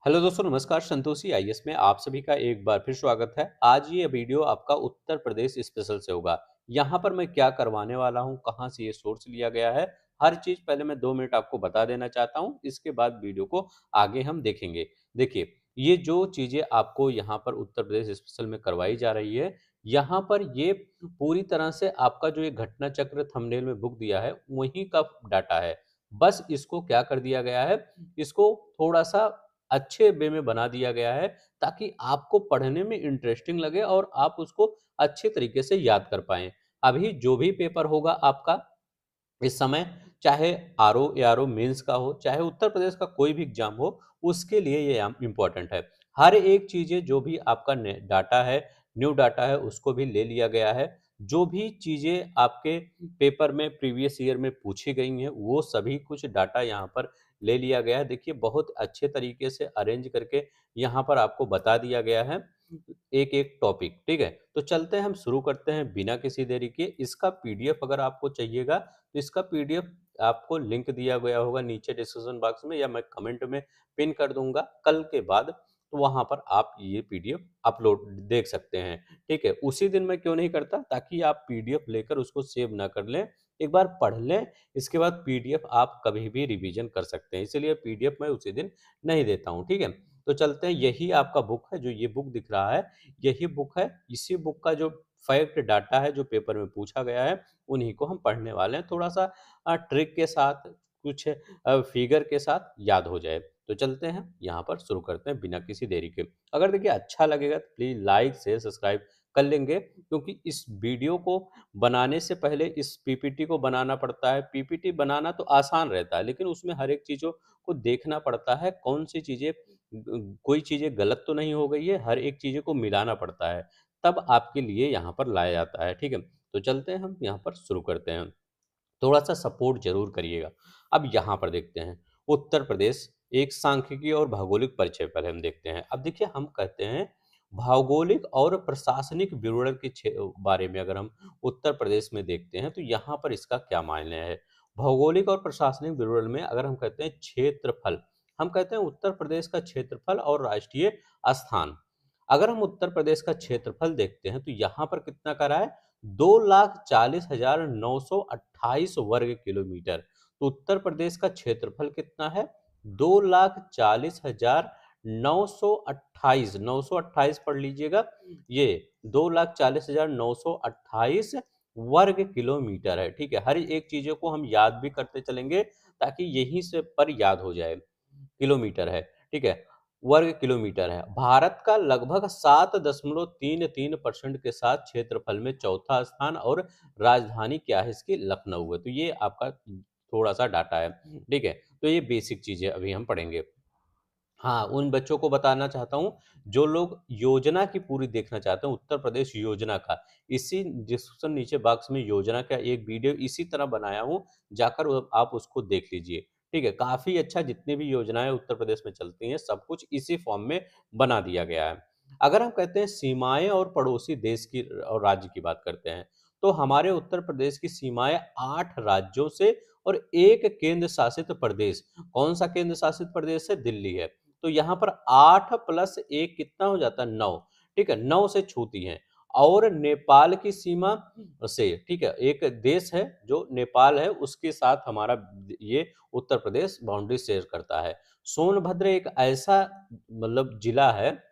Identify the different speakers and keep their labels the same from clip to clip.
Speaker 1: Hello दोस्तों, नमस्कार। Santoshi IAS में आप सभी का एक बार फिर स्वागत है। आज ये वीडियो आपका उत्तर प्रदेश स्पेशल से होगा। यहाँ पर मैं क्या करवाने वाला हूँ, कहाँ से ये सोर्स लिया गया है, हर चीज़ पहले मैं 2 मिनट आपको बता देना चाहता हूँ। इसके बाद वीडियो को आगे हम देखेंगे। देखिए, ये जो चीज़ें आपको यहाँ पर उत्तर प्रदेश स्पेशल में करवाई जा रही है, यहाँ पर ये पूरी तरह से आपका जो ये घटना चक्र थंबनेल में बुक दिया है, वहीं का डाटा है। बस इसको क्या कर दिया गया है, इसको थोड़ा-सा अच्छे वे में बना दिया गया है ताकि आपको पढ़ने में इंटरेस्टिंग लगे और आप उसको अच्छे तरीके से याद कर पाएँ। अभी जो भी पेपर होगा आपका इस समय, चाहे आरओ, एआरओ मेंस का हो, चाहे उत्तर प्रदेश का कोई भी एग्जाम हो, उसके लिए ये इम्पोर्टेंट है। हर एक चीज़ें जो भी आपका डाटा है, न्यू डाटा है, उसको भी ले लिया गया है। जो भी चीज़ें आपके पेपर में प्रीवियस ईयर में पूछी गई हैं, वो सभी कुछ डाटा यहाँ पर ले लिया गया है। देखिए, बहुत अच्छे तरीके से अरेंज करके यहाँ पर आपको बता दिया गया है एक-एक टॉपिक, ठीक है? तो चलते हैं, हम शुरू करते हैं बिना किसी देरी के। इसका पीडीएफ अगर आपको चाहिएगा तो इसका पीडीएफ आपको लिंक दिया गया होगा नीचे डिस्क्रिप्शन बॉक्स में, या मैं कमेंट में पिन कर दूंगा कल के बाद। तो वहां पर आप ये पीडीएफ अपलोड देख सकते हैं, ठीक है? उसी दिन मैं क्यों नहीं करता, ताकि आप पीडीएफ लेकर उसको सेव ना कर लें, एक बार पढ़ लें, इसके बाद पीडीएफ आप कभी भी रिवीजन कर सकते हैं। इसीलिए पीडीएफ मैं उसी दिन नहीं देता हूँ, ठीक है? तो चलते हैं, यही आपका बुक है, जो ये बुक दिख रहा है, यही बुक है। इसी बुक का जो फैक्ट डाटा है, जो पेपर में पूछा गया है, उन्हीं को हम पढ़ने वाले हैं। थोड़ा-सा ट्रिक के साथ, कुछ फिगर के साथ याद हो जाए। तो चलते हैं, यहाँ पर शुरू करते हैं बिना किसी देरी के। अगर देखिए अच्छा लगेगा तो प्लीज़ लाइक, शेयर, सब्सक्राइब कर लेंगे, क्योंकि इस वीडियो को बनाने से पहले इस पीपीटी को बनाना पड़ता है। पीपीटी बनाना तो आसान रहता है, लेकिन उसमें हर एक चीज़ों को देखना पड़ता है, कौन-सी चीज़ें कोई चीज़ें गलत तो नहीं हो गई है, हर एक चीज़ों को मिलाना पड़ता है। तब आपके लिए यहाँ पर लाया जाता है, ठीक है? तो चलते हैं, हम यहाँ पर शुरू करते हैं। थोड़ा-सा सपोर्ट ज़रूर करिएगा। अब यहाँ पर देखते हैं, उत्तर प्रदेश एक सांख्यिकी और भौगोलिक परिचय पहले हम देखते हैं। अब देखिए, हम कहते हैं भौगोलिक और प्रशासनिक विवरण के बारे में अगर हम उत्तर प्रदेश में देखते हैं, तो यहाँ पर इसका क्या मायने है? भौगोलिक और प्रशासनिक विवरण में अगर हम कहते हैं क्षेत्रफल, हम कहते हैं उत्तर प्रदेश का क्षेत्रफल और राष्ट्रीय स्थान। अगर हम उत्तर प्रदेश का क्षेत्रफल देखते हैं, तो यहाँ पर कितना कह रहा है? 2,40,928 वर्ग किलोमीटर। तो उत्तर प्रदेश का क्षेत्रफल कितना है? 2,40,928, 928 पढ़ लीजिएगा। ये 2,40,928 वर्ग किलोमीटर है, ठीक है? हर एक चीज़ों को हम याद भी करते चलेंगे, ताकि यहीं से पर याद हो जाए। किलोमीटर है, ठीक है? वर्ग किलोमीटर है। भारत का लगभग 7.33% के साथ क्षेत्रफल में चौथा स्थान, और राजधानी क्या है इसकी? लखनऊ है। तो ये आपका थोड़ा-सा डाटा है, ठीक है? तो ये बेसिक चीज़ें अभी हम पढ़ेंगे। हाँ, उन बच्चों को बताना चाहता हूँ, जो लोग योजना की पूरी देखना चाहते हैं, उत्तर प्रदेश योजना का, इसी डिस्क्रिप्शन नीचे बॉक्स में योजना का एक वीडियो इसी तरह बनाया हूँ, जाकर आप उसको देख लीजिए, ठीक है? काफ़ी अच्छा, जितनी भी योजनाएँ उत्तर प्रदेश में चलती हैं, सब कुछ इसी फॉर्म में बना दिया गया है। अगर हम कहते हैं सीमाएँ और पड़ोसी देश की और राज्य की बात करते हैं, तो हमारे उत्तर प्रदेश की सीमाएँ 8 राज्यों से और 1 केंद्र शासित प्रदेश, कौन-सा केंद्र शासित प्रदेश है? दिल्ली है। तो यहाँ पर 8 प्लस 1 कितना हो जाता है? 9, ठीक है? 9 से छूती हैं। और नेपाल की सीमा से, ठीक है? एक देश है जो नेपाल है, उसके साथ हमारा ये उत्तर प्रदेश बाउंड्री शेयर करता है। सोनभद्र एक ऐसा मतलब जिला है,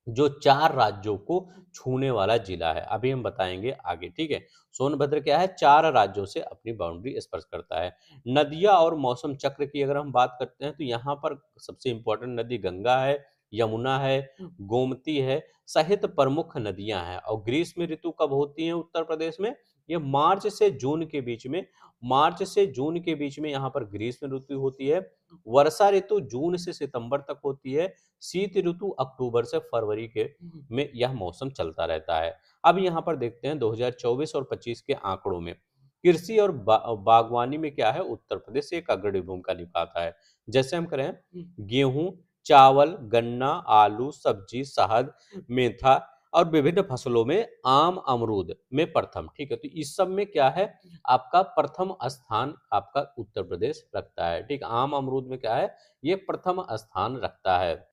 Speaker 1: जो 4 राज्यों को छूने वाला जिला है। अभी हम बताएँगे आगे, ठीक है? सोनभद्र क्या है? 4 राज्यों से अपनी बाउंड्री स्पर्श करता है। नदियाँ और मौसम चक्र की अगर हम बात करते हैं, तो यहाँ पर सबसे इम्पोर्टेंट नदी गंगा है, यमुना है, गोमती है, सहित प्रमुख नदियाँ हैं। और ग्रीष्म ऋतु कब होती है उत्तर प्रदेश में? ये मार्च से जून के बीच में, मार्च से जून के बीच में यहाँ पर ग्रीष्म ऋतु होती है। वर्षा ऋतु जून से सितंबर तक होती है। शीत ऋतु अक्टूबर से फरवरी के में यह मौसम चलता रहता है। अब यहाँ पर देखते हैं 2024 और 25 के आंकड़ों में कृषि और बागवानी में क्या है? उत्तर प्रदेश एक अग्रणी भूमिका निभाता है। जैसे हम करें, गेहूं, चावल, गन्ना, आलू, सब्जी, शहद, मेथा और विभिन्न फसलों में आम, अमरूद में प्रथम, ठीक है? तो इस सब में क्या है? आपका प्रथम स्थान आपका उत्तर प्रदेश रखता है, ठीक? आम, अमरूद में क्या है? ये प्रथम स्थान रखता है।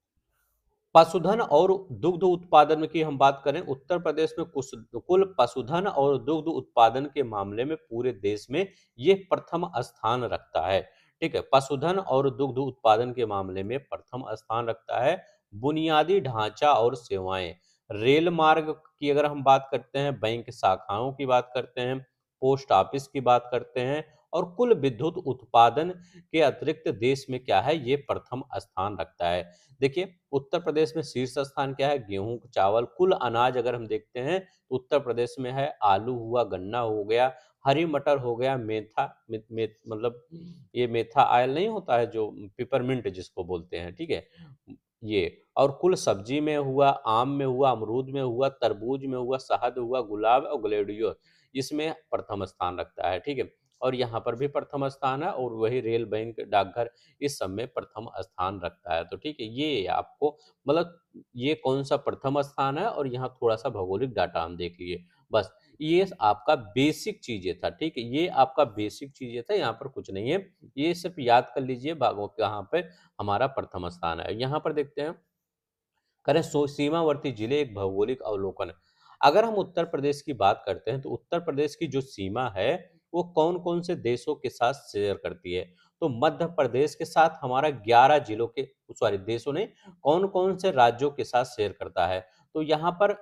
Speaker 1: पशुधन और दुग्ध उत्पादन की हम बात करें, उत्तर प्रदेश में कुल पशुधन और दुग्ध उत्पादन के मामले में पूरे देश में ये प्रथम स्थान रखता है। ठीक है, पशुधन और दुग्ध उत्पादन के मामले में प्रथम स्थान रखता है। बुनियादी ढांचा और सेवाएं, रेल मार्ग की अगर हम बात करते हैं, बैंक शाखाओं की बात करते हैं, पोस्ट ऑफिस की बात करते हैं, और कुल विद्युत उत्पादन के अतिरिक्त देश में क्या है, ये प्रथम स्थान रखता है। देखिए, उत्तर प्रदेश में शीर्ष स्थान क्या है, गेहूं, चावल, कुल अनाज अगर हम देखते हैं तो उत्तर प्रदेश में है आलू हुआ, गन्ना हो गया, हरी मटर हो गया, मेथा मतलब ये मेथा ऑयल नहीं होता है जो पिपरमिंट जिसको बोलते हैं, ठीक है, ये, और कुल सब्जी में हुआ, आम में हुआ, अमरूद में हुआ, तरबूज में हुआ, शहद हुआ, गुलाब और ग्लेडियो इसमें प्रथम स्थान रखता है। ठीक है, और यहाँ पर भी प्रथम स्थान है, और वही रेल, बैंक, डाकघर इस सब में प्रथम स्थान रखता है। तो ठीक है, ये आपको मतलब ये कौन सा प्रथम स्थान है, और यहाँ थोड़ा सा भौगोलिक डाटा हम देख लिए बस। ये आपका बेसिक चीजें था। ठीक है, ये आपका बेसिक चीजें था, यहाँ पर कुछ नहीं है, ये सिर्फ याद कर लीजिए भागों कहाँ पे हमारा प्रथम स्थान है। यहाँ पर देखते हैं, करें सीमावर्ती जिले एक भौगोलिक अवलोकन। अगर हम उत्तर प्रदेश की बात करते हैं तो उत्तर प्रदेश की जो सीमा है वो कौन कौन से देशों के साथ शेयर करती है, तो मध्य प्रदेश के साथ हमारा 11 जिलों के, सॉरी देशों ने, कौन कौन से राज्यों के साथ शेयर करता है। तो यहाँ पर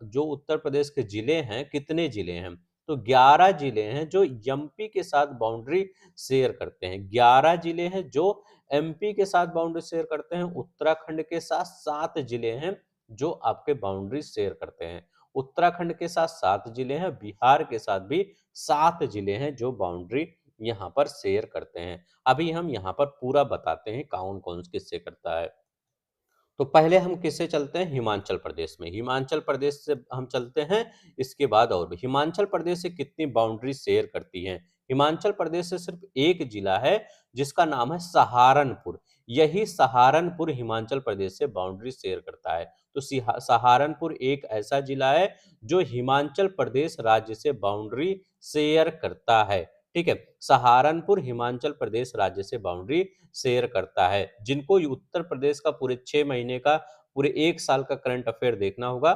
Speaker 1: जो उत्तर प्रदेश के जिले हैं, कितने जिले हैं, तो 11 जिले हैं जो एमपी के साथ बाउंड्री शेयर करते हैं। 11 जिले हैं जो एमपी के साथ बाउंड्री शेयर करते हैं। उत्तराखंड के साथ 7 जिले हैं जो आपके बाउंड्री शेयर करते हैं। उत्तराखंड के साथ 7 जिले हैं, बिहार के साथ भी 7 जिले हैं जो बाउंड्री यहाँ पर शेयर करते हैं। अभी हम यहाँ पर पूरा बताते हैं कौन कौन किससे करता है। तो पहले हम किससे चलते हैं, हिमाचल प्रदेश में, हिमाचल प्रदेश से हम चलते हैं। इसके बाद और भी, हिमाचल प्रदेश से कितनी बाउंड्री शेयर करती है, हिमाचल प्रदेश से सिर्फ एक जिला है जिसका नाम है सहारनपुर। यही सहारनपुर हिमाचल प्रदेश से बाउंड्री शेयर करता है। तो सहारनपुर एक ऐसा जिला है जो हिमाचल प्रदेश राज्य से बाउंड्री शेयर करता है। ठीक है, सहारनपुर हिमाचल प्रदेश राज्य से बाउंड्री शेयर करता है। जिनको उत्तर प्रदेश का पूरे 6 महीने का, पूरे 1 साल का करंट अफेयर देखना होगा,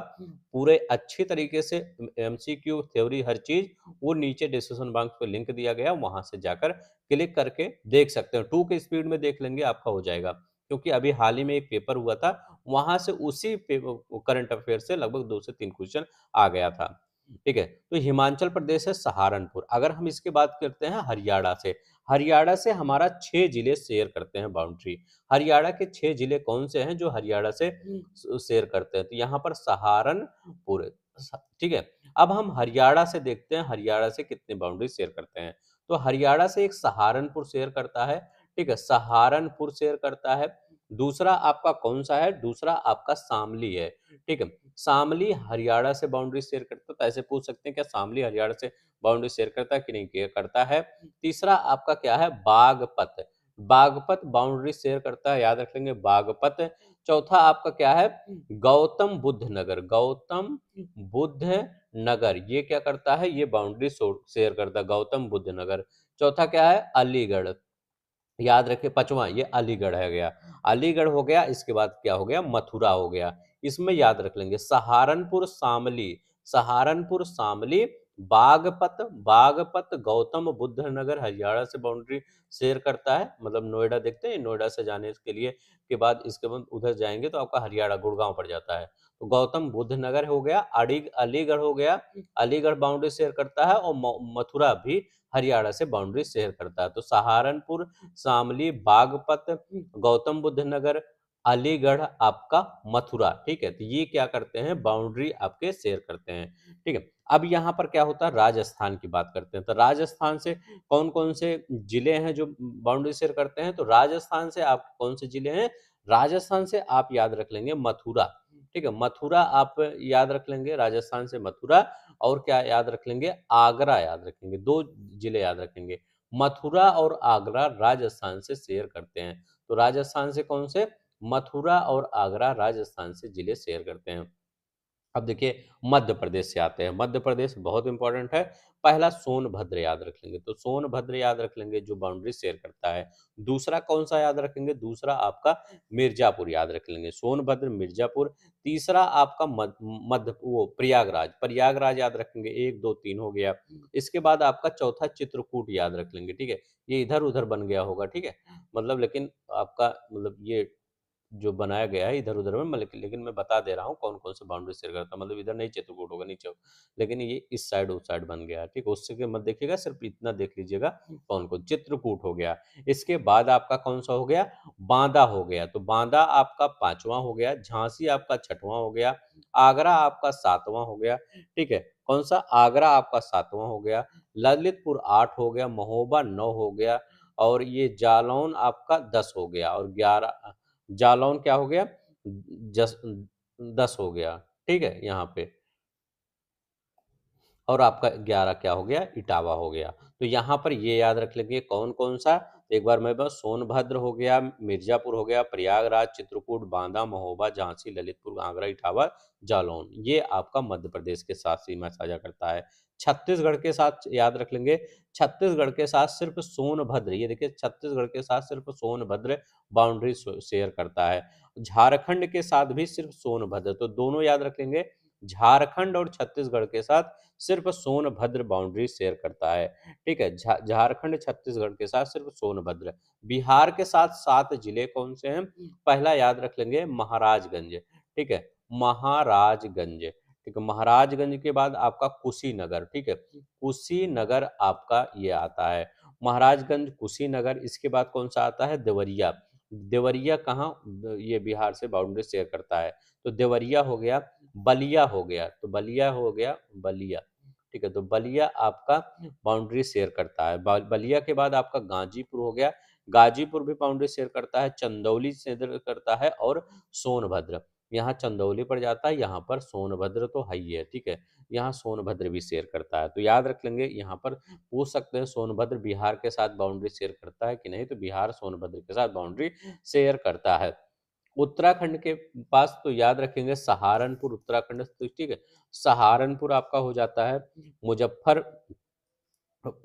Speaker 1: पूरे अच्छी तरीके से एमसीक्यू थ्योरी हर चीज, वो नीचे डिस्क्रिप्शन बॉक्स पे लिंक दिया गया, वहां से जाकर क्लिक करके देख सकते हैं। 2 के स्पीड में देख लेंगे आपका हो जाएगा, क्योंकि अभी हाल ही में एक पेपर हुआ था, वहां से उसी करंट अफेयर से लगभग 2 से 3 क्वेश्चन आ गया था। ठीक है, तो हिमाचल प्रदेश है सहारनपुर। अगर हम इसके बात करते हैं हरियाणा से, हरियाणा से हमारा 6 जिले शेयर करते हैं बाउंड्री। हरियाणा के 6 जिले कौन से हैं जो हरियाणा से शेयर करते हैं, तो यहाँ पर सहारनपुर। ठीक है, अब हम हरियाणा से देखते हैं हरियाणा से कितने बाउंड्री शेयर करते हैं। तो हरियाणा से एक सहारनपुर शेयर करता है। ठीक है, सहारनपुर शेयर करता है। दूसरा आपका कौन सा है, दूसरा आपका शामली है। ठीक है, शामली हरियाणा से बाउंड्री शेयर करता है। तो ऐसे पूछ सकते हैं क्या शामली हरियाणा से बाउंड्री शेयर करता है कि नहीं करता है। तीसरा आपका क्या है, बागपत, बागपत बाउंड्री शेयर करता है, याद रख लेंगे बागपत। चौथा आपका क्या है, गौतम बुद्ध नगर, गौतम बुद्ध नगर, ये क्या करता है, ये बाउंड्री शेयर करता है, गौतम बुद्ध नगर। चौथा क्या है, अलीगढ़, याद रखिए पांचवा ये अलीगढ़ है गया, अलीगढ़ हो गया। इसके बाद क्या हो गया, मथुरा हो गया। इसमें याद रख लेंगे सहारनपुर शामली, सहारनपुर शामली, बागपत, बागपत गौतम बुद्ध नगर हरियाणा से बाउंड्री शेयर करता है। मतलब नोएडा देखते हैं, नोएडा से जाने के लिए के बाद इसके बाद उधर जाएंगे तो आपका हरियाणा गुड़गांव पड़ जाता है। तो गौतम बुद्ध नगर हो गया, अलीगढ़ हो गया, अलीगढ़ बाउंड्री शेयर करता है, और मथुरा भी हरियाणा से बाउंड्री शेयर करता है। तो सहारनपुर, शामली, बागपत, गौतम बुद्ध नगर, अलीगढ़, आपका मथुरा। ठीक है, तो ये क्या करते हैं, बाउंड्री आपके शेयर करते हैं। ठीक है, अब यहाँ पर क्या होता है, राजस्थान की बात करते हैं। तो राजस्थान से कौन कौन से जिले हैं जो बाउंड्री शेयर करते हैं, तो राजस्थान से आप कौन से जिले हैं, राजस्थान से आप याद रख लेंगे मथुरा। ठीक है, मथुरा आप याद रख लेंगे, राजस्थान से मथुरा। और क्या याद रख लेंगे, आगरा याद रखेंगे, 2 जिले याद रखेंगे, मथुरा और आगरा राजस्थान से शेयर करते हैं। तो राजस्थान से कौन से, मथुरा और आगरा राजस्थान से जिले शेयर करते हैं। अब देखिए मध्य प्रदेश से आते हैं। मध्य प्रदेश बहुत इंपॉर्टेंट है। पहला सोनभद्र याद रख लेंगे, तो सोनभद्र याद रख लेंगे जो बाउंड्री शेयर करता है। दूसरा कौन सा याद रखेंगे? दूसरा आपका मिर्जापुर याद रख लेंगे, सोनभद्र मिर्जापुर। तीसरा आपका मध्य वो प्रयागराज, प्रयागराज याद रखेंगे। एक दो तीन हो गया। इसके बाद आपका चौथा चित्रकूट याद रख लेंगे, ठीक है। ये इधर उधर बन गया होगा, ठीक है, मतलब लेकिन आपका मतलब ये जो बनाया गया है इधर-उधर में, लेकिन मैं बता दे रहा हूँ कौन-कौन से बाउंड्री शेयर करता है, मतलब इधर नहीं चित्रकूट होगा, नीचे होगा, लेकिन ये इस साइड उस साइड बन गया है, ठीक है। उससे के मत देखिएगा, सिर्फ इतना देख लीजिएगा कौन-कौन। चित्रकूट हो गया। इसके बाद आपका कौन-सा हो गया? बांदा हो गया, तो बांदा आपका 5वां हो गया, झांसी आपका 6वां हो गया, आगरा आपका 7वां हो गया, ठीक है। कौन-सा? आगरा आपका 7वां हो गया, ललितपुर 8 हो गया, महोबा 9 हो गया, और ये जालौन आपका 10 हो गया, और 11 जालौन क्या हो गया? जस 10 हो गया, ठीक है, यहाँ पे। और आपका 11 क्या हो गया? इटावा हो गया। तो यहाँ पर ये याद रख लेंगे कौन-कौन सा? एक बार मैं बस सोनभद्र हो गया, मिर्ज़ापुर हो गया, प्रयागराज, चित्रकूट, बांदा, महोबा, झांसी, ललितपुर, आगरा, इटावा, जालौन। ये आपका मध्य प्रदेश के साथ सीमा साझा करता है। छत्तीसगढ़ के साथ याद रख लेंगे, छत्तीसगढ़ के साथ सिर्फ सोनभद्र, ये देखिए छत्तीसगढ़ के साथ सिर्फ सोनभद्र बाउंड्री शेयर करता है। झारखंड के साथ भी सिर्फ सोनभद्र, तो दोनों याद रख लेंगे। झारखंड और छत्तीसगढ़ के साथ सिर्फ सोनभद्र बाउंड्री शेयर करता है, ठीक है। झारखंड छत्तीसगढ़ के साथ सिर्फ सोनभद्र। बिहार के साथ 7 जिले कौन से हैं? पहला याद रख लेंगे महाराजगंज, ठीक है, महाराजगंज, ठीक है। महाराजगंज के बाद आपका कुशीनगर, ठीक है, कुशीनगर आपका ये आता है। महाराजगंज, कुशीनगर, इसके बाद कौन सा आता है? देवरिया। देवरिया कहाँ? ये बिहार से बाउंड्री शेयर करता है, तो देवरिया हो गया। बलिया हो गया, तो बलिया हो गया, बलिया, ठीक है, तो बलिया आपका बाउंड्री शेयर करता है। बलिया के बाद आपका गाजीपुर हो गया, गाजीपुर भी बाउंड्री शेयर करता है। चंदौली शेयर करता है, और सोनभद्र, यहाँ चंदौली पर जाता है, यहाँ पर सोनभद्र तो है ही है, ठीक है। यहाँ सोनभद्र भी शेयर करता है, तो याद रख लेंगे। यहाँ पर पूछ सकते हैं सोनभद्र बिहार के साथ बाउंड्री शेयर करता है कि नहीं, तो बिहार सोनभद्र के साथ बाउंड्री शेयर करता है। उत्तराखंड के पास तो याद रखेंगे सहारनपुर, उत्तराखंड, तो ठीक है। सहारनपुर आपका हो जाता है। मुजफ्फर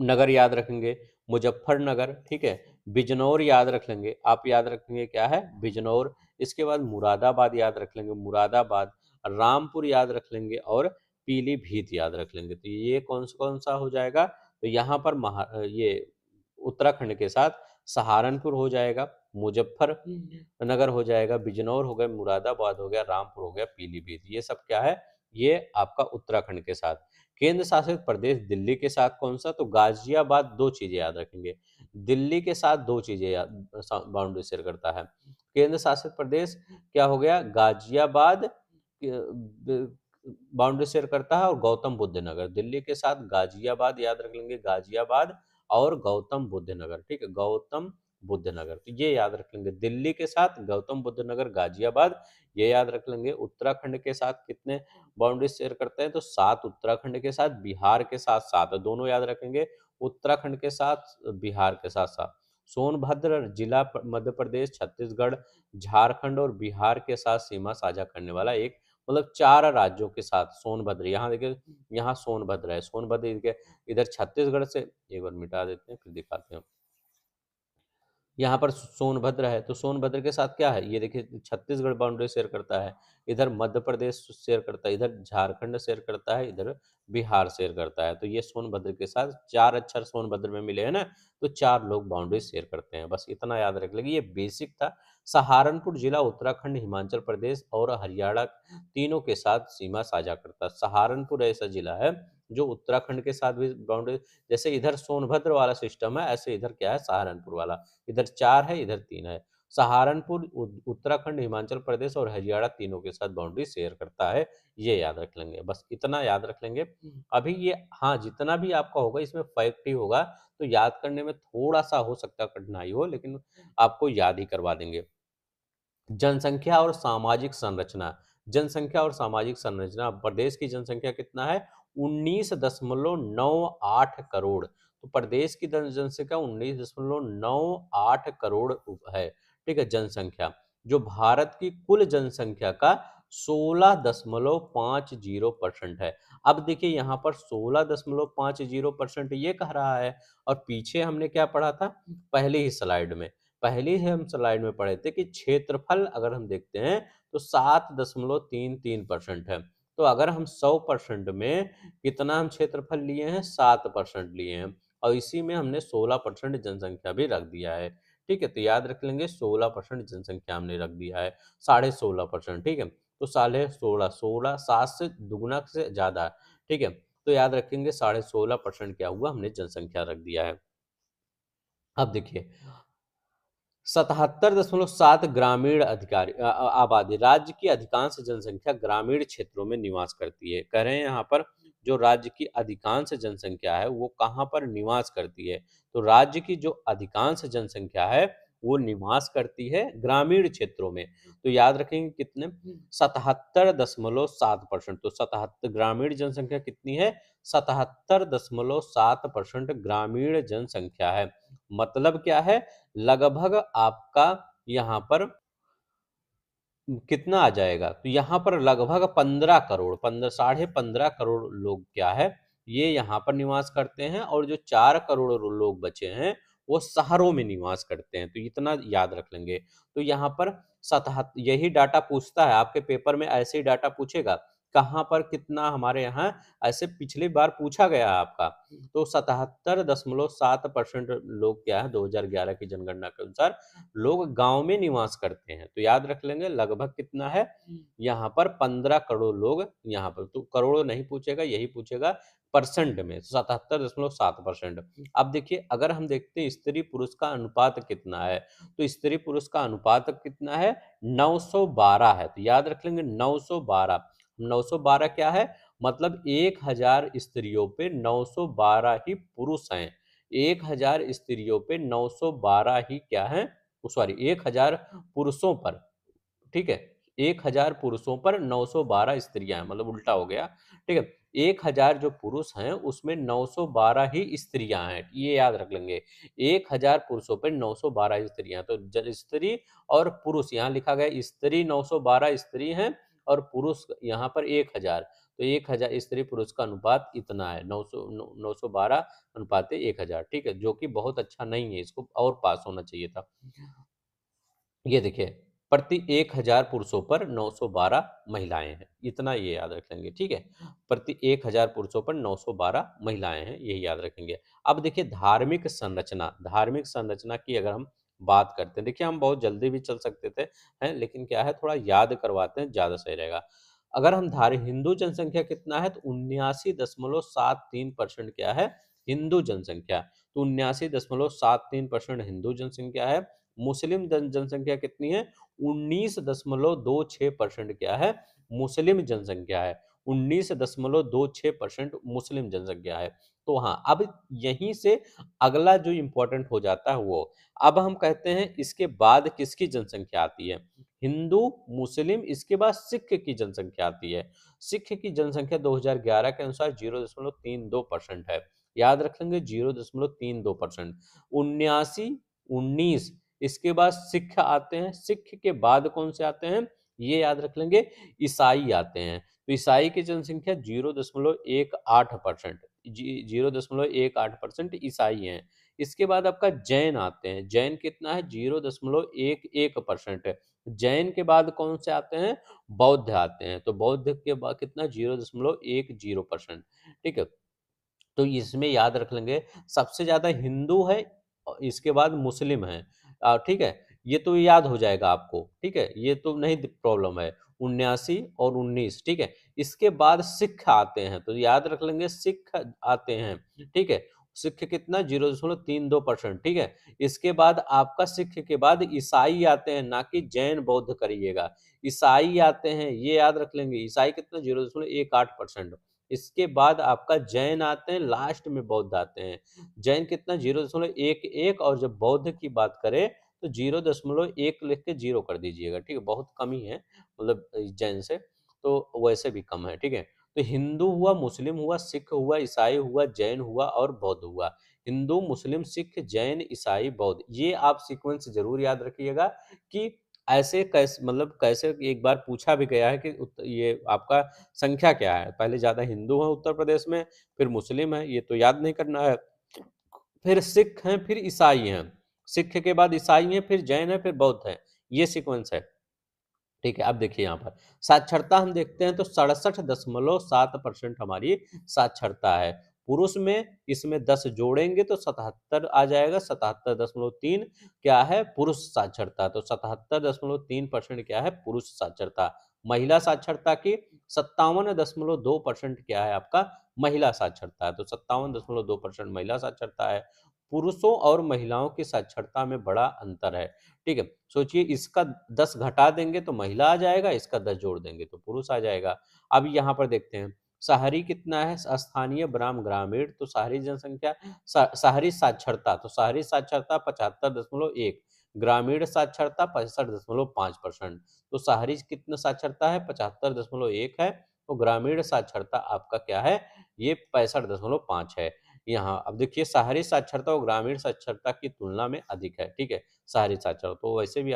Speaker 1: नगर याद रखेंगे, मुजफ्फरनगर, ठीक है। बिजनौर याद रख लेंगे, आप याद रखेंगे क्या है? बिजनौर। इसके बाद मुरादाबाद याद रख लेंगे, मुरादाबाद। रामपुर याद रख लेंगे, और पीलीभीत याद रख लेंगे। तो ये कौन सा हो जाएगा? तो यहाँ पर ये उत्तराखंड के साथ सहारनपुर हो जाएगा, मुजफ्फरनगर हो जाएगा, बिजनौर हो गया, मुरादाबाद हो गया, रामपुर हो गया, पीलीभीत। ये सब क्या है? ये आपका उत्तराखंड के साथ। केंद्र शासित प्रदेश दिल्ली के साथ कौन सा? तो गाजियाबाद। दो चीजें याद रखेंगे, दिल्ली के साथ दो चीजें बाउंड्री शेयर करता है। केंद्र शासित प्रदेश क्या हो गया? गाजियाबाद बाउंड्री शेयर करता है, और गौतम बुद्ध नगर। दिल्ली के साथ गाजियाबाद याद रख लेंगे, गाजियाबाद और गौतम बुद्ध नगर, ठीक है, गौतम बुद्ध नगर। तो ये याद रख लेंगे, दिल्ली के साथ गौतम बुद्ध नगर, गाजियाबाद, ये याद रख लेंगे। उत्तराखंड के साथ कितने बाउंड्री शेयर करते हैं? तो 7 उत्तराखंड के साथ, बिहार के साथ 7, दोनों याद रखेंगे। उत्तराखंड के साथ, बिहार के साथ 7। सोनभद्र जिला मध्य प्रदेश, छत्तीसगढ़, झारखंड और बिहार के साथ सीमा साझा करने वाला एक, मतलब 4 राज्यों के साथ सोनभद्र। यहाँ देखिए, यहाँ सोनभद्र है, सोनभद्र इधर छत्तीसगढ़ से, एक बार मिटा देते हैं फिर दिखाते हैं। यहाँ पर सोनभद्र है, तो सोनभद्र के साथ क्या है? ये देखिए छत्तीसगढ़ बाउंड्री शेयर करता है, इधर मध्य प्रदेश शेयर करता है, इधर झारखंड शेयर करता है, इधर बिहार शेयर करता है। तो ये सोनभद्र के साथ 4 अक्षर सोनभद्र में मिले हैं ना, तो 4 लोग बाउंड्री शेयर करते हैं। बस इतना याद रख लेंगे, ये बेसिक था। सहारनपुर जिला उत्तराखंड, हिमाचल प्रदेश और हरियाणा तीनों के साथ सीमा साझा करता है। सहारनपुर ऐसा जिला है जो उत्तराखंड के साथ भी बाउंड्री, जैसे इधर सोनभद्र वाला सिस्टम है, ऐसे इधर क्या है? सहारनपुर वाला। इधर 4 है, इधर 3 है। सहारनपुर उत्तराखंड, हिमाचल प्रदेश और हरियाणा तीनों के साथ बाउंड्री शेयर करता है। ये याद रख लेंगे, बस इतना याद रख लेंगे। अभी ये, हाँ, जितना भी आपका होगा इसमें फैक्ट ही होगा, तो याद करने में थोड़ा-सा हो सकता है कठिनाई हो, लेकिन आपको याद ही करवा देंगे। जनसंख्या और सामाजिक संरचना, जनसंख्या और सामाजिक संरचना, प्रदेश की जनसंख्या कितना है? 19.98 करोड़। तो प्रदेश की जनसंख्या 19.98 करोड़ है, ठीक है, जनसंख्या, जो भारत की कुल जनसंख्या का 16.50% है। अब देखिए यहाँ पर 16.50% ये कह रहा है, और पीछे हमने क्या पढ़ा था पहले ही हम स्लाइड में पढ़े थे कि क्षेत्रफल अगर हम देखते हैं तो 7.33% है। तो अगर हम 100% में कितना हम क्षेत्रफल लिए हैं, 7% लिए हैं, और इसी में हमने 16% जनसंख्या भी रख दिया है। ठीक है, तो याद रख लेंगे 16% जनसंख्या हमने रख दिया है, 16.5%। ठीक है, तो 16.5 16 7 से दुगुना से ज्यादा। ठीक है, तो याद रखेंगे 16.5% क्या हुआ, हमने जनसंख्या रख दिया है। अब देखिए 77.7 ग्रामीण आबादी, राज्य की अधिकांश जनसंख्या ग्रामीण क्षेत्रों में निवास करती है। कह रहे हैं यहाँ पर जो राज्य की अधिकांश जनसंख्या है वो कहाँ पर निवास करती है, तो राज्य की जो अधिकांश जनसंख्या है वो निवास करती है ग्रामीण क्षेत्रों में। तो याद रखेंगे कितने, 77.7%। तो 77 ग्रामीण जनसंख्या कितनी है, 77.7% ग्रामीण जनसंख्या है। मतलब क्या है, लगभग आपका यहाँ पर कितना आ जाएगा, तो यहाँ पर लगभग 15 करोड़, 15 साढ़े 15 करोड़ लोग क्या है, ये यहाँ पर निवास करते हैं, और जो 4 करोड़ लोग बचे हैं वो शहरों में निवास करते हैं। तो इतना याद रख लेंगे। तो यहाँ पर सतहत यही डाटा पूछता है आपके पेपर में, ऐसे ही डाटा पूछेगा कहाँ पर कितना हमारे यहाँ, ऐसे पिछली बार पूछा गया है आपका। तो 77.7% लोग क्या है 2011 की जनगणना के अनुसार लोग गांव में निवास करते हैं। तो याद रख लेंगे लगभग कितना है, यहाँ पर 15 करोड़ लोग, यहाँ पर तो करोड़ नहीं पूछेगा, यही पूछेगा परसेंट में, 77.7%। अब देखिए अगर हम देखते हैं स्त्री पुरुष का अनुपात कितना है, तो स्त्री पुरुष का अनुपात कितना है, 912 है। तो याद रख लेंगे 912। 912 क्या है, मतलब 1000 स्त्रियों पे 912 ही पुरुष हैं। 1000 स्त्रियों पे 912 ही क्या है, सॉरी 1000 पुरुषों पर, ठीक है, 1000 पुरुषों पर 912 स्त्रियां हैं, मतलब उल्टा हो गया। ठीक है, 1000 जो पुरुष हैं उसमें 912 ही स्त्रियां हैं, ये याद रख लेंगे। 1000 पुरुषों पर 912 स्त्रियां, तो स्त्री और पुरुष यहाँ लिखा गया, स्त्री 912 स्त्री हैं और पुरुष यहाँ पर 1000। तो 1000 स्त्री पुरुष का अनुपात इतना है, 912 अनुपात 1000। ठीक है, जो कि बहुत अच्छा नहीं है, इसको और पास होना चाहिए था। ये देखिए प्रति 1000 पुरुषों पर 912 महिलाएं हैं, इतना ये याद रख लेंगे। ठीक है, प्रति 1000 पुरुषों पर 912 महिलाएं हैं, यही याद रखेंगे। अब देखिए धार्मिक संरचना की अगर हम बात करते हैं, देखिए हम बहुत जल्दी भी चल सकते थे हैं, लेकिन क्या है थोड़ा याद करवाते हैं, ज्यादा सही रहेगा। अगर हम धारे हिंदू जनसंख्या कितना है, तो 79.73% क्या है, हिंदू जनसंख्या। तो 79.73% हिंदू जनसंख्या है। मुस्लिम जनसंख्या कितनी है, 19.26% क्या है, मुस्लिम जनसंख्या है। 19.26% मुस्लिम जनसंख्या है। तो हाँ, अब यहीं से अगला जो इंपॉर्टेंट हो जाता है वो, अब हम कहते हैं इसके बाद किसकी जनसंख्या आती है, हिंदू, मुस्लिम, इसके बाद सिख की जनसंख्या आती है। सिख की जनसंख्या 2011 के अनुसार 0.32% है। याद रखेंगे 0.32%। 19 इसके बाद सिख आते हैं, सिख के बाद कौन से आते हैं, ये याद रख लेंगे, ईसाई आते हैं। तो ईसाई की जनसंख्या 0.18%, 0.18% ईसाई हैं। इसके बाद आपका जैन आते हैं, जैन कितना है, 0.11%। जैन के बाद कौन से आते हैं, बौद्ध आते हैं। तो बौद्ध के बाद कितना, 0.10%। ठीक है, तो इसमें याद रख लेंगे सबसे ज्यादा हिंदू है, और इसके बाद मुस्लिम है। ठीक है, ये तो याद हो जाएगा आपको। ठीक है, ये तो नहीं प्रॉब्लम है, 79 और 19। ठीक है, इसके बाद सिख आते हैं, तो याद रख लेंगे सिख आते हैं। ठीक है, सिख कितना, 0.32%। ठीक है, इसके बाद आपका सिख के बाद ईसाई आते हैं, ना कि जैन बौद्ध करिएगा, ईसाई आते हैं, ये याद रख लेंगे। ईसाई कितना, 0.18%। इसके बाद आपका जैन आते हैं, लास्ट में बौद्ध आते हैं। जैन कितना, 0.11। और जब बौद्ध की बात करें तो 0.1 लिख के 0 कर दीजिएगा। ठीक है, बहुत कम ही है, मतलब जैन से तो वैसे भी कम है। ठीक है, तो हिंदू हुआ, मुस्लिम हुआ, सिख हुआ, ईसाई हुआ, जैन हुआ और बौद्ध हुआ। हिंदू, मुस्लिम, सिख, जैन, ईसाई, बौद्ध, ये आप सीक्वेंस जरूर याद रखिएगा कि ऐसे कैसे, मतलब कैसे, एक बार पूछा भी गया है कि ये आपका संख्या क्या है? पहले ज़्यादा हिंदू हैं उत्तर प्रदेश में, फिर मुस्लिम हैं, ये तो याद नहीं करना है। फिर सिख हैं, फिर ईसाई हैं। सिख के बाद ईसाई हैं, फिर जैन हैं, फिर बौद्ध हैं। ये सीक्वेंस है। ठीक है, अब देखिए यहाँ पर साक्षरता हम देखते हैं तो 67.7% हमारी साक्षरता है। पुरुष में इसमें 10 जोड़ेंगे तो 77 आ जाएगा। 77.3 क्या है? पुरुष साक्षरता। तो 77.3% क्या है? पुरुष साक्षरता। महिला साक्षरता की 57.2% क्या है? आपका महिला साक्षरता है। तो 57.2% महिला साक्षरता है। पुरुषों और महिलाओं की साक्षरता में बड़ा अंतर है। ठीक है, सोचिए इसका 10 घटा देंगे तो महिला आ जाएगा, इसका 10 जोड़ देंगे तो पुरुष आ जाएगा। अब यहाँ पर देखते हैं शहरी कितना है, स्थानीय बनाम ग्रामीण। तो शहरी जनसंख्या, शहरी साक्षरता, तो शहरी साक्षरता 75.1, ग्रामीण साक्षरता 65.5%। तो शहरी कितना साक्षरता है? 75.1 है। तो ग्रामीण साक्षरता आपका क्या है? ये 65.5 है। यहाँ अब देखिए शहरी साक्षरता और ग्रामीण साक्षरता की तुलना में अधिक है। ठीक है, शहरी साक्षरता तो वैसे भी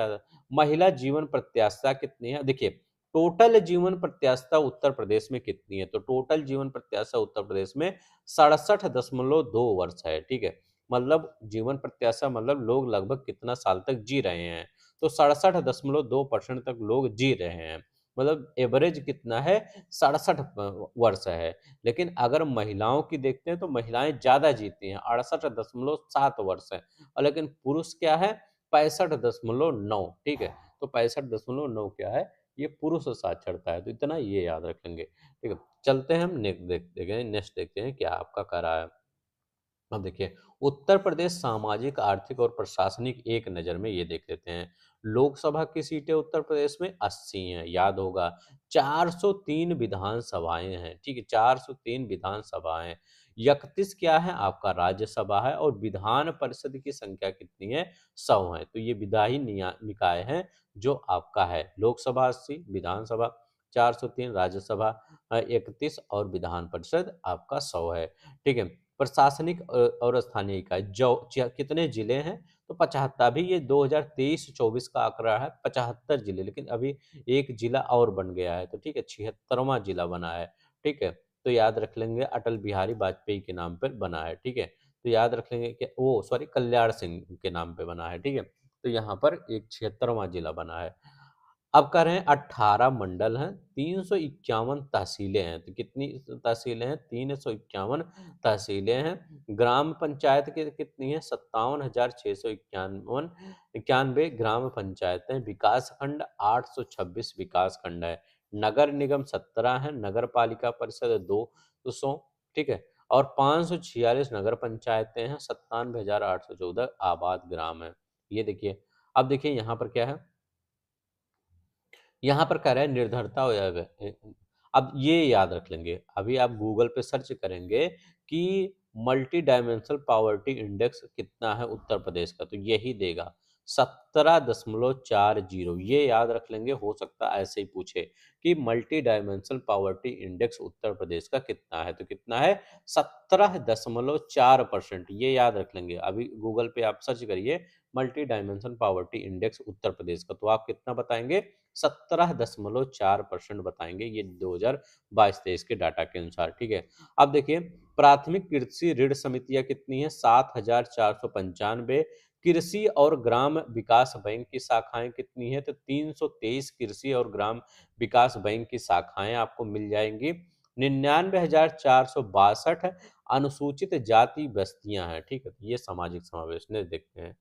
Speaker 1: महिला जीवन प्रत्याशा कितनी है? देखिए टोटल जीवन प्रत्याशा उत्तर प्रदेश में कितनी है? तो टोटल जीवन प्रत्याशा उत्तर प्रदेश में 67.2 वर्ष है। ठीक है, मतलब जीवन प्रत्याशा मतलब लोग लगभग कितना साल तक जी रहे हैं? तो 67.2% तक लोग जी रहे हैं। मतलब एवरेज कितना है? 67 वर्ष है। लेकिन अगर महिलाओं की देखते हैं तो महिलाएं ज्यादा जीती हैं, 68.7 वर्ष है। और लेकिन पुरुष क्या है? 65.9। ठीक है, तो 65.9 क्या है? ये पुरुष साक्षरता है। तो इतना ये याद रख लेंगे। ठीक है, चलते हैं हम नेक्स्ट देखते हैं क्या आपका कह रहा है। अब देखिए उत्तर प्रदेश सामाजिक, आर्थिक और प्रशासनिक एक नज़र में ये देख लेते हैं। लोकसभा की सीटें उत्तर प्रदेश में 80 हैं, याद होगा। 403 विधानसभाएं हैं। ठीक है, 403 विधानसभाएं। 31 क्या है आपका राज्यसभा है, और विधान परिषद की संख्या कितनी है? 100 है। तो ये विधायी निकाय है जो आपका है। लोकसभा 80, विधानसभा 403, राज्यसभा 31 और विधान परिषद आपका 100 है। ठीक है, प्रशासनिक और स्थानीय इकाई जो कितने जिले हैं? तो 75। अभी ये 2023-24 का आंकड़ा है, 75 जिले, लेकिन अभी एक जिला और बन गया है। तो ठीक है, 76वां जिला बना है। ठीक है, तो याद रख लेंगे अटल बिहारी वाजपेयी के नाम पर बना है। ठीक है, तो याद रख लेंगे कि वो सॉरी कल्याण सिंह के नाम पे बना है। ठीक है, तो यहाँ पर एक 76वां जिला बना है। अब कह रहे हैं 18 मंडल हैं, 351 तहसीलें हैं। तो कितनी तहसीलें हैं? 351 तहसीलें हैं। ग्राम पंचायत की कितनी है? 57,691 इक्यानवे ग्राम पंचायतें। विकास खंड 826 विकास खंड है। नगर निगम 17 है। नगर पालिका परिषद 200। ठीक है, और 546 नगर पंचायतें हैं। 97,814 आबाद ग्राम है। ये देखिए, अब देखिए यहाँ पर क्या है? यहाँ पर कह रहा है निर्धरता हो जाएगा। अब ये याद रख लेंगे, अभी आप गूगल पे सर्च करेंगे कि मल्टी डायमेंशनल पॉवर्टी इंडेक्स कितना है उत्तर प्रदेश का, तो यही देगा 17.40। ये याद रख लेंगे, हो सकता है ऐसे ही पूछे कि multi dimensional poverty index Uttar Pradesh का कितना है, तो कितना है? 17.4%। ये याद रख लेंगे। अभी गूगल पे आप सर्च करिए multi dimension poverty index Uttar Pradesh का, तो आप कितना बताएंगे? 17.4% बताएंगे, ये 2022-23 के डाटा के अनुसार। ठीक है, अब देखिए प्राथमिक कृषि ऋण समितियां कितनी है? 7,495। कृषि और ग्राम विकास बैंक की शाखाएं कितनी है? तो 323 कृषि और ग्राम विकास बैंक की शाखाएं आपको मिल जाएंगी। 99,462 अनुसूचित जाति बस्तियां हैं। ठीक है, ये सामाजिक समावेश ने देखते हैं।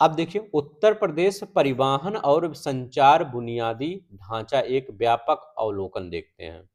Speaker 1: अब देखिए उत्तर प्रदेश परिवहन और संचार बुनियादी ढांचा एक व्यापक अवलोकन देखते हैं।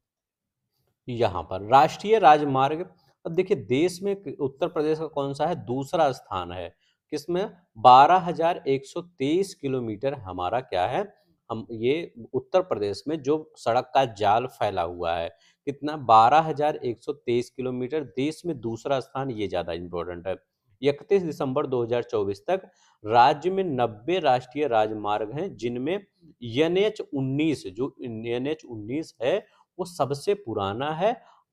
Speaker 1: यहाँ पर राष्ट्रीय राजमार्ग, अब देखिए देश में उत्तर प्रदेश का कौन सा है? दूसरा स्थान है। किसमें? 12,123 किलोमीटर हमारा क्या है? हम ये उत्तर प्रदेश में जो सड़क का जाल फैला हुआ है, कितना? 12,123 किलोमीटर। देश में दूसरा स्थान, ये ज्यादा इंपॉर्टेंट है। 31 दिसंबर 2024 तक राज्य में 90 राष्ट्रीय राजमार्ग हैं, जिनमें एन एच 19, जो एन एच 19 है वो सबसे पुराना है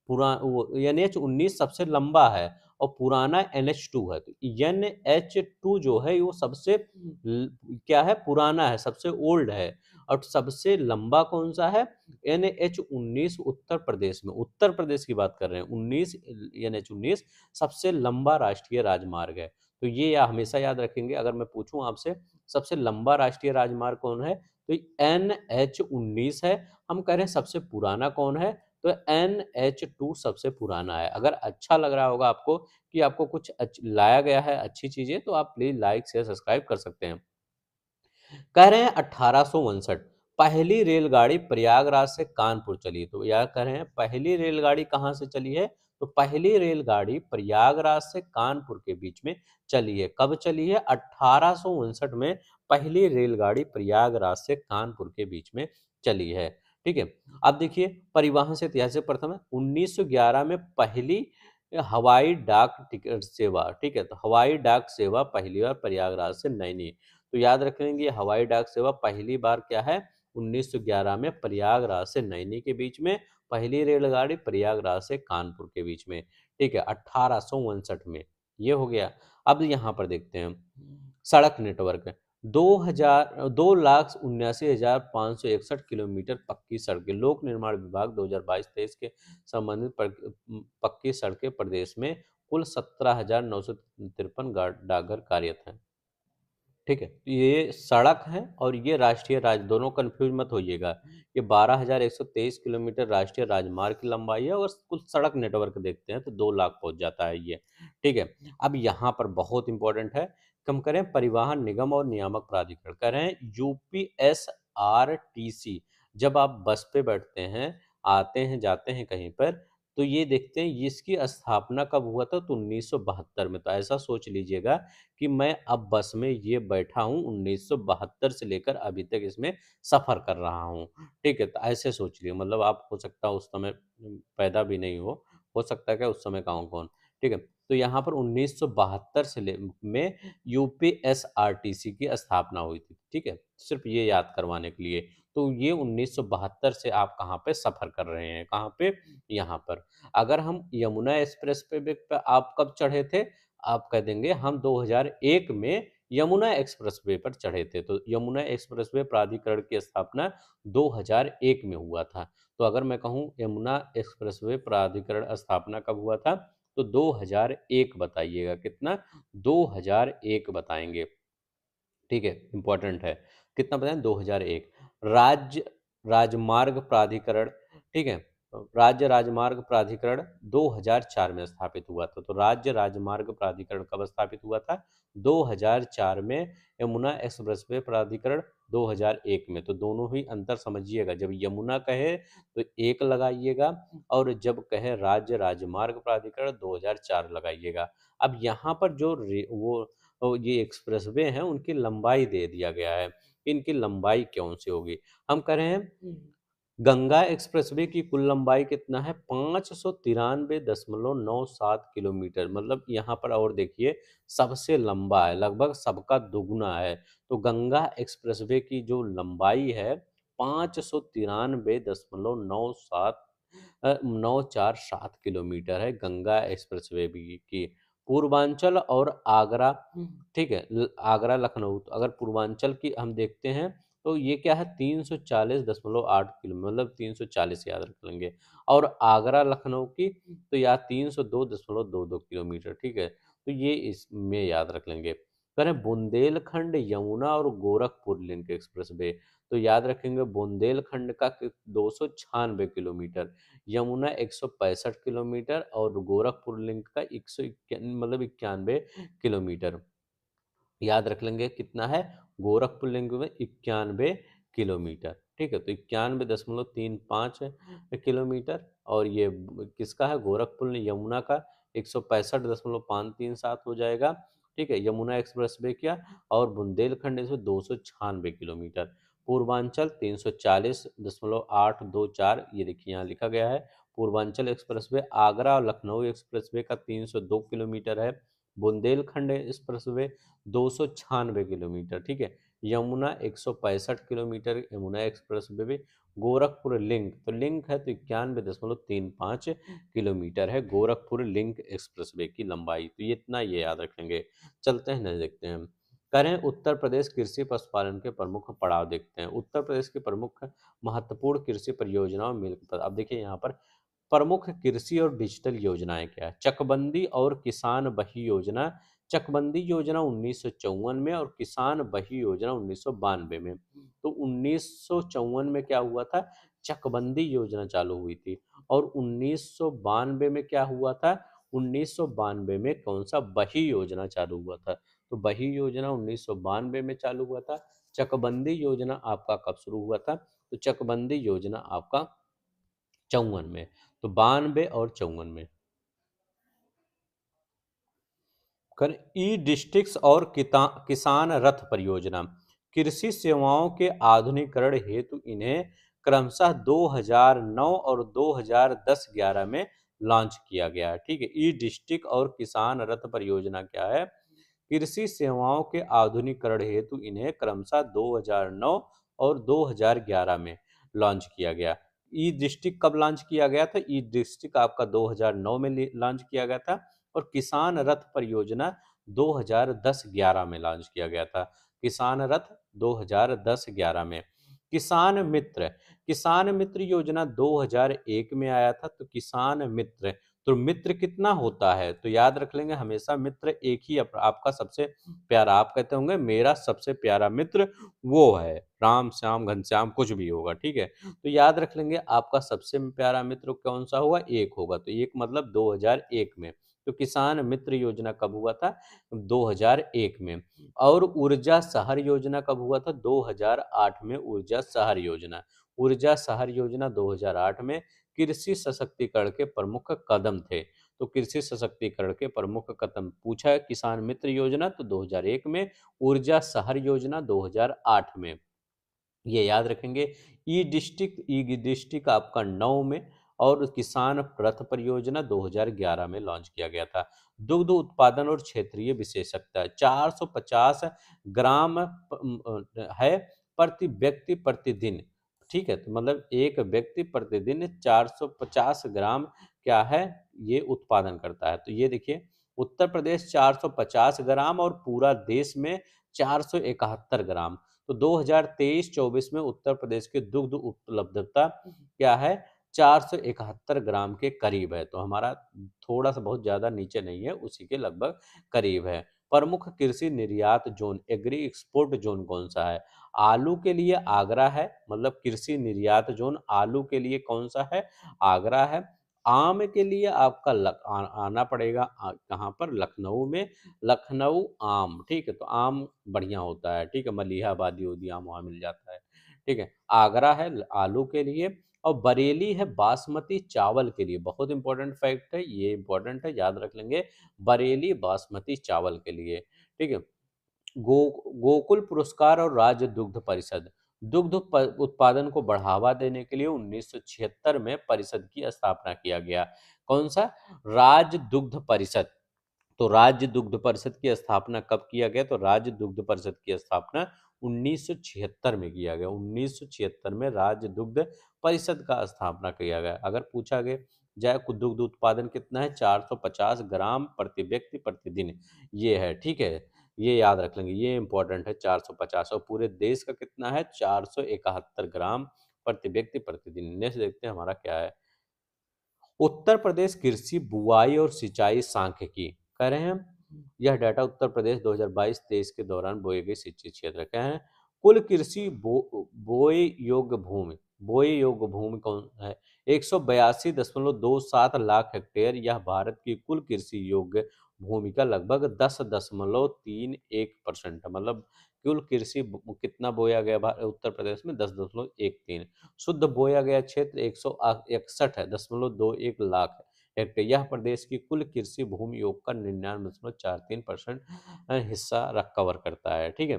Speaker 1: NH19 सबसे लंबा है और पुराना NH2 है। तो NH2 जो है वो सबसे क्या है, पुराना है, सबसे ओल्ड है। और सबसे लंबा कौन सा है? NH19 उत्तर प्रदेश में, उत्तर प्रदेश की बात कर रहे हैं, 19 NH19 सबसे लंबा राष्ट्रीय राजमार्ग है। तो ये या हमेशा याद रखेंगे। अगर मैं पूछूं आपसे सबसे लंबा राष्ट्रीय राजमार्ग कौन है, तो NH19 है। हम कह रहे हैं सबसे पुराना कौन है, तो NH2 सबसे पुराना है। अगर अच्छा लग रहा होगा आपको कि आपको कुछ लाया गया है अच्छी चीजें, तो आप प्लीज लाइक शेयर सब्सक्राइब कर सकते हैं। कह रहे हैं 1859 पहली रेलगाड़ी प्रयागराज से कानपुर चली। तो यह कह रहे हैं पहली रेलगाड़ी कहाँ से चली है, तो पहली रेलगाड़ी प्रयागराज से कानपुर के बीच में चली है। कब चली है? 1859 में पहली रेलगाड़ी प्रयागराज से कानपुर के बीच में चली है। ठीक है। अब देखिए परिवहन से ऐतिहासिक प्रथम है 1911 में पहली हवाई डाक टिकट सेवा। ठीक है, तो हवाई डाक सेवा पहली बार प्रयागराज से नैनी। तो याद रख लेंगे हवाई डाक सेवा पहली बार क्या है, 1911 में प्रयागराज से नैनी के बीच में पहली रेलगाड़ी प्रयागराज से कानपुर के बीच में। ठीक है, 1859 में ये हो गया। अब यहाँ पर देखते हैं सड़क नेटवर्क। 2,79,561 किलोमीटर पक्की सड़कें। लोक निर्माण विभाग 2022-23 के संबंधित पक्की सड़कें प्रदेश में कुल 17,953 डाकघर कार्यरत हैं। ठीक है, तो ये सड़क है और ये राष्ट्रीय राज, दोनों कंफ्यूज मत होइएगा। ये 12,123 किलोमीटर राष्ट्रीय राजमार्ग की लंबाई है और कुल सड़क नेटवर्क देखते हैं तो 2 लाख पहुंच जाता है ये। ठीक है। अब यहाँ पर बहुत इंपॉर्टेंट है, कम करें परिवहन निगम और नियामक प्राधिकरण। कह रहे हैं UPSRTC। जब आप बस पे बैठते हैं, आते हैं जाते हैं कहीं पर, तो ये देखते हैं इसकी स्थापना कब हुआ था, तो 1972 में। तो ऐसा सोच लीजिएगा कि मैं अब बस में ये बैठा हूँ 1972 से लेकर अभी तक इसमें सफ़र कर रहा हूँ। ठीक है, तो ऐसे सोच लिए, मतलब आप हो सकता है उस समय पैदा भी नहीं हो सकता है क्या उस समय का हो कौन। ठीक है, तो यहाँ पर 1972 से में UPSRTC की स्थापना हुई थी। ठीक है, सिर्फ ये याद करवाने के लिए। तो ये 1972 से आप कहाँ पे सफ़र कर रहे हैं, कहाँ पे, यहाँ पर। अगर हम यमुना एक्सप्रेस पे आप कब चढ़े थे, आप कह देंगे हम 2001 में यमुना एक्सप्रेसवे पर चढ़े थे। तो यमुना एक्सप्रेसवे प्राधिकरण की स्थापना 2001 में हुआ था। तो अगर मैं कहूँ यमुना एक्सप्रेसवे प्राधिकरण स्थापना कब हुआ था, तो 2001 बताइएगा। कितना? 2001 बताएंगे। ठीक है, इंपॉर्टेंट है। कितना बताएं? 2001। राज्य राजमार्ग प्राधिकरण, ठीक है, राज्य राजमार्ग प्राधिकरण 2004 में स्थापित हुआ था। तो राज्य राजमार्ग प्राधिकरण कब स्थापित हुआ था? 2004 में। यमुना एक्सप्रेसवे प्राधिकरण 2001 में। तो दोनों ही अंतर समझिएगा, जब यमुना कहे तो 1 लगाइएगा और जब कहे राज्य राजमार्ग प्राधिकरण 2004 लगाइएगा। अब यहाँ पर जो वो ये एक्सप्रेसवे हैं उनकी लंबाई दे दिया गया है, इनकी लंबाई कौन सी होगी। हम कह रहे हैं गंगा एक्सप्रेसवे की कुल लंबाई कितना है, 593.97 किलोमीटर। मतलब यहाँ पर और देखिए सबसे लंबा है, लगभग सबका दुगुना है। तो गंगा एक्सप्रेसवे की जो लंबाई है 593.947 किलोमीटर है गंगा एक्सप्रेसवे की। पूर्वांचल और आगरा, ठीक है, आगरा लखनऊ। तो अगर पूर्वांचल की हम देखते हैं तो ये क्या है, 340.8 किलो, मतलब 340 याद रख लेंगे। और आगरा लखनऊ की तो यार 302.22 किलोमीटर। ठीक है, तो ये इसमें याद रख लेंगे। करें बुंदेलखंड यमुना और गोरखपुर लिंक एक्सप्रेस वे। तो याद रखेंगे बुंदेलखंड का 296 किलोमीटर, यमुना 165 किलोमीटर और गोरखपुर लिंक का 91 याद रख लेंगे। कितना है? गोरखपुर लिंक में 91 किलोमीटर। ठीक है, तो 91.35 किलोमीटर। और ये किसका है? गोरखपुर यमुना का 165.537 हो जाएगा। ठीक है, यमुना एक्सप्रेस वे क्या, और बुंदेलखंड इसमें 296 किलोमीटर। पूर्वांचल 340.824, ये देखिए यहाँ लिखा गया है। पूर्वांचल एक्सप्रेस वे आगरा और लखनऊ एक्सप्रेस वे का 302 किलोमीटर है। Bundelkhand express way 296 kilometre. ठीक है, Yamuna 165 kilometre Yamuna express way भी। गोरखपुर लिंक, तो लिंक है तो 91.35 किलोमीटर है गोरखपुर लिंक एक्सप्रेस वे की लंबाई। तो ये इतना ये याद रखेंगे। चलते हैं न देखते हैं। करें उत्तर प्रदेश कृषि पशुपालन के प्रमुख पड़ाव देखते हैं। उत्तर प्रदेश की प्रमुख महत्वपूर्ण कृषि परियोजनाओं में अब देखिए यहाँ पर प्रमुख कृषि और डिजिटल योजनाएं क्या है। चकबंदी और किसान बही योजना। चकबंदी योजना 1954 में और किसान बही योजना 1992 में। तो 1954 में क्या हुआ था, चकबंदी योजना चालू हुई थी। और 1992 में क्या हुआ था, 1992 में कौन सा बही योजना चालू हुआ था। तो बही योजना 1992 में चालू हुआ था। चकबंदी योजना आपका कब शुरू हुआ था, तो चकबंदी योजना आपका 54 में। तो 92 और 54 में। कर ई डिस्ट्रिक्ट्स और किसान रथ परियोजना। कृषि सेवाओं के आधुनिकीकरण हेतु इन्हें क्रमशः 2009 और 2010-11 में लॉन्च किया गया है। ठीक है, ई डिस्ट्रिक्ट और किसान रथ परियोजना क्या है, कृषि सेवाओं के आधुनिकीकरण हेतु इन्हें क्रमशः 2009 और 2011 में लॉन्च किया गया। ई डिस्ट्रिक्ट कब लॉन्च किया गया था, ई डिस्ट्रिक्ट आपका 2009 में लॉन्च किया गया था। और किसान रथ परियोजना 2010-11 में लॉन्च किया गया था। किसान रथ 2010-11 में। किसान मित्र, किसान मित्र योजना 2001 में आया था। तो किसान मित्र, तो मित्र कितना होता है, तो याद रख लेंगे हमेशा मित्र एक ही आपका सबसे प्यारा। आप कहते होंगे मेरा सबसे प्यारा मित्र वो है राम श्याम घनश्याम कुछ भी होगा, ठीक है। तो याद रख लेंगे आपका सबसे प्यारा मित्र कौन सा होगा, एक होगा। तो एक मतलब 2001 में। तो किसान मित्र योजना कब हुआ था, 2001 में। और ऊर्जा शहर योजना कब हुआ था, 2008 में ऊर्जा शहर योजना। ऊर्जा शहर योजना 2008 में। कृषि सशक्तिकरण के प्रमुख कदम थे। तो कृषि सशक्तिकरण के प्रमुख कदम पूछा है, किसान मित्र योजना तो 2001 में, ऊर्जा शहर योजना 2008 में। ये याद रखेंगे। ई डिस्ट्रिक्ट आपका 9 में। और किसान रथ परियोजना 2011 में लॉन्च किया गया था। दुग्ध उत्पादन और क्षेत्रीय विशेषज्ञता 450 ग्राम है प्रति व्यक्ति प्रतिदिन। ठीक है, तो मतलब एक व्यक्ति प्रतिदिन 450 ग्राम क्या है, ये उत्पादन करता है। तो ये देखिए उत्तर प्रदेश 450 ग्राम और पूरा देश में 471 ग्राम। तो 2023-24 में उत्तर प्रदेश की दुग्ध उपलब्धता क्या है, 471 ग्राम के करीब है। तो हमारा थोड़ा सा बहुत ज़्यादा नीचे नहीं है, उसी के लगभग करीब है। प्रमुख कृषि निर्यात जोन एग्री एक्सपोर्ट जोन कौन सा है, आलू के लिए आगरा है। मतलब कृषि निर्यात जोन आलू के लिए कौन सा है, आगरा है। आम के लिए आपका आना पड़ेगा कहाँ पर, लखनऊ में। लखनऊ आम, ठीक है। तो आम बढ़िया होता है, ठीक है, मलिहा वादी उदी आम वहाँ मिल जाता है, ठीक है। आगरा है आलू के लिए। और बरेली है बासमती चावल के लिए। बहुत इंपॉर्टेंट फैक्ट है ये, इंपॉर्टेंट है, याद रख लेंगे। बरेली बासमती चावल के लिए, ठीक है। गो गोकुल पुरस्कार और राज्य दुग्ध परिषद। उत्पादन को बढ़ावा देने के लिए 1976 में परिषद की स्थापना किया गया। कौन सा, राज्य दुग्ध परिषद। तो राज्य दुग्ध परिषद की स्थापना कब किया गया, तो राज्य दुग्ध परिषद की स्थापना 1976 में किया गया। 1976 में राज्य दुग्ध परिषद का स्थापना किया गया। अगर पूछा गया जाए दुग्ध उत्पादन कितना है, 450 ग्राम प्रति व्यक्ति प्रतिदिन, ये है, ठीक है। ये याद रख लेंगे, ये इंपॉर्टेंट है 450। और पूरे देश का कितना है, 471 ग्राम प्रति व्यक्ति प्रतिदिन। नेक्स्ट देखते हैं हमारा क्या है, उत्तर प्रदेश कृषि बुआई और सिंचाई सांख्यिकी। कह रहे हैं यह डाटा उत्तर प्रदेश 2022-23 के दौरान बोए गए सिंचित क्षेत्र कह हैं। कुल कृषि बोए योग्य भूमि, बोए योग्य भूमि कौन है, 182.27 लाख हेक्टेयर। यह भारत की कुल कृषि योग्य भूमि का लगभग 10.31% है। मतलब कुल कृषि कितना बोया गया उत्तर प्रदेश में, 10.13। शुद्ध बोया गया क्षेत्र 161.21 लाख हेक्टेयर। यह प्रदेश की कुल कृषि भूमि योग का 99.43% हिस्सा कवर करता है, ठीक है।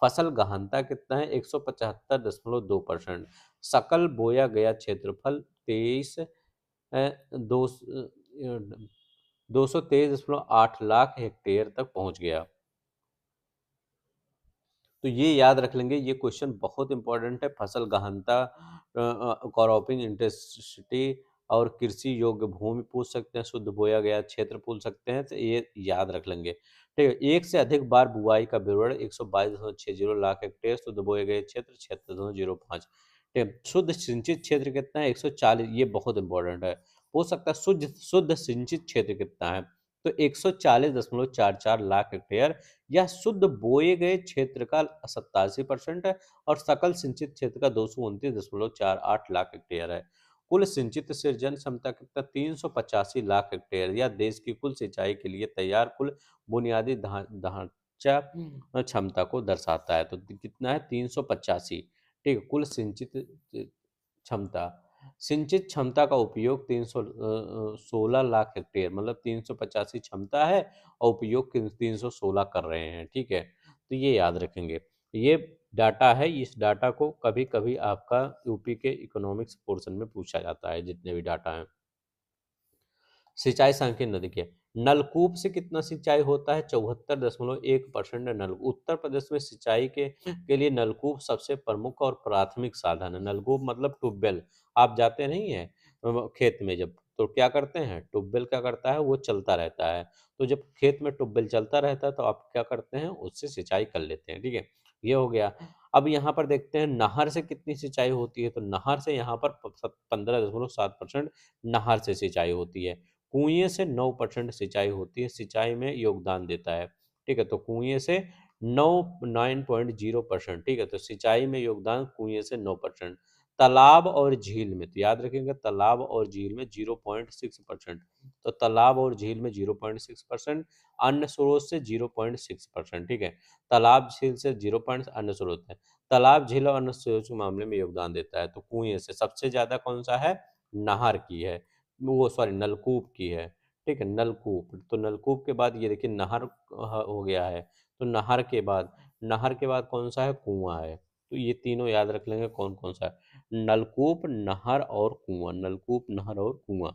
Speaker 1: फसल गहनता कितना है, 175.2%। सकल बोया गया क्षेत्रफल 223.8 लाख हेक्टेयर तक पहुंच गया। तो ये याद रख लेंगे, ये क्वेश्चन बहुत इंपॉर्टेंट है। फसल गहनता, क्रॉपिंग इंटेंसिटी और कृषि योग्य भूमि पूछ सकते हैं, शुद्ध बोया गया क्षेत्र पूछ सकते हैं, तो ये याद रख लेंगे। ठीक है, एक से अधिक बार बुआई का विवरण 122.60 लाख हेक्टेयर, शुद्ध बोए गए क्षेत्र 76.05। ठीक है, शुद्ध सिंचित क्षेत्र कितना है 140, ये बहुत इंपॉर्टेंट है, हो सकता है शुद्ध शुद्ध सिंचित क्षेत्र कितना है, तो 140.44 लाख हेक्टेयर यह शुद्ध बोए गए क्षेत्र का 87% है, और सकल सिंचित क्षेत्र का 229.48 लाख हेक्टेयर है। कुल सिंचित सृजन क्षमता कितना 385 लाख हेक्टेयर, या देश की कुल सिंचाई के लिए तैयार कुल बुनियादी ढांचा क्षमता को दर्शाता है। तो कितना है 385। ठीक है, कुल सिंचित क्षमता, सिंचित क्षमता का उपयोग 316 लाख हेक्टेयर, मतलब 385 क्षमता है और उपयोग 316 कर रहे हैं। ठीक है, तो ये याद रखेंगे। ये डाटा है, इस डाटा को कभी कभी आपका यूपी के इकोनॉमिक्स पोर्शन में पूछा जाता है, जितने भी डाटा हैं। सिंचाई सांख्यिकी देखिए, नलकूप से कितना सिंचाई होता है 74.1% नल उत्तर प्रदेश में सिंचाई के लिए नलकूप सबसे प्रमुख और प्राथमिक साधन है। नलकूप मतलब ट्यूबवेल, आप जाते नहीं है खेत में जब, तो क्या करते हैं, ट्यूबवेल क्या करता है वो चलता रहता है, तो जब खेत में ट्यूबवेल चलता रहता है तो आप क्या करते हैं उससे सिंचाई कर लेते हैं। ठीक है, ये हो गया। अब यहाँ पर देखते हैं नहर से कितनी सिंचाई होती है, तो नहर से यहाँ पर 15.7% नहर से सिंचाई होती है। कुएं से 9% सिंचाई होती है, सिंचाई में योगदान देता है। ठीक है, तो कुएं से 9.0%। ठीक है, तो सिंचाई में योगदान कुएं से 9%। तालाब और झील में, तो याद रखेंगे तालाब और झील में 0.6%, तो तालाब और झील में 0.6%, अन्य स्रोत से 0.6%। ठीक है, तालाब झील से 0. अन्य स्रोत है, तालाब झील और अन्य स्रोत के मामले में योगदान देता है। तो कुएं से सबसे ज्यादा कौन सा है, नहर की है, वो सॉरी नलकूप की है। ठीक है, नलकूप, तो नलकूप के बाद ये देखिए नहर हो गया है, तो नहर के बाद कौन सा है, कुआं है। तो ये तीनों याद रख लेंगे कौन कौन सा है, नलकूप, नहर और कुआं, नलकूप, नहर और कुआं।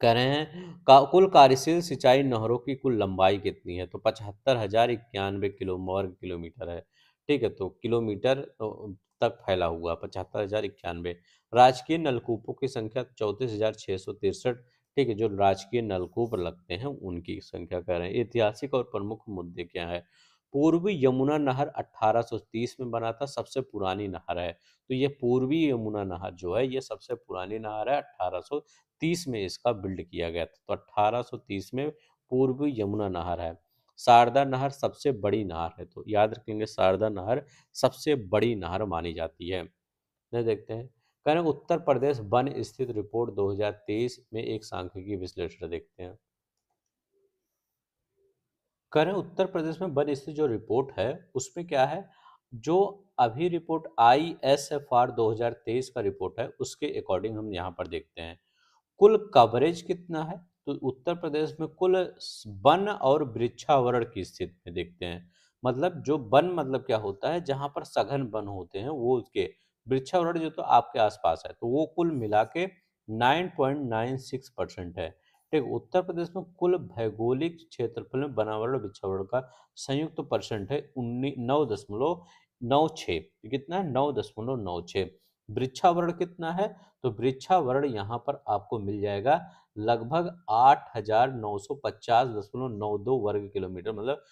Speaker 1: कह रहे हैं कुल कार्यशील सिंचाई नहरों की कुल लंबाई कितनी है, तो 75,091 वर्ग किलोमीटर है। ठीक है, तो किलोमीटर तक फैला हुआ 75,091। राजकीय नलकूपों की संख्या 34,663। ठीक है, जो राजकीय नलकूप लगते हैं उनकी संख्या कह रहे हैं। ऐतिहासिक और प्रमुख मुद्दे क्या है, पूर्वी यमुना नहर 1830 में बना था, सबसे पुरानी नहर है। तो ये पूर्वी यमुना नहर जो है ये सबसे पुरानी नहर है, 1830 में इसका बिल्ड किया गया था, तो 1830 में पूर्वी यमुना नहर है। शारदा नहर सबसे बड़ी नहर है, तो याद रखेंगे शारदा नहर सबसे बड़ी नहर मानी जाती है। नहीं, देखते हैं, कह रहे हैं उत्तर प्रदेश वन स्थित रिपोर्ट 2023 में एक सांख्यिकी विश्लेषण देखते हैं। कह रहे हैं उत्तर प्रदेश में वन स्थित जो रिपोर्ट है उसमें क्या है, जो अभी रिपोर्ट ISFR 2023 का रिपोर्ट है उसके अकॉर्डिंग हम यहाँ पर देखते हैं कुल कवरेज कितना है। तो उत्तर प्रदेश में कुल वन और वृक्षावरण की स्थिति में देखते हैं, मतलब जो वन मतलब क्या होता है, जहां पर सघन वन होते हैं वो उसके, वृक्षावरण जो तो आपके आसपास है, तो वो कुल मिला के 9.96% है। ठीक, उत्तर प्रदेश में कुल भौगोलिक क्षेत्रफल में वनावरण वृक्षावरण का संयुक्त परसेंट है 9.96, कितना है 9.96। वृक्षावरण कितना है, तो वृक्षावरण यहाँ पर आपको मिल जाएगा लगभग 8,950.92 वर्ग किलोमीटर, मतलब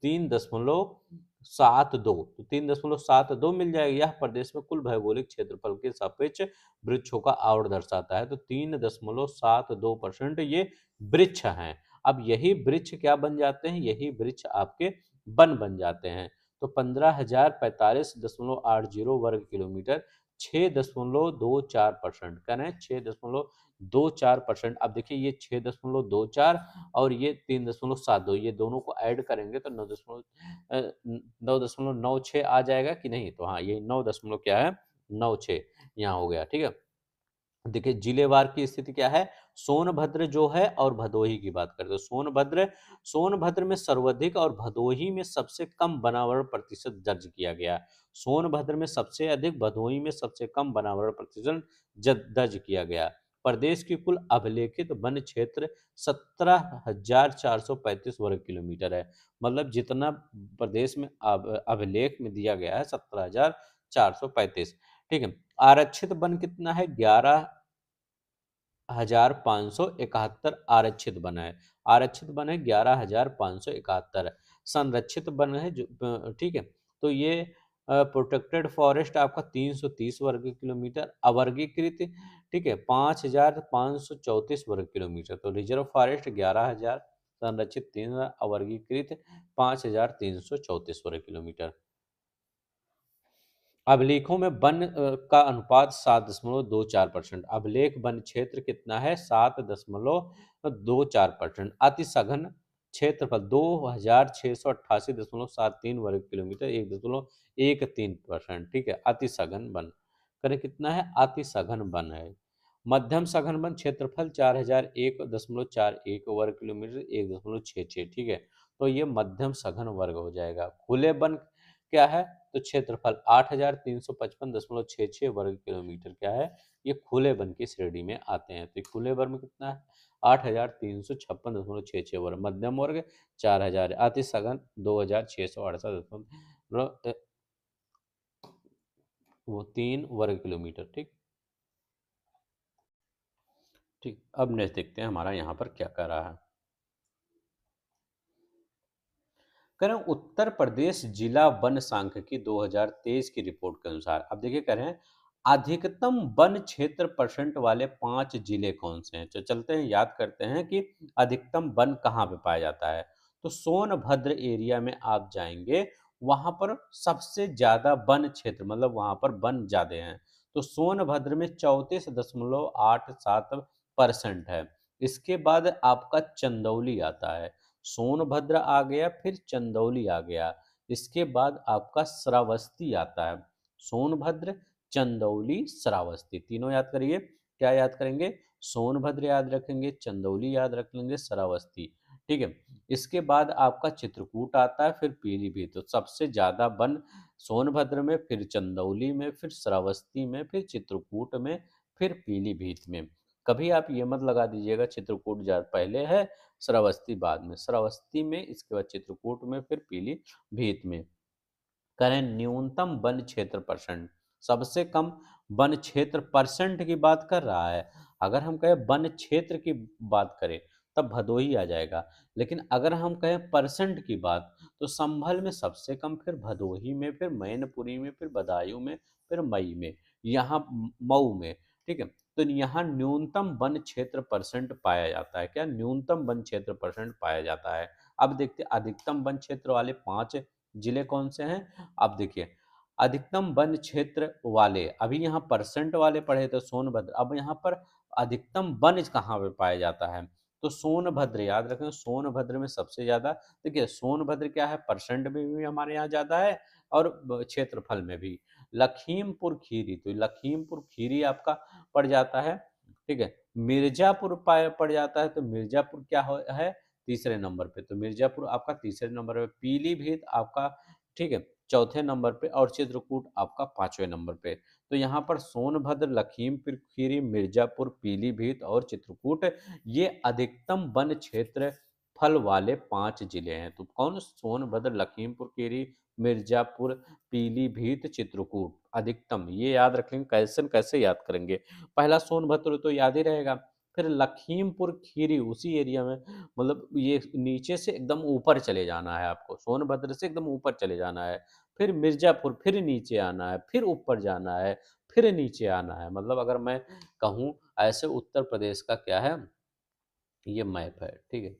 Speaker 1: 3.72, तो 3.72 मिल जाएगा। यह प्रदेश में कुल भौगोलिक क्षेत्रफल के सापेक्ष वृक्षों का आवर दर्शाता है, तो 3.72% ये वृक्ष हैं। अब यही वृक्ष क्या बन जाते हैं, यही वृक्ष आपके वन बन जाते हैं। तो 15,045.80 वर्ग किलोमीटर, 6.24%, कहना है 6.24%। अब देखिए ये 6.24 और ये 3.72, ये दोनों को ऐड करेंगे तो 9.96 आ जाएगा कि नहीं, तो हाँ ये 9 क्या है 96 यहाँ हो गया। ठीक है, देखिए जिलेवार की स्थिति क्या है, सोनभद्र जो है और भदोही की बात करते हैं। सोनभद्र में सर्वाधिक और भदोही में सबसे कम वनावरण प्रतिशत दर्ज किया गया। सोनभद्र में सबसे अधिक, भदोही में सबसे कम वनावरण प्रतिशत दर्ज किया गया। प्रदेश की कुल अभिलेखित वन क्षेत्र 17,435 वर्ग किलोमीटर है। मतलब जितना प्रदेश में अभिलेख में दिया गया है 17,435। ठीक है। आरक्षित वन कितना है? 11,571 आरक्षित वन है। आरक्षित वन है 11,571। संरक्षित वन है जो ठीक है। तो ये प्रोटेक्टेड फॉरेस्ट आपका 330 वर्ग किलोमीटर, अवर्गीकृत ठीक है 5,534 वर्ग किलोमीटर। तो रिजर्व फॉरेस्ट 11,000, संरक्षित 3,000, अवर्गीकृत 5,334 वर्ग किलोमीटर। अभिलेखों में वन का अनुपात 7.24%। अभिलेख वन क्षेत्र कितना है? 7.24%। अति सघन क्षेत्रफल 2,688.73 वर्ग किलोमीटर, 1.13%। ठीक है। अति सघन वन करें कितना है? अति सघन वन है। मध्यम सघन वन क्षेत्रफल 4,001.41 वर्ग किलोमीटर, 1.66। ठीक है। तो ये मध्यम सघन वर्ग हो जाएगा। खुले वन क्या है? तो क्षेत्रफल 8,355.66 वर्ग किलोमीटर क्या है? ये खुले वन की श्रेणी में आते हैं। तो खुले वन में कितना है? 8,356.66 वर्ग। मध्यम वर्ग 4,000, अति सघन 2,668 वो 3 वर्ग किलोमीटर। ठीक ठीक। अब नेक्स्ट देखते हैं हमारा यहाँ पर क्या कर रहा है। कह रहे हैं उत्तर प्रदेश जिला वन सांख्यिकी 2023 की रिपोर्ट के अनुसार, अब देखिए कह रहे हैं अधिकतम वन क्षेत्र परसेंट वाले 5 जिले कौन से हैं। तो चलते हैं याद करते हैं कि अधिकतम वन कहाँ पे पाया जाता है। तो सोनभद्र एरिया में आप जाएंगे, वहां पर सबसे ज्यादा वन क्षेत्र, मतलब वहां पर वन ज्यादा हैं। तो सोनभद्र में 34.87% है। इसके बाद आपका चंदौली आता है। सोनभद्र आ गया, फिर चंदौली आ गया। इसके बाद आपका श्रावस्ती आता है। सोनभद्र, चंदौली, श्रावस्ती, तीनों याद करिए। क्या याद करेंगे? सोनभद्र याद रखेंगे, चंदौली याद रख लेंगे, श्रावस्ती। ठीक है। इसके बाद आपका चित्रकूट आता है, फिर पीलीभीत। तो सबसे ज्यादा वन सोनभद्र में, फिर चंदौली में, फिर श्रावस्ती में, फिर चित्रकूट में, फिर पीलीभीत में। कभी आप ये मत लगा दीजिएगा चित्रकूट ज्यादा पहले है, श्रावस्ती बाद में। श्रावस्ती में, इसके बाद चित्रकूट में, फिर पीलीभीत में। करें न्यूनतम वन क्षेत्र परसेंट, सबसे कम वन क्षेत्र परसेंट की बात कर रहा है। अगर हम कहें वन क्षेत्र की बात करें तब भदोही आ जाएगा। लेकिन अगर हम कहें परसेंट की बात, तो संभल में सबसे कम, फिर भदोही में, फिर मैनपुरी में, फिर बदायूं में, फिर मई में, यहाँ मऊ में। ठीक है। तो यहाँ न्यूनतम वन क्षेत्र परसेंट पाया जाता है। क्या? न्यूनतम वन क्षेत्र परसेंट पाया जाता है। अब देखते हैं अधिकतम वन क्षेत्र वाले 5 जिले कौन से हैं। अब देखिए अधिकतम वन क्षेत्र वाले, अभी यहाँ परसेंट वाले पढ़े थे सोनभद्र, अब यहाँ पर अधिकतम वन कहाँ पे पाया जाता है। तो सोनभद्र याद रखें, सोनभद्र में सबसे ज्यादा। देखिए सोनभद्र क्या है, परसेंट में भी हमारे यहाँ ज्यादा है और क्षेत्रफल में भी। लखीमपुर खीरी, तो लखीमपुर खीरी आपका पड़ जाता है। ठीक है। मिर्जापुर पड़ जाता है। तो मिर्जापुर क्या है? तीसरे नंबर पे। तो मिर्जापुर आपका तीसरे नंबर पे, पीलीभीत आपका ठीक है चौथे नंबर पे, और चित्रकूट आपका 5वें नंबर पे। तो यहाँ पर सोनभद्र, लखीमपुर खीरी, मिर्जापुर, पीलीभीत और चित्रकूट ये अधिकतम वन क्षेत्र फल वाले 5 जिले हैं। तो कौन? सोनभद्र, लखीमपुर खीरी, मिर्जापुर, पीलीभीत, चित्रकूट अधिकतम। ये याद रखेंगे। कैसे कैसे याद करेंगे? पहला सोनभद्र तो याद ही रहेगा, फिर लखीमपुर खीरी उसी एरिया में, मतलब ये नीचे से एकदम ऊपर चले जाना है आपको, सोनभद्र से एकदम ऊपर चले जाना है, फिर मिर्जापुर, फिर नीचे आना है, फिर ऊपर जाना है, फिर नीचे आना है। मतलब अगर मैं कहूँ ऐसे उत्तर प्रदेश का क्या है, ये मैप है। ठीक है।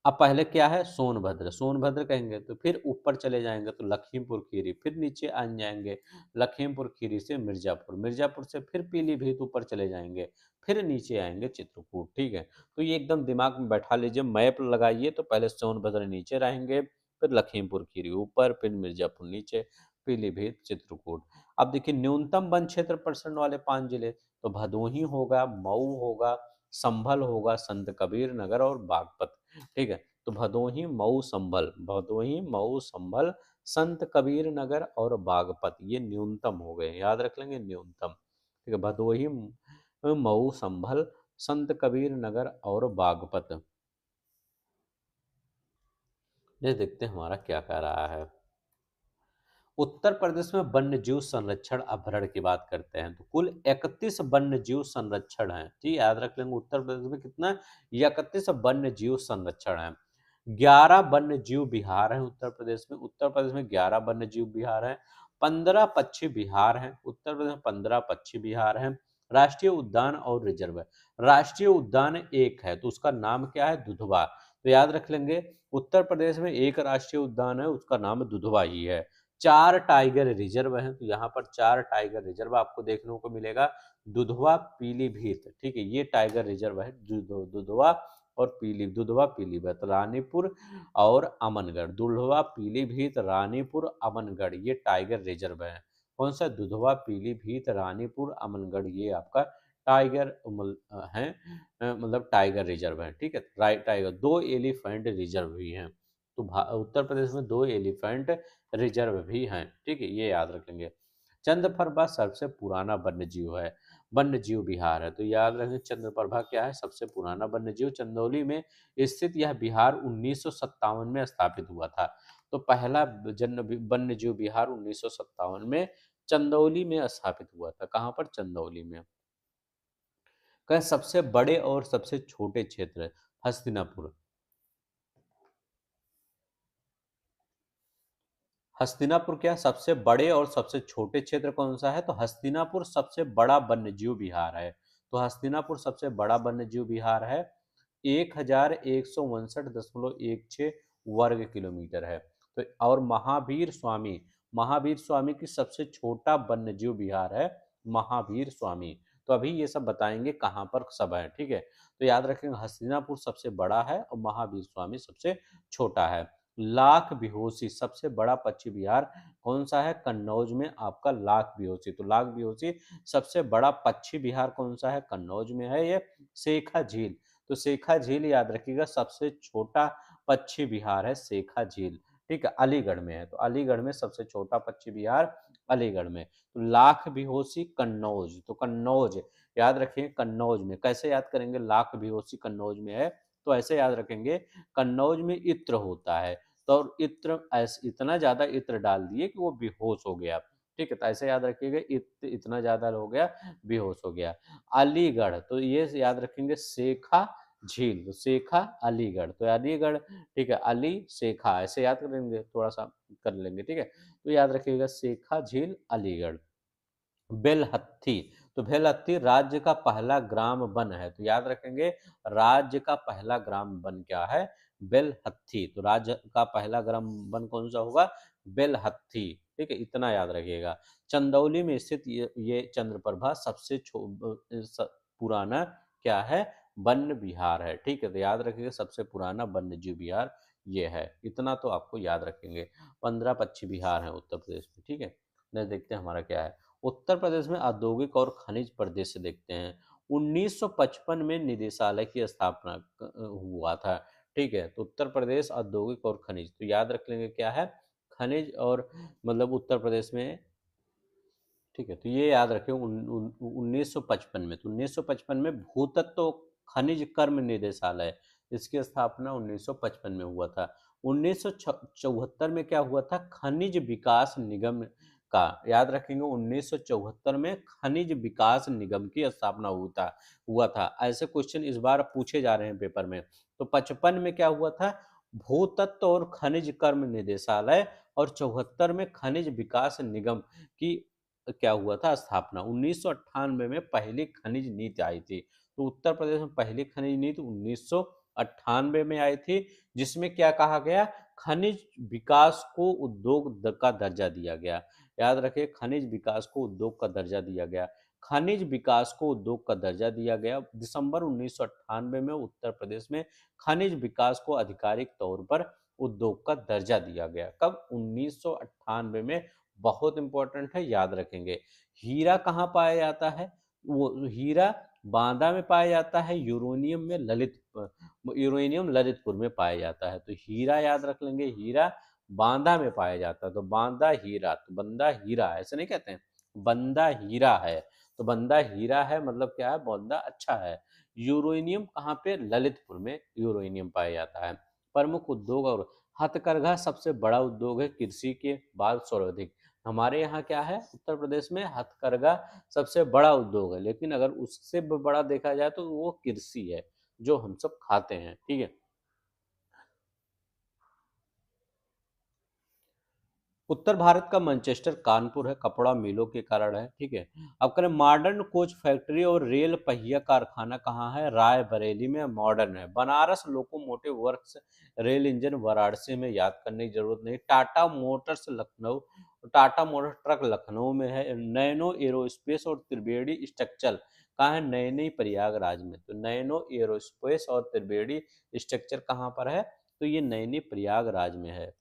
Speaker 1: अब पहले क्या है? सोनभद्र, सोनभद्र कहेंगे तो फिर ऊपर चले जाएंगे तो लखीमपुर खीरी, फिर नीचे आ जाएंगे लखीमपुर खीरी से मिर्जापुर, मिर्जापुर से फिर पीलीभीत ऊपर चले जाएंगे, फिर नीचे आएंगे चित्रकूट। ठीक है। तो ये एकदम दिमाग में बैठा लीजिए, मैप लगाइए। तो पहले सोनभद्र नीचे रहेंगे, फिर लखीमपुर खीरी ऊपर, फिर मिर्जापुर नीचे, पीलीभीत, चित्रकूट। अब देखिए न्यूनतम वन क्षेत्र परसेंट वाले 5 जिले, तो भदोही होगा, मऊ होगा, संभल होगा, संत कबीर नगर और बागपत। ठीक है। तो भदोही, मऊ, संभल, भदोही, मऊ, संभल, संत कबीर नगर और बागपत ये न्यूनतम हो गए, याद रख लेंगे न्यूनतम। ठीक है। भदोही, मऊ, संभल, संत कबीर नगर और बागपत। ये देखते हैं हमारा क्या कह रहा है। उत्तर प्रदेश में वन्यजीव संरक्षण अभ्यारण्य की बात करते हैं तो कुल 31 वन्यजीव संरक्षण है। जी याद रख लेंगे, उत्तर प्रदेश में कितना, 31 वन्यजीव संरक्षण है। 11 वन्यजीव विहार है उत्तर प्रदेश में। उत्तर प्रदेश में 11 वन्यजीव विहार है। 15 पक्षी विहार है उत्तर प्रदेश में। 15 पक्षी विहार है। राष्ट्रीय उद्यान और रिजर्व है। राष्ट्रीय उद्यान एक है तो उसका नाम क्या है, दुधवा। तो याद रख लेंगे, उत्तर प्रदेश में एक राष्ट्रीय उद्यान है, उसका नाम दुधवा ही है। 4 टाइगर रिजर्व हैं, तो यहाँ पर 4 टाइगर रिजर्व आपको देखने को मिलेगा। दुधवा, पीलीभीत, ठीक है, ये टाइगर रिजर्व है। दुधवा और दुधवा, पीलीभीत, रानीपुर और अमनगढ़। दुधवा, पीलीभीत, रानीपुर, अमनगढ़, ये टाइगर रिजर्व है। कौन सा, दुधवा, पीलीभीत, रानीपुर, अमनगढ़, ये आपका टाइगर है, मतलब टाइगर रिजर्व है। ठीक है, राइट, टाइगर। 2 एलिफेंट रिजर्व भी हैं। तो उत्तर प्रदेश में 2 एलिफेंट रिजर्व भी हैं। ठीक है, ये याद रखेंगे। चंद्रप्रभा सबसे पुराना वन्यजीव है, वन्यजीव विहार है। तो याद रखें, चंद्रप्रभा क्या है, सबसे पुराना वन्यजीव। चंदौली में स्थित यह विहार 1957 में स्थापित हुआ था। तो पहला जन वन्यजीव विहार 1957 में चंदौली में स्थापित हुआ था। कहाँ पर, चंदौली में। कह सबसे बड़े और सबसे छोटे क्षेत्र, हस्तिनापुर। हस्तिनापुर क्या सबसे बड़े और सबसे छोटे क्षेत्र कौन सा है, तो हस्तिनापुर सबसे बड़ा वन्यजीव विहार है। तो हस्तिनापुर सबसे बड़ा वन्यजीव विहार है। 1161.16 वर्ग किलोमीटर है। तो और महावीर स्वामी की सबसे छोटा वन्यजीव विहार है, महावीर स्वामी। तो अभी ये सब बताएंगे कहाँ पर सब है। ठीक है, तो याद रखेंगे, हस्तिनापुर सबसे बड़ा है और महावीर स्वामी सबसे छोटा है। लाख बिहोसी सबसे बड़ा पक्षी विहार कौन सा है, कन्नौज में आपका लाख बिहोसी। तो लाख बिहोसी सबसे बड़ा पक्षी विहार कौन सा है, कन्नौज में है ये। शेखा झील, तो शेखा झील याद रखिएगा, सबसे छोटा पक्षी विहार है शेखा झील। ठीक है, अलीगढ़ में है। तो अलीगढ़ में सबसे छोटा पक्षी विहार अलीगढ़ में। तो लाख बिहोसी कन्नौज, तो कन्नौज याद रखिए, कन्नौज में। कैसे याद करेंगे, लाख बिहोसी कन्नौज में है, तो ऐसे याद रखेंगे, कन्नौज में इत्र होता है। तो इत्र, ऐसे इतना ज्यादा इत्र डाल दिए कि वो बेहोश हो गया। ठीक है, तो ऐसे याद रखिएगा, इतना ज्यादा हो गया, बेहोश हो गया। अलीगढ़, तो ये याद रखेंगे, शेखा झील, तो शेखा अलीगढ़, तो अलीगढ़। ठीक है, अली शेखा, ऐसे याद करेंगे, थोड़ा सा कर लेंगे। ठीक है, तो याद रखिएगा, शेखा झील अलीगढ़। बेलहत्थी, तो बेलहत्थी राज्य का पहला ग्राम वन है। तो याद रखेंगे, राज्य का पहला ग्राम वन क्या है, बेलहत्थी। तो राज्य का पहला ग्राम वन कौन सा होगा, बेलहत्थी। ठीक है, इतना याद रखिएगा। चंदौली में स्थित ये चंद्रप्रभा सबसे पुराना क्या है, वन्य विहार है। ठीक है, तो याद रखिएगा, सबसे पुराना वन्य जीव विहार ये है। इतना तो आपको याद रखेंगे। 15 पक्षी विहार है उत्तर प्रदेश में। ठीक है, नेक्स्ट देखते हैं हमारा क्या है। उत्तर प्रदेश में औद्योगिक और खनिज प्रदेश देखते हैं। 1955 में निदेशालय की स्थापना हुआ था। ठीक है, तो उत्तर प्रदेश औद्योगिक और खनिज, तो याद रख लेंगे क्या है, खनिज और, मतलब उत्तर प्रदेश में। ठीक है, तो ये याद रखें, 1955 में, तो 1955 में भूतत्व खनिज कर्म निदेशालय, इसकी स्थापना 1955 में हुआ था। 1974 में क्या हुआ था, खनिज विकास निगम का, याद रखेंगे, 1974 में खनिज विकास निगम की स्थापना हुआ था। ऐसे क्वेश्चन इस बार पूछे जा रहे हैं पेपर में। तो 55 में क्या हुआ था, भूतत्व और खनिज कर्म निदेशालय, और 74 में खनिज विकास निगम की क्या हुआ था, स्थापना। 1998 में पहली खनिज नीति आई थी। तो उत्तर प्रदेश में पहली खनिज नीति 1998 में आई थी, जिसमें क्या कहा गया, खनिज विकास को उद्योग का दर्जा दिया गया। याद रखिए, खनिज विकास को उद्योग का दर्जा दिया गया। खनिज विकास को उद्योग का दर्जा दिया गया। दिसंबर 1998 में उत्तर प्रदेश में खनिज विकास को आधिकारिक तौर पर उद्योग का दर्जा दिया गया। कब, 1998 में। बहुत इंपॉर्टेंट है, याद रखेंगे। हीरा कहाँ पाया जाता है, वो हीरा बांदा में पाया जाता है। यूरेनियम ललितपुर में पाया जाता है। तो हीरा याद रख लेंगे, हीरा बांदा में पाया जाता है। तो बांदा हीरा, तो बंदा हीरा ऐसे नहीं कहते हैं, बंदा हीरा है। तो बंदा हीरा है मतलब क्या है, बंदा अच्छा है। यूरेनियम कहाँ पे, ललितपुर में यूरेनियम पाया जाता है। प्रमुख उद्योग और हथकरघा सबसे बड़ा उद्योग है, कृषि के बाद सर्वाधिक। हमारे यहाँ क्या है, उत्तर प्रदेश में हथकरघा सबसे बड़ा उद्योग है, लेकिन अगर उससे भी बड़ा देखा जाए तो वो कृषि है, जो हम सब खाते हैं, ठीक है। उत्तर भारत का मैनचेस्टर कानपुर है, कपड़ा मिलों के कारण है, ठीक है। अब करें मॉडर्न कोच फैक्ट्री और रेल पहिया कारखाना कहाँ है, रायबरेली में मॉडर्न है। Banaras locomotive works, rail engine Varanasi में, याद करने की जरूरत नहीं। Tata Motors Lucknow, Tata motor truck Lucknow में है। नैनो एरोस्पेस और त्रिवेणी स्ट्रक्चर कहाँ है, नैनी प्रयागराज में। तो नैनो एरोस्पेस और त्रिवेणी स्ट्रक्चर कहाँ पर है, तो ये नैनी प्रयागराज में है।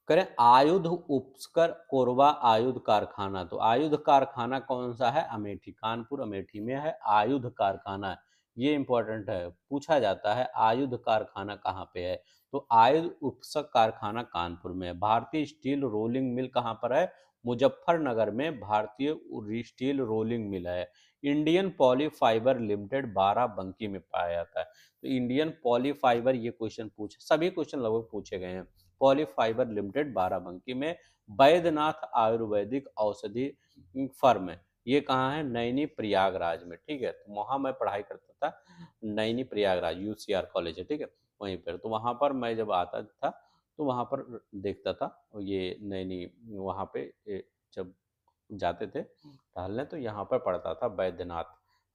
Speaker 1: करें आयुध उपस्कर कोरबा आयुध कारखाना, तो आयुध कारखाना कौन सा है, अमेठी, कानपुर अमेठी में है आयुध कारखाना। ये इंपॉर्टेंट है, पूछा जाता है आयुध कारखाना कहाँ पे है, तो आयुध उपस्कर कारखाना कानपुर में है। भारतीय स्टील रोलिंग मिल कहाँ पर है, मुजफ्फरनगर में भारतीय स्टील रोलिंग मिल है। इंडियन पॉलीफाइबर लिमिटेड बाराबंकी में पाया जाता है। तो इंडियन पॉलीफाइबर, ये क्वेश्चन पूछे, सभी क्वेश्चन लगभग पूछे गए हैं। पॉलीफाइबर लिमिटेड बाराबंकी में। वैद्यनाथ आयुर्वेदिक औषधि फर्म है, ये कहाँ है, नैनी प्रयागराज में, ठीक है। तो वहाँ मैं पढ़ाई करता था, नैनी प्रयागराज यूसीआर कॉलेज है, ठीक है, वहीं पर। तो वहाँ पर मैं जब आता था तो वहाँ पर देखता था ये नैनी, वहाँ पे जब जाते थे टहलने तो यहाँ पर पड़ता था वैद्यनाथ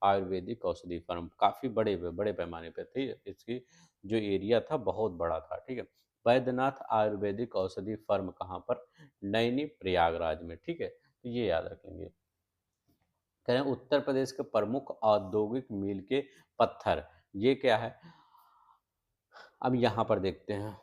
Speaker 1: आयुर्वेदिक औषधि फर्म। काफ़ी बड़े बड़े पैमाने पे थी इसकी, जो एरिया था बहुत बड़ा था, ठीक है। वैद्यनाथ आयुर्वेदिक औषधि फर्म कहाँ पर, नैनी प्रयागराज में, ठीक है। तो ये याद रखेंगे। कह रहे हैं उत्तर प्रदेश के प्रमुख औद्योगिक मील के पत्थर, ये क्या है, अब यहाँ पर देखते हैं।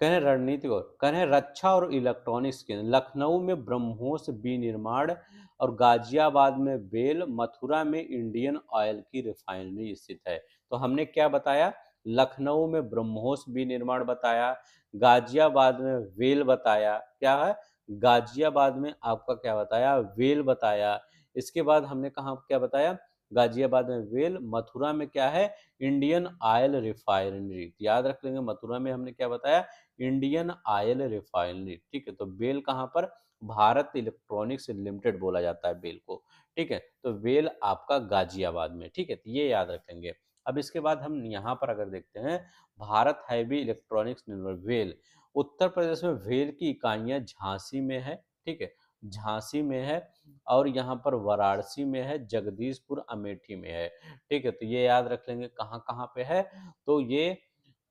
Speaker 1: कह रहे हैं रणनीति और कह रहे हैं रक्षा और इलेक्ट्रॉनिक्स के, लखनऊ में ब्रह्मोस विनिर्माण और गाजियाबाद में बेल, मथुरा में इंडियन ऑयल की रिफाइनरी स्थित है। तो हमने क्या बताया, लखनऊ में ब्रह्मोस विनिर्माण बताया, गाजियाबाद में वेल बताया, क्या है, गाजियाबाद में आपका क्या बताया, वेल बताया। इसके बाद हमने कहा क्या बताया, गाजियाबाद में वेल, मथुरा में क्या है, इंडियन ऑयल रिफाइनरी, याद रख लेंगे। मथुरा में हमने क्या बताया, इंडियन ऑयल रिफाइनरी, ठीक है। तो बेल कहाँ पर, भारत इलेक्ट्रॉनिक्स लिमिटेड बोला जाता है बेल को, ठीक है। तो बेल आपका गाजियाबाद में, ठीक है, तो ये याद रखेंगे। अब इसके बाद हम यहाँ पर अगर देखते हैं, Bharat heavy electronics well, Uttar Pradesh में वेल की इकाइयाँ झांसी में है, ठीक है, झांसी में है। और यहाँ पर वाराणसी में है, जगदीशपुर अमेठी में है, ठीक है। तो ये याद रख लेंगे कहाँ कहाँ पे है, तो ये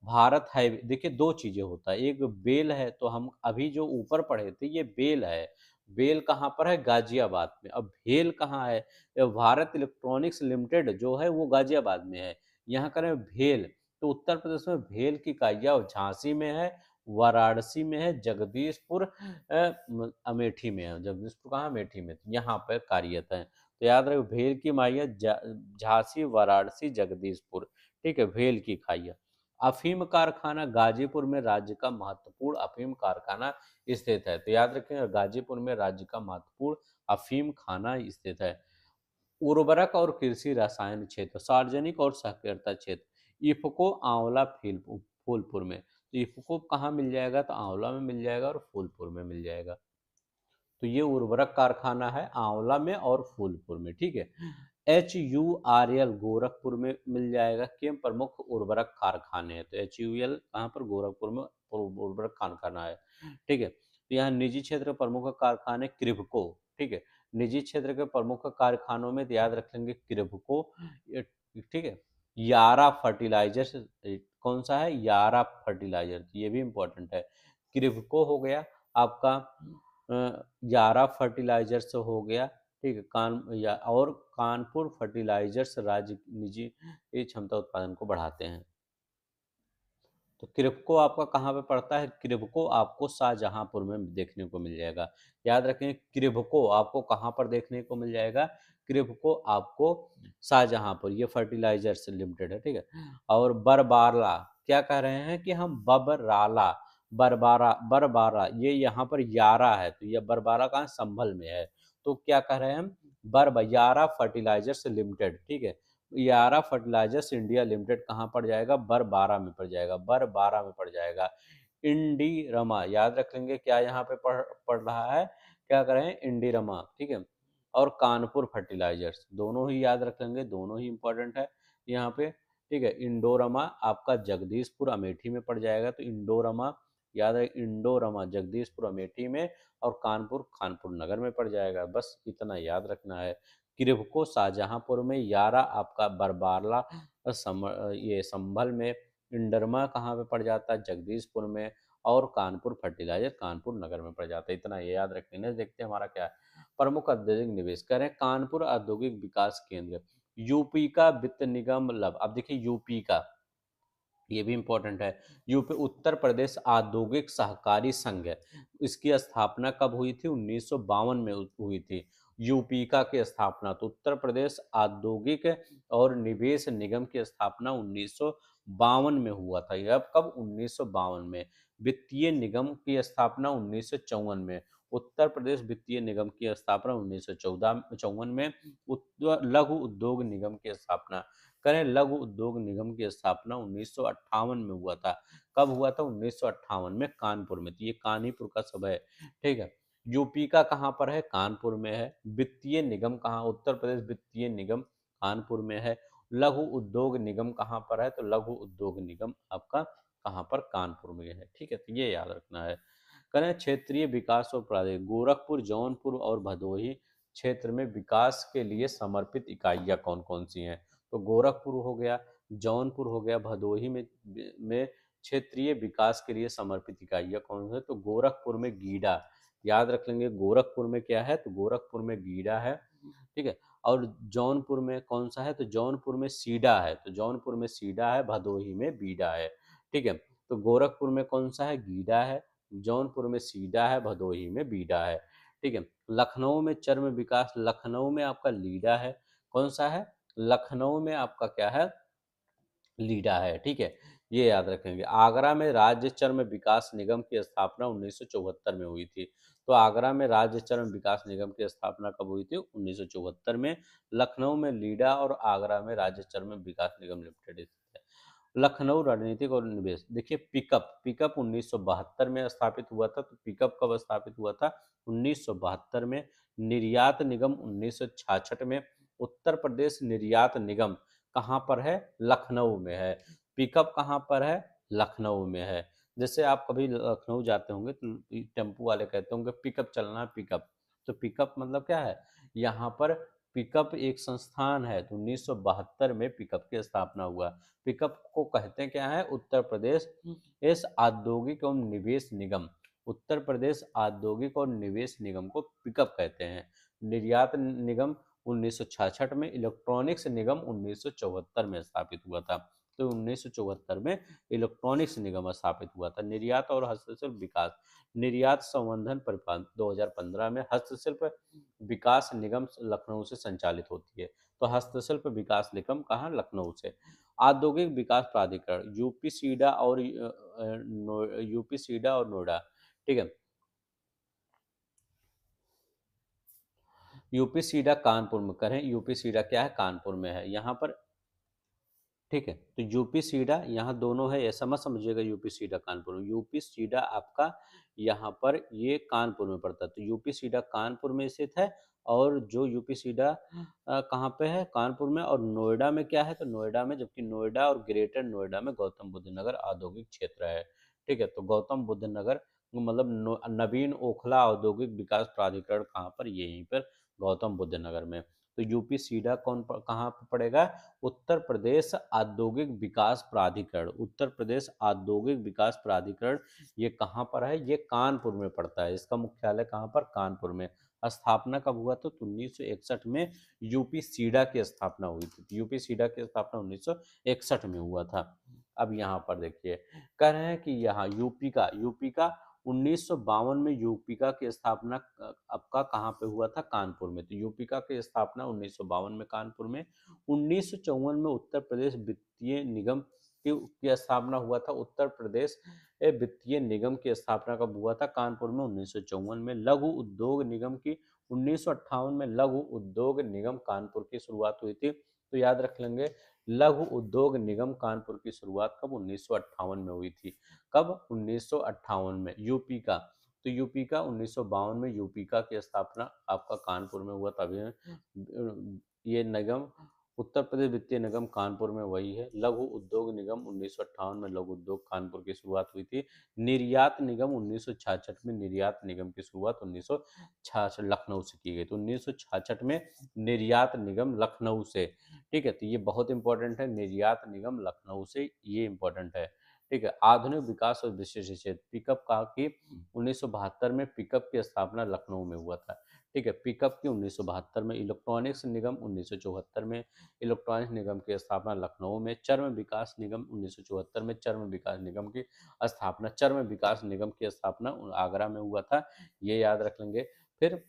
Speaker 1: भारत हाईवे, देखिए दो चीजें होता है, एक बेल है, तो हम अभी जो ऊपर पढ़े थे ये बेल है। बेल कहाँ पर है, गाजियाबाद में। अब भेल कहाँ है, ये भारत इलेक्ट्रॉनिक्स लिमिटेड जो है वो गाजियाबाद में है। यहाँ करें भेल, तो उत्तर प्रदेश में भेल की इकाइयाँ झांसी में है, वाराणसी में है, जगदीशपुर अमेठी में है। जगदीशपुर कहाँ, अमेठी में, तो यहाँ पर कार्यरत है। तो याद रखो भेल की इकाइयाँ झांसी, वाराणसी, जगदीशपुर, ठीक है, भेल की इकाइयाँ। अफीम कारखाना गाजीपुर में राज्य का महत्वपूर्ण अफीम कारखाना स्थित है। तो याद रखें गाजीपुर में राज्य का महत्वपूर्ण अफीम खाना स्थित है। उर्वरक और कृषि रसायन क्षेत्र, सार्वजनिक और सहकारिता क्षेत्र, इफको आंवला फूलपुर में। तो इफको कहाँ मिल जाएगा, तो आंवला में मिल जाएगा और फूलपुर में मिल जाएगा। तो ये उर्वरक कारखाना है आंवला में और फूलपुर में, ठीक है। HURL गोरखपुर में मिल जाएगा। के प्रमुख उर्वरक कारखाने हैं, तो HUL कहाँ पर, गोरखपुर में उर्वरक कारखाना है, ठीक है। तो यहाँ निजी क्षेत्र के प्रमुख कारखाने क्रिब्को, ठीक है। निजी क्षेत्र के प्रमुख कारखानों में याद रख लेंगे क्रिब्को, ठीक है। यारा फर्टिलाइजर्स, कौन सा है, यारा फर्टिलाइजर, ये भी इंपॉर्टेंट है। क्रिब्को हो गया आपका, यारा फर्टिलाइजर्स हो गया, ठीक है। और कानपुर फर्टिलाइजर्स राज्य निजी क्षमता उत्पादन को बढ़ाते हैं। तो क्रिप्को आपका कहाँ पे पड़ता है, क्रिप्को आपको शाहजहांपुर में देखने को मिल जाएगा। याद रखें क्रिप्को आपको कहाँ पर देखने को मिल जाएगा, क्रिप्को आपको शाहजहांपुर, ये फर्टिलाइजर्स लिमिटेड है, ठीक है। और बरबाला, क्या कह रहे हैं कि हम बबराला, बरबारा बरबारा, ये यहाँ पर यारा है, तो ये बरबारा कहाँ, संभल में है। तो क्या कह रहे हैं हम, यारा फर्टिलाइजर्स लिमिटेड, ठीक है। यारा फर्टिलाइजर्स इंडिया लिमिटेड कहाँ पड़ जाएगा, बरबारा में पड़ जाएगा, बरबारा में पड़ जाएगा। इंडीरमा याद रख लेंगे, क्या यहाँ पे पढ़ रहा है, क्या करें, इंडीरमा, ठीक है। और कानपुर फर्टिलाइजर्स, दोनों ही याद रख लेंगे, दोनों ही इंपॉर्टेंट है यहाँ पे, ठीक है। इंडोरमा आपका जगदीशपुर अमेठी में पड़ जाएगा, तो इंडोरमा याद है, इंडोरमा जगदीशपुर अमेठी में, और कानपुर कानपुर नगर में पड़ जाएगा, बस इतना याद रखना है। किरभको शाहजहांपुर में, यारा आपका बरबाला ये संभल में, इंडरमा कहाँ पे पड़ जाता है, जगदीशपुर में, और कानपुर फर्टिलाइजर कानपुर नगर में पड़ जाता है, इतना ये याद रख लेना। देखते हैं हमारा क्या है, प्रमुख औद्योगिक निवेश करें, कानपुर औद्योगिक विकास केंद्र, यूपी का वित्त निगम लब, अब देखिए यूपी का, ये भी इंपॉर्टेंट है, यूपी उत्तर प्रदेश औद्योगिक सहकारी संघ है, इसकी स्थापना कब हुई थी, 1952 में हुई थी। यूपीका की स्थापना, तो उत्तर प्रदेश औद्योगिक और निवेश निगम की स्थापना 1952 में हुआ था। यह कब, 1952 में। वित्तीय निगम की स्थापना 1954 में, उत्तर प्रदेश वित्तीय निगम की स्थापना 1954 में। लघु उद्योग निगम की स्थापना करें, लघु उद्योग निगम की स्थापना 1958 में हुआ था। कब हुआ था, 1958 में, कानपुर में, तो ये कानपुर का सब है, ठीक है। यूपी का कहाँ पर है, कानपुर में है। वित्तीय निगम कहाँ, उत्तर प्रदेश वित्तीय निगम कानपुर में है। लघु उद्योग निगम कहाँ पर है, तो लघु उद्योग निगम आपका कहाँ पर, कानपुर में है, ठीक है, तो ये याद रखना है। करें क्षेत्रीय विकास और प्राधिकरण, गोरखपुर, जौनपुर और भदोही क्षेत्र में विकास के लिए समर्पित इकाइयाँ कौन कौन सी हैं, तो गोरखपुर हो गया, जौनपुर हो गया, भदोही में क्षेत्रीय विकास के लिए समर्पित इकाइयाँ कौन है, तो गोरखपुर में गीडा, याद रख लेंगे, गोरखपुर में क्या है, तो गोरखपुर में गीडा है, ठीक है। और जौनपुर में कौन सा है, तो जौनपुर में सीडा है, तो जौनपुर में सीडा है, भदोही में बीडा है, ठीक है। तो गोरखपुर में कौन सा है, गीडा है, जौनपुर में सीडा है, भदोही में बीडा है, ठीक है। लखनऊ में चर्म विकास, लखनऊ में आपका लीडा है, कौन सा है, लखनऊ में आपका क्या है, लीडा है, ठीक है, ये याद रखेंगे। आगरा में राज्य चर्म विकास निगम की स्थापना 1974 में हुई थी, तो आगरा में राज्य चर्म विकास निगम की स्थापना कब हुई थी, 1974 में। लखनऊ में लीडा और आगरा में राज्य चर्म विकास निगम लिमिटेड स्थित है। लखनऊ रणनीतिक और निवेश, देखिए पिकअप, पिकअप 1972 में स्थापित हुआ था, तो पिकअप कब स्थापित हुआ था, 1972 में। निर्यात निगम 1966 में। उत्तर प्रदेश निर्यात निगम कहाँ पर है, लखनऊ में है। पिकअप कहाँ पर है, लखनऊ में है। जैसे आप कभी लखनऊ जाते होंगे तो टेम्पू वाले कहते होंगे पिकअप चलना है, पिकअप, तो पिकअप मतलब क्या है, यहाँ पर पिकअप एक संस्थान है, तो 1972 में पिकअप की स्थापना हुआ। पिकअप को कहते हैं क्या है, उत्तर प्रदेश इस औद्योगिक एवं निवेश निगम, उत्तर प्रदेश औद्योगिक और निवेश निगम को पिकअप कहते हैं। निर्यात निगम 1966 में, इलेक्ट्रॉनिक्स निगम 1974 में स्थापित हुआ था, तो 1974 में इलेक्ट्रॉनिक्स निगम स्थापित हुआ था। निर्यात और हस्तशिल्प विकास, निर्यात संवर्धन परिपालन 2015 में, हस्तशिल्प विकास निगम लखनऊ से संचालित होती है, तो हस्तशिल्प विकास निगम कहाँ, लखनऊ से। औद्योगिक विकास प्राधिकरण, यूपी सीडा और यूपी सीडा और नोएडा, ठीक है। यूपी सीडा कानपुर में करें, यूपी सीडा क्या है, कानपुर में है यहाँ पर, ठीक है। तो यूपी सीडा यहाँ दोनों है, ऐसा मत समझिएगा यूपी सीडा कानपुर में, यूपी सीडा आपका यहाँ पर ये कानपुर में पड़ता है, तो यूपी सीडा कानपुर में स्थित है। और जो यूपी सीडा कहाँ पे है, कानपुर में। और नोएडा में क्या है, तो नोएडा में, जबकि नोएडा और ग्रेटर नोएडा में गौतम बुद्ध नगर औद्योगिक क्षेत्र है, ठीक है। तो गौतम बुद्ध नगर मतलब नवीन ओखला औद्योगिक विकास प्राधिकरण कहाँ पर, यहीं पर गौतम बुद्ध नगर में। तो यूपी सीडा कहाँ पर पड़ेगा, उत्तर प्रदेश औद्योगिक विकास प्राधिकरण, उत्तर प्रदेश औद्योगिक विकास प्राधिकरण ये कहाँ पर है, ये कानपुर में पड़ता है। इसका मुख्यालय कहाँ पर, कानपुर में। स्थापना कब हुआ, तो 1961 में यूपी सीडा की स्थापना हुई थी, यूपी सीडा की स्थापना 1961 में हुआ था। अब यहाँ पर देखिए, कह रहे हैं कि यहाँ यूपी का 1952 में यूपीका की स्थापना आपका कहाँ पे हुआ था, कानपुर में, तो यूपीका की स्थापना 1952 में कानपुर में। 1954 में उत्तर प्रदेश वित्तीय निगम की स्थापना हुआ था, उत्तर प्रदेश वित्तीय निगम की स्थापना कब हुआ था, कानपुर में 1954 में। लघु उद्योग निगम की 1958 में लघु उद्योग निगम कानपुर की शुरुआत हुई थी। तो याद रख लेंगे, लघु उद्योग निगम कानपुर की शुरुआत कब 1958 में हुई थी। कब? 1958 में। यूपी का, तो यूपी का 1952 में यूपी का की स्थापना आपका कानपुर में हुआ। तभी ये निगम उत्तर प्रदेश वित्तीय निगम कानपुर में वही है। लघु उद्योग निगम 1958 में लघु उद्योग कानपुर की शुरुआत हुई थी। निर्यात निगम 1966 में, निर्यात निगम की शुरुआत 1966 लखनऊ से की गई। तो 1966 में निर्यात निगम लखनऊ से, ठीक है। तो ये बहुत इंपॉर्टेंट है, निर्यात निगम लखनऊ से, ये इंपॉर्टेंट है, ठीक है। आधुनिक विकास और विशेष क्षेत्र पिकअप का की 1972 में पिकअप की स्थापना लखनऊ में हुआ था, ठीक है। पिकअप की 1972 में। इलेक्ट्रॉनिक्स निगम 1974 में, इलेक्ट्रॉनिक्स निगम की स्थापना लखनऊ में। चर्म विकास निगम 1974 में, चर्म विकास निगम की स्थापना, चर्म विकास निगम की स्थापना आगरा में हुआ था, ये याद रख लेंगे। फिर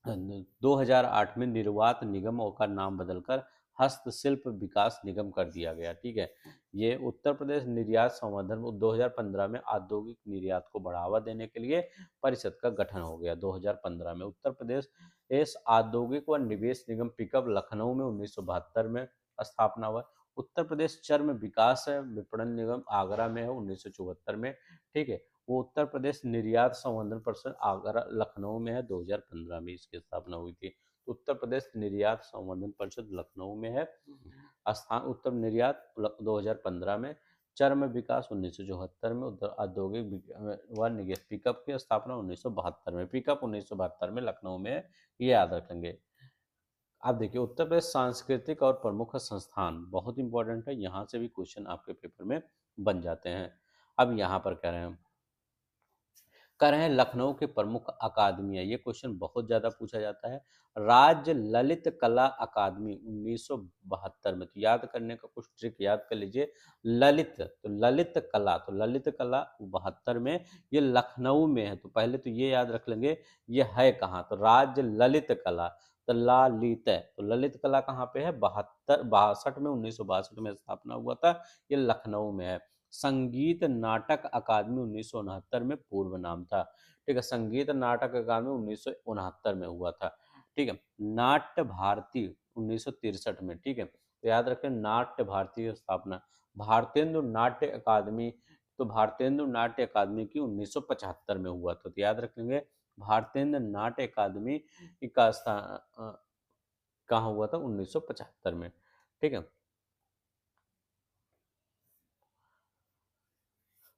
Speaker 1: 2008 में निर्वात निगम का नाम बदलकर हस्तशिल्प विकास निगम कर दिया गया, ठीक है। ये उत्तर प्रदेश निर्यात संवर्धन 2015 में औद्योगिक निर्यात को बढ़ावा देने के लिए परिषद का गठन हो गया। 2015 में उत्तर प्रदेश इस औद्योगिक व निवेश निगम पिकअप लखनऊ में 1972 में स्थापना हुआ। उत्तर प्रदेश चर्म विकास विपणन निगम आगरा में है 1974 में, ठीक है। वो उत्तर प्रदेश निर्यात संवर्धन परिषद आगरा लखनऊ में है, 2015 में इसकी स्थापना हुई थी। उत्तर प्रदेश निर्यात संवर्धन परिषद लखनऊ में है, स्थान उत्तर निर्यात 2015 में। चर्म विकास 1974 में, उधर औद्योगिक व निवेश पिकअप की स्थापना 1972 में, पिकअप 1972 में लखनऊ में है, ये याद रखेंगे। आप देखिए उत्तर प्रदेश सांस्कृतिक और प्रमुख संस्थान बहुत इंपॉर्टेंट है, यहाँ से भी क्वेश्चन आपके पेपर में बन जाते हैं। अब यहाँ पर कह रहे हैं, कर रहे हैं लखनऊ के प्रमुख अकादमियां, ये क्वेश्चन बहुत ज्यादा पूछा जाता है। राज्य ललित कला अकादमी 1972 में, तो याद करने का कुछ ट्रिक याद कर लीजिए। ललित, तो ललित कला, तो ललित कला 72 में, ये लखनऊ में है। तो पहले तो ये याद रख लेंगे, ये है कहाँ, तो राज्य ललित कला, तो लालित है, तो ललित कला कहाँ पे है, 62 में, 1962 में स्थापना हुआ था, ये लखनऊ में है। संगीत नाटक अकादमी 1969 में पूर्व नाम था, ठीक है। संगीत नाटक अकादमी 1969 में हुआ था, ठीक है। नाट्य भारती 1963 में, ठीक है। तो याद रखें नाट्य भारती की स्थापना। भारतेंदु नाट्य अकादमी, तो भारतेंदु नाट्य अकादमी की 1975 में हुआ था, तो याद रख लेंगे भारतेंदु नाट्य अकादमी का कहाँ हुआ था, 1975 में, ठीक है।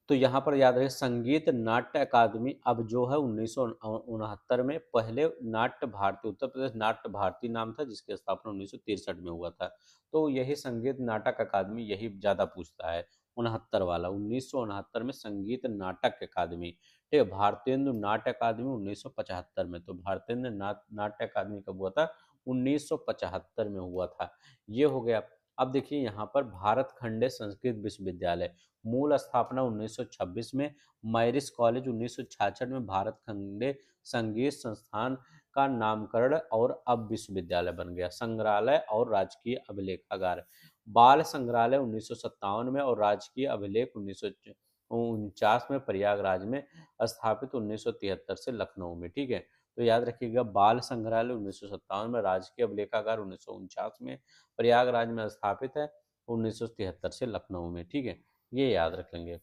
Speaker 1: तो यहाँ पर याद रहे संगीत नाट्य अकादमी अब जो है 1969 में, पहले नाट्य भारती, उत्तर प्रदेश नाट्य भारती नाम था, जिसकी स्थापना 1963 में हुआ था। तो यही संगीत नाटक अकादमी यही ज्यादा पूछता है, 69 वाला, 1969 में संगीत नाटक अकादमी, ठीक है। भारतेंदु नाट्य अकादमी 1975 में, तो भारतेंदु नाट्य अकादमी कब हुआ था, 1975 में हुआ था, ये हो गया। अब देखिए यहाँ पर भारत खंडे संस्कृत विश्वविद्यालय, मूल स्थापना 1926 में, मैरिज कॉलेज 1966 में, भारत खंडे संगीत संस्थान का नामकरण और अब विश्वविद्यालय बन गया। संग्रहालय और राजकीय अभिलेखागार, बाल संग्रहालय 1957 में और राजकीय अभिलेख 1949 में प्रयागराज में स्थापित, 1973 से लखनऊ में, ठीक है। तो याद रखिएगा बाल संग्रहालय 1957 में, राजकीय अभिलेखागार 1949 में, प्रयागराज में स्थापित है, 1973 से लखनऊ में, ठीक है। ये याद रख लेंगे।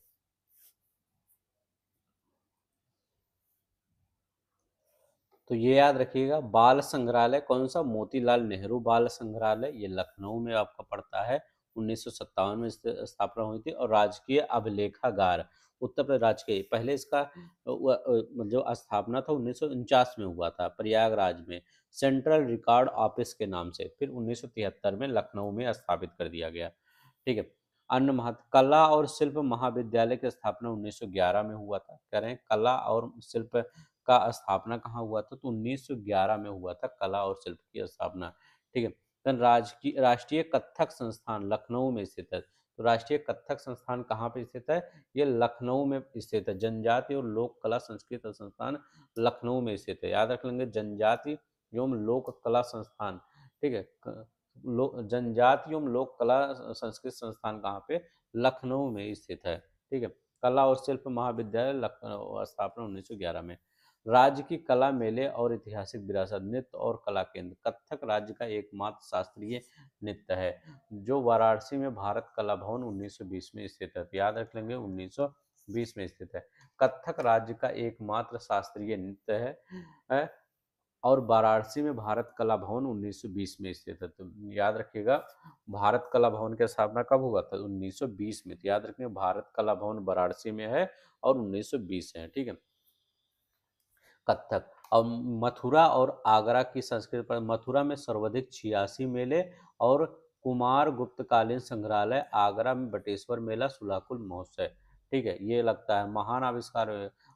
Speaker 1: तो ये याद रखिएगा बाल संग्रहालय कौन सा, मोतीलाल नेहरू बाल संग्रहालय, ये लखनऊ में आपका पड़ता है, 1957 में स्थापना हुई थी। और राजकीय अभिलेखागार उत्तर प्रदेश राजकीय, पहले इसका जो स्थापना था 1949 में हुआ था प्रयागराज में, सेंट्रल रिकॉर्ड ऑफिस के नाम से, फिर 1973 में लखनऊ में स्थापित कर दिया गया, ठीक है। अन्य कला और शिल्प महाविद्यालय की स्थापना 1911 में हुआ था, कह रहे हैं कला और शिल्प का स्थापना कहाँ हुआ था, तो 1911 में हुआ था कला और शिल्प की स्थापना, ठीक है। then राजकीय राष्ट्रीय कथक संस्थान लखनऊ में स्थित है, तो राष्ट्रीय कथक संस्थान कहाँ पे स्थित है, ये लखनऊ में स्थित है। जनजाति और लोक कला संस्कृत संस्थान लखनऊ में स्थित है, याद रख लेंगे जनजाति एवं लोक कला संस्थान, ठीक है। जनजाति एवं लोक कला संस्कृत संस्थान कहाँ पे, लखनऊ में स्थित है, ठीक है। कला और शिल्प महाविद्यालय लखनऊ स्थापना 1911 में। राज्य की कला मेले और ऐतिहासिक विरासत, नृत्य और कला केंद्र। कथक राज्य का एकमात्र शास्त्रीय नृत्य है जो वाराणसी में भारत कला भवन 1920 में स्थित है। तो याद रख लेंगे 1920 में स्थित है। कथक राज्य का एकमात्र शास्त्रीय नृत्य है और वाराणसी में भारत कला भवन 1920 में स्थित है। तो याद रखिएगा भारत कला भवन की स्थापना कब हुआ था? 1920 में। तो याद रखिए भारत कला भवन वाराणसी में है और 1920 है। ठीक है। कथक और मथुरा और आगरा की संस्कृति पर, मथुरा में सर्वाधिक 86 मेले और कुमार गुप्तकालीन संग्रहालय, आगरा में बटेश्वर मेला, सुलाकुल महोत्सव। ठीक है, ये लगता है महान आविष्कार।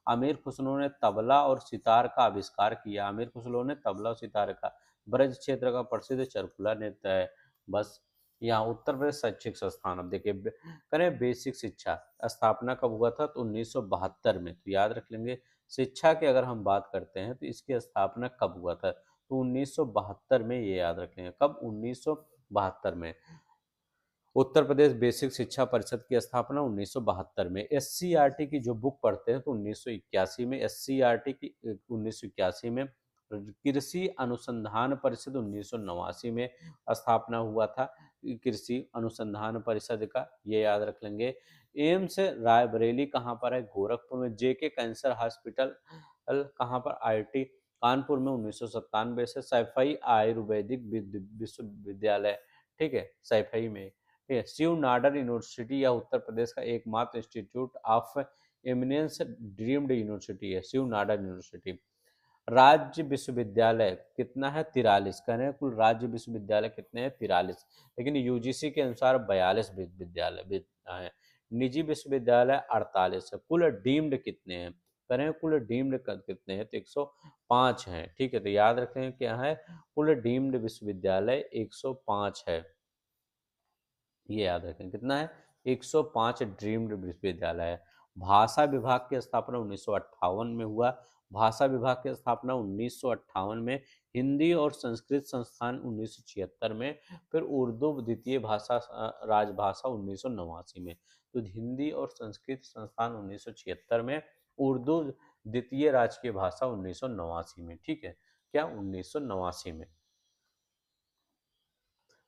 Speaker 1: आमिर खुसरो ने तबला और सितार का आविष्कार किया। आमिर खुसरो ने तबला और सितार का। ब्रज क्षेत्र का प्रसिद्ध चरकुला नृत्य है। बस यहाँ उत्तर प्रदेश शैक्षिक संस्थान। अब देखिए करें बेसिक शिक्षा स्थापना कब हुआ था? तो 1972 में। तो याद रख लेंगे शिक्षा की अगर हम बात करते हैं तो इसकी स्थापना कब हुआ था? तो 1972 में। ये याद रखेंगे कब? 1972 में। उत्तर प्रदेश बेसिक शिक्षा परिषद की स्थापना 1972 में। एससीईआरटी की जो बुक पढ़ते हैं तो 1981 में। एससीईआरटी की 1981 में। कृषि अनुसंधान परिषद 1989 में स्थापना हुआ था कृषि अनुसंधान परिषद का। ये याद रख लेंगे। एम्स रायबरेली कहाँ पर है? गोरखपुर में। जेके कैंसर हॉस्पिटल कहाँ पर? आईआईटी कानपुर में 1997 से। सैफई आयुर्वेदिक विश्वविद्यालय, ठीक है, सैफई में। ठीक है। शिव नाडर यूनिवर्सिटी यह उत्तर प्रदेश का एकमात्र institute of eminence dreamed university है, शिव नाडर यूनिवर्सिटी। राज्य विश्वविद्यालय कितना है? 43। कह रहे हैं कुल राज्य विश्वविद्यालय कितने हैं? 43। लेकिन यूजीसी के अनुसार 42 विश्वविद्यालय है। निजी विश्वविद्यालय 48 है। कुल डीम्ड कितने हैं? कह रहे हैं कुल डीम्ड कितने हैं? तो 105 हैं। ठीक है, तो याद रखें क्या है? कुल डीम्ड विश्वविद्यालय 105 है। ये याद रखें कितना है? 105 ड्रीम्ड विश्वविद्यालय है। भाषा विभाग की स्थापना 1958 में हुआ। भाषा विभाग की स्थापना 1958 में। हिंदी और संस्कृत संस्थान 1976 में। फिर उर्दू द्वितीय भाषा राजभाषा 1989 में। तो हिंदी और संस्कृत संस्थान 1976 में, उर्दू द्वितीय राजकीय भाषा 1989 में। ठीक है, क्या? 1989 में।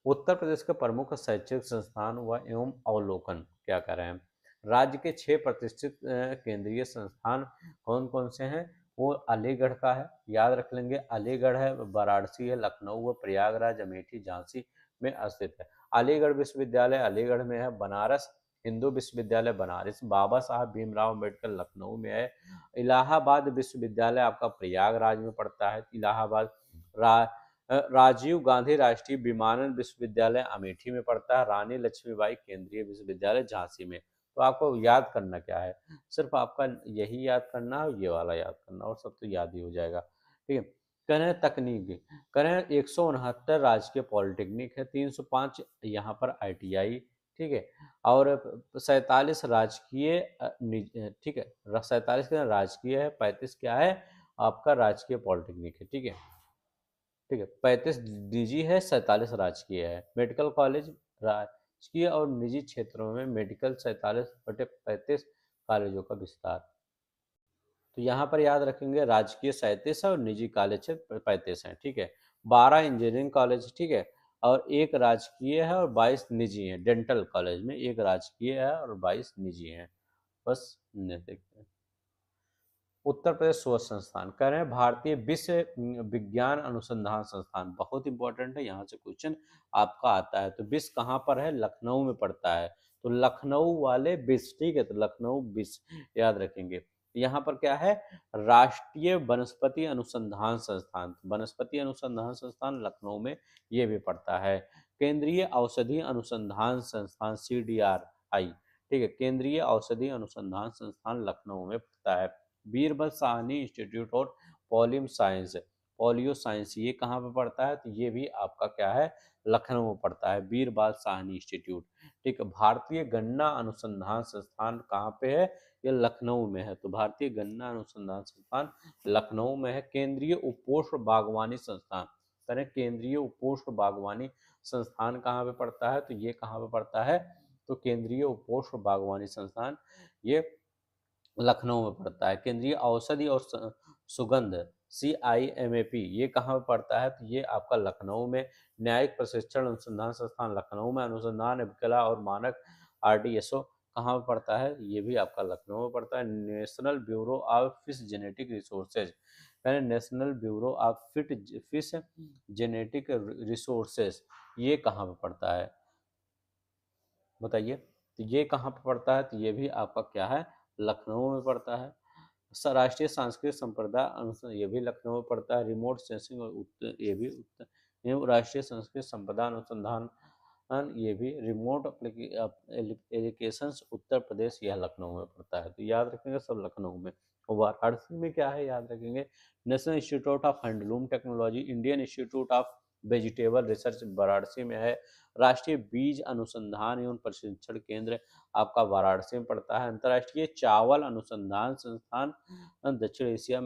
Speaker 1: उत्तर प्रदेश के प्रमुख शैक्षिक संस्थान व एवं अवलोकन क्या कर रहे हैं? राज्य के 6 प्रतिष्ठित केंद्रीय संस्थान कौन कौन से हैं? वो अलीगढ़ का है, याद रख लेंगे। अलीगढ़ है, वाराणसी है, लखनऊ व प्रयागराज, अमेठी, झांसी में स्थित है। अलीगढ़ विश्वविद्यालय अलीगढ़ में है। बनारस हिंदू विश्वविद्यालय बनारस, बाबा साहब भीमराव अम्बेडकर लखनऊ में है। इलाहाबाद विश्वविद्यालय आपका प्रयागराज में पड़ता है। इलाहाबाद राजीव गांधी राष्ट्रीय विमानन विश्वविद्यालय अमेठी में पड़ता है। रानी लक्ष्मीबाई केंद्रीय विश्वविद्यालय झांसी में। तो आपको याद करना क्या है? सिर्फ आपका यही याद करना है, ये वाला याद करना, और सब तो याद ही हो जाएगा। ठीक है। कह रहे हैं तकनीक, कह रहे हैं 169 राजकीय पॉलिटेक्निक है, 305 यहाँ पर आईटीआई, ठीक है, और 47 राजकीय ठीक है, 47 का राजकीय है, 35 क्या है आपका? राजकीय पॉलिटेक्निक है। ठीक है, ठीक है। 35 निजी है, 47 राजकीय है। मेडिकल कॉलेज राजकीय और निजी क्षेत्रों में मेडिकल 47/35 कॉलेजों का विस्तार। तो यहाँ पर याद रखेंगे राजकीय 37 है और निजी कॉलेज 35 है। ठीक है। 12 इंजीनियरिंग कॉलेज, ठीक है, और 1 राजकीय है और 22 निजी है। डेंटल कॉलेज में 1 राजकीय है और 22 निजी है। बस देखते हैं। उत्तर प्रदेश शोध संस्थान कह रहे हैं भारतीय विश्व विज्ञान अनुसंधान संस्थान, बहुत इंपॉर्टेंट है, यहाँ से क्वेश्चन आपका आता है। तो विश्व कहाँ पर है? लखनऊ में पड़ता है। तो लखनऊ वाले विश्व, ठीक है, तो लखनऊ विश्व याद रखेंगे। यहाँ पर क्या है? राष्ट्रीय वनस्पति अनुसंधान संस्थान, वनस्पति अनुसंधान संस्थान लखनऊ में ये भी पड़ता है। केंद्रीय औषधि अनुसंधान संस्थान CDRI, ठीक है, केंद्रीय औषधि अनुसंधान संस्थान लखनऊ में पड़ता है। Birbal Sahni institute of palaeo science, palaeo science, ये कहाँ पे पड़ता है? तो ये भी आपका क्या है? लखनऊ में पड़ता है, बीरबल साहनी इंस्टीट्यूट। ठीक है। भारतीय गन्ना अनुसंधान संस्थान कहाँ पे है? ये लखनऊ में है। तो भारतीय गन्ना अनुसंधान संस्थान लखनऊ में है। केंद्रीय उपोष्ण बागवानी संस्थान, करें केंद्रीय उपोष्ण बागवानी संस्थान कहाँ पे पड़ता है? तो ये कहाँ पे पड़ता है? तो केंद्रीय उपोष्ण बागवानी संस्थान ये लखनऊ में पड़ता है। केंद्रीय औषधि और सुगंध CIMAP ये कहाँ पे पड़ता है? तो ये आपका लखनऊ में। न्यायिक प्रशिक्षण अनुसंधान संस्थान लखनऊ में। अनुसंधान कला और मानक RDSO कहाँ पे पड़ता है? ये भी आपका लखनऊ में पड़ता है। National bureau of fish genetic resources, यानी national bureau of fish genetic resources, ये कहाँ पे पड़ता है बताइए? तो ये कहाँ पे पड़ता है? तो ये भी आपका क्या है? लखनऊ में पड़ता है। राष्ट्रीय सांस्कृतिक संप्रदा अनुसंधान, ये भी लखनऊ में पड़ता है। रिमोट सेंसिंग और ये भी राष्ट्रीय संस्कृत संपदा अनुसंधान, ये भी रिमोट एप्लीकेशंस उत्तर प्रदेश, यह लखनऊ में पड़ता है। तो याद रखेंगे सब लखनऊ में। और वाराणसी में क्या है याद रखेंगे? National institute of handloom technology, Indian institute of vegetable research Varanasi में है। राष्ट्रीय बीज अनुसंधान एवं प्रशिक्षण केंद्र आपका वाराणसी में पड़ता है। अंतर्राष्ट्रीय चावल अनुसंधान संस्थान दक्षिण एशिया